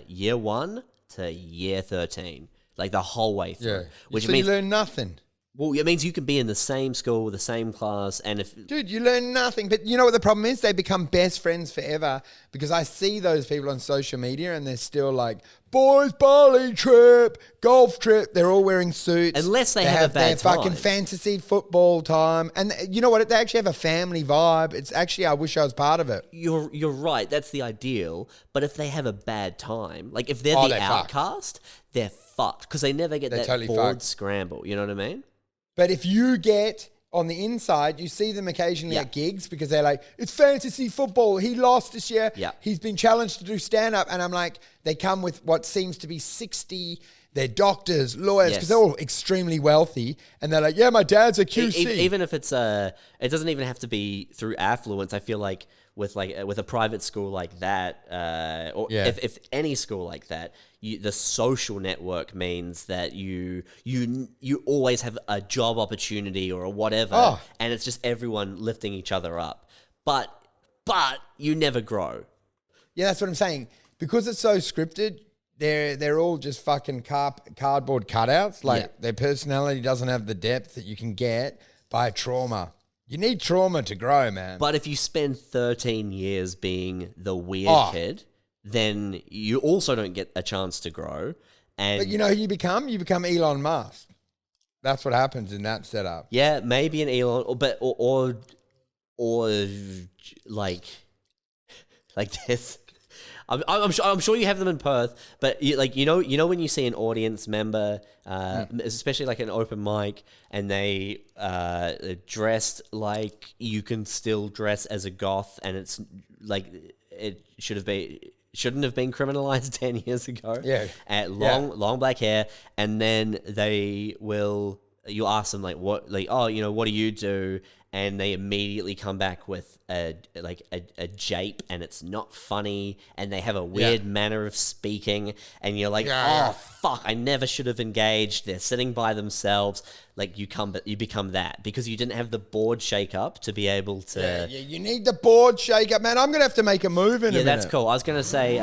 year 1 to year 13, like the whole way through. Yeah. Which so means you learn nothing. Well, it means you can be in the same school, the same class, and Dude, you learn nothing. But you know what the problem is? They become best friends forever because I see those people on social media and they're still like, boys, Bali trip, golf trip. They're all wearing suits. Unless they have a bad their time. fucking fantasy football time. And you know what? They actually have a family vibe. It's actually, I wish I was part of it. You're right. That's the ideal. But if they have a bad time, like if they're the outcast, they're fucked because they never get that totally board scramble. You know what I mean? But if you get on the inside, you see them occasionally at gigs because they're like, it's fantasy football. He lost this year. Yeah. He's been challenged to do stand-up. And I'm like, they come with what seems to be 60. They're doctors, lawyers, because they're all extremely wealthy. And they're like, yeah, my dad's a QC. Even if it's it doesn't even have to be through affluence. I feel like with a private school like that, if any school like that, the social network means that you always have a job opportunity or a whatever, and it's just everyone lifting each other up. But you never grow. Yeah, that's what I'm saying. Because it's so scripted, they're all just fucking cardboard cutouts. Like their personality doesn't have the depth that you can get by trauma. You need trauma to grow, man. But if you spend 13 years being the weird kid, then you also don't get a chance to grow. But you know who you become? You become Elon Musk. That's what happens in that setup. Yeah, maybe an Elon, or like this. I'm sure you have them in Perth, but you know when you see an audience member, especially like an open mic, and they dressed like you can still dress as a goth, and it's like it shouldn't have been criminalized 10 years ago. Yeah. Long black hair, and then they will you ask them like what what do you do, and they immediately come back with a jape, and it's not funny, and they have a weird manner of speaking, and you're like, oh fuck, I never should have engaged. They're sitting by themselves. Like you become that because you didn't have the board shake up to be able to. Yeah, you need the board shake up, man. I'm gonna have to make a move in a minute. That's cool. I was gonna say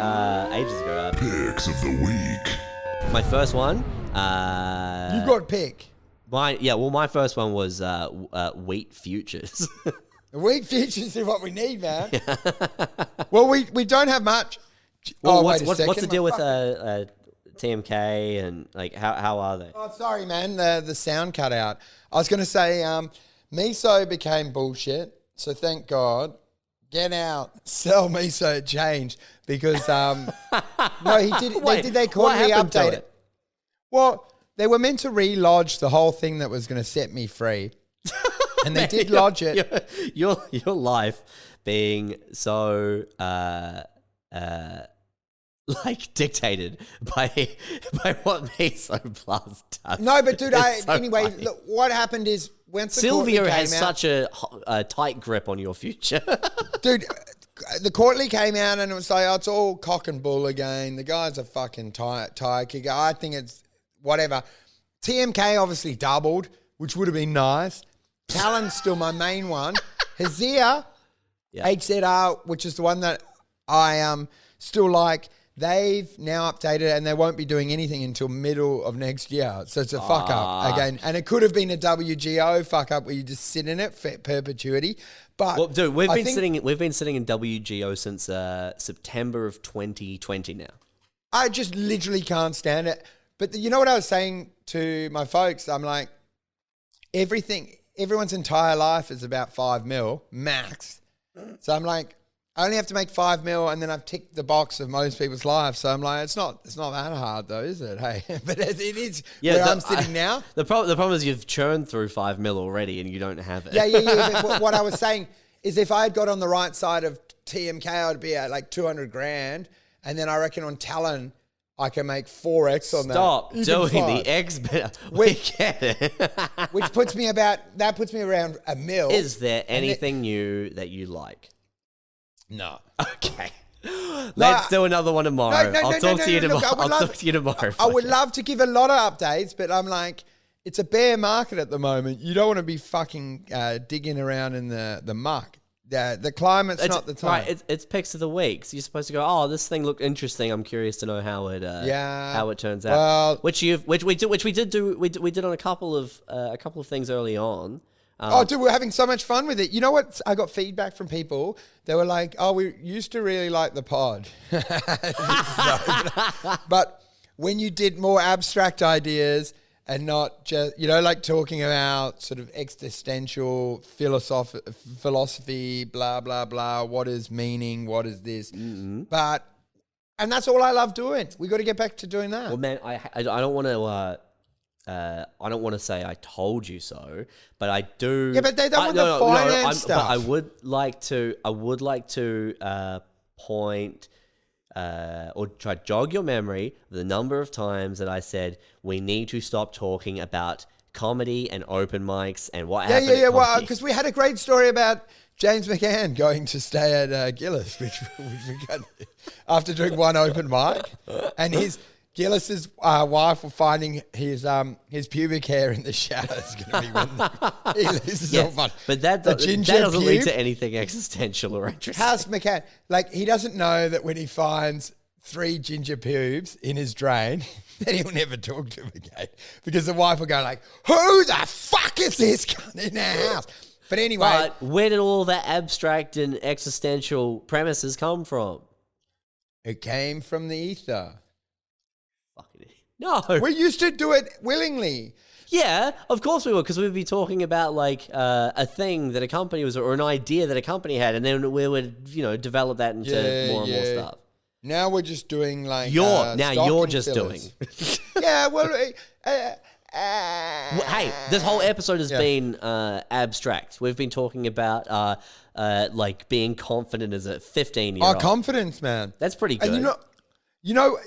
ages ago. Picks of the week. My first one. You've got pick. My first one was wheat futures. Wheat futures is what we need, man. Well, we don't have much. Well, what's the deal with TMK and like how are they? Oh, sorry, man. The sound cut out. I was going to say miso became bullshit. So thank God. Get out. Sell miso. It changed because no, he did. They quarterly update it. Well, they were meant to relodge the whole thing that was going to set me free. And they did lodge it. Your life being so like dictated by what Miso Plus does. No, but dude, look, what happened is when Sylvia has such a tight grip on your future. Dude, the quarterly came out and it was like, oh, it's all cock and bull again. The guy's a fucking tire kicker. I think it's whatever. TMK obviously doubled, which would have been nice. Talon's still my main one. Hazia, HZR, which is the one that I still like. They've now updated and they won't be doing anything until middle of next year. So it's a fuck up again. And it could have been a WGO fuck up where you just sit in it for perpetuity. But well, dude, we've been sitting in WGO since September of 2020 now. I just literally can't stand it. But you know what I was saying to my folks? I'm like, everyone's entire life is about 5 mil max. So I'm like, I only have to make 5 mil, and then I've ticked the box of most people's lives. So I'm like, it's not that hard though, is it? Hey, but it is where I'm sitting now. The problem is you've churned through 5 mil already, and you don't have it. Yeah. But what I was saying is, if I had got on the right side of TMK, I'd be at like 200 grand, and then I reckon on Talon, I can make 4x on that. Stop doing the X bit. We get it. Which puts me around $1 mil. Is there anything new that you like? No. Okay. Let's do another one tomorrow. I'll talk to you tomorrow. I'll talk to you tomorrow. I would love to give a lot of updates, but I'm like, it's a bear market at the moment. You don't want to be fucking digging around in the muck. The climate's not the time. Right, it's picks of the week. So you're supposed to go, oh, this thing looked interesting. I'm curious to know how it turns out. Well, which we did on a couple of things early on. Dude, we're having so much fun with it. You know what? I got feedback from people. They were like, oh, we used to really like the pod. But when you did more abstract ideas and not just, like talking about sort of existential philosophy, blah, blah, blah, what is meaning, what is this? Mm-hmm. And that's all I love doing. We got to get back to doing that. Well, man, I don't want to... I don't want to say I told you so, but I do. Yeah, but they don't want the finance stuff. But I would like to point or try to jog your memory the number of times that I said we need to stop talking about comedy and open mics and what happened. Yeah. Well, because we had a great story about James McCann going to stay at Gillis, which we got after doing one open mic, and Gillis's wife was finding his pubic hair in the shower is going to be when he loses all fun. But that doesn't lead to anything existential or interesting. House McCann, like he doesn't know that when he finds 3 ginger pubes in his drain, that he'll never talk to him again because the wife will go like, "Who the fuck is this cunt in our house?" But anyway, but where did all that abstract and existential premises come from? It came from the ether. No. We used to do it willingly. Yeah, of course we would, because we'd be talking about like a thing that a company was, or an idea that a company had, and then we would, develop that into more and more stuff. Now we're just doing like you're just doing. Yeah, well, hey, this whole episode has been abstract. We've been talking about like being confident as a 15-year-old. Confidence, man. That's pretty good. And You know,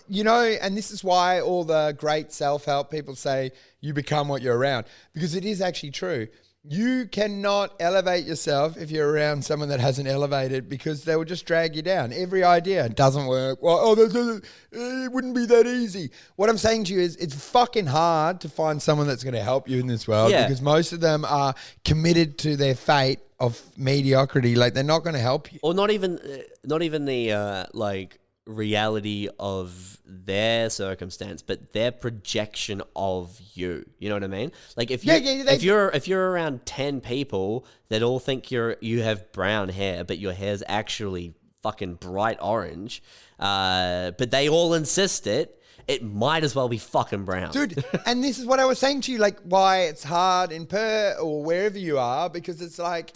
and this is why all the great self-help people say you become what you're around, because it is actually true. You cannot elevate yourself if you're around someone that hasn't elevated, because they will just drag you down. Every idea doesn't work. Well, it wouldn't be that easy. What I'm saying to you is it's fucking hard to find someone that's going to help you in this world, because most of them are committed to their fate of mediocrity. Like, they're not going to help you. Or not even the like reality of their circumstance, but their projection of you. You know what I mean? Like if you're around 10 people that all think you have brown hair, but your hair's actually fucking bright orange, but they all insist it might as well be fucking brown. Dude, and this is what I was saying to you, like why it's hard in Perth or wherever you are, because it's like...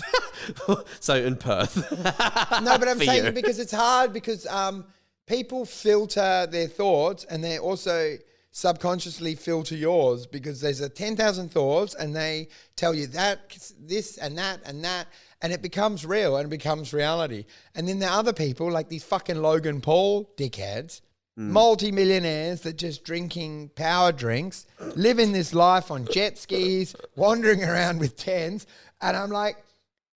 So in Perth. No, but I'm saying because it's hard because people filter their thoughts, and they also subconsciously filter yours, because there's 10,000 thoughts and they tell you that, this and that and that, and it becomes real and it becomes reality. And then there are other people like these fucking Logan Paul dickheads, multi-millionaires that just drinking power drinks, living this life on jet skis, wandering around with tens. And I'm like,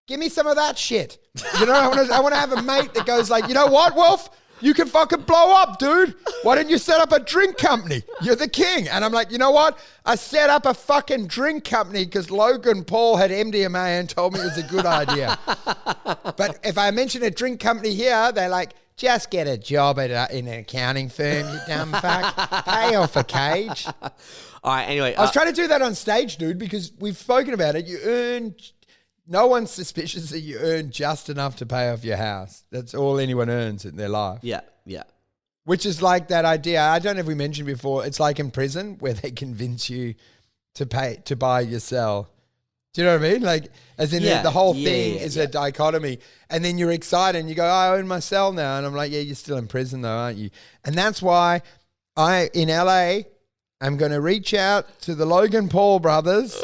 give me some of that shit. You know, I want to have a mate that goes like, you know what, Wolf? You can fucking blow up, dude. Why don't you set up a drink company? You're the king. And I'm like, you know what? I set up a fucking drink company because Logan Paul had MDMA and told me it was a good idea. But if I mention a drink company here, they're like, just get a job in an accounting firm, you dumb fuck. Pay off a cage. All right, anyway. I was trying to do that on stage, dude, because we've spoken about it. You earn... No one's suspicious that you earn just enough to pay off your house. That's all anyone earns in their life. Yeah, yeah. Which is like that idea. I don't know if we mentioned before. It's like in prison where they convince you to buy your cell. Do you know what I mean? Like, as in the whole thing is a dichotomy. And then you're excited and you go, I own my cell now. And I'm like, yeah, you're still in prison though, aren't you? And that's why in LA, I'm going to reach out to the Logan Paul brothers.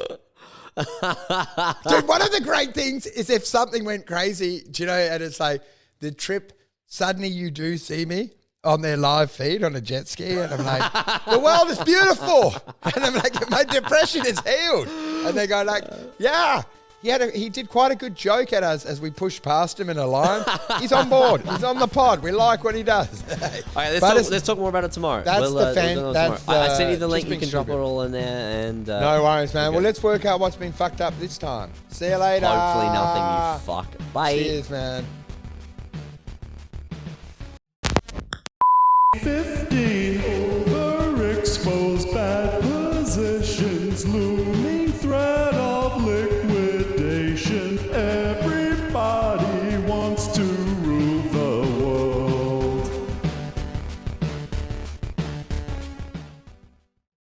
Dude, one of the great things is if something went crazy, do you know, and it's like the trip, suddenly you do see me on their live feed on a jet ski, and I'm like, the world is beautiful. And I'm like, my depression is healed. And they go like, yeah, he did quite a good joke at us as we pushed past him in a line. He's on board. He's on the pod. We like what he does. All right, let's talk more about it tomorrow. That's I sent you the link. You can drop it all in there. And no worries, man. Well, let's work out what's been fucked up this time. See you later. Hopefully nothing, you fuck. Bye. Cheers, man.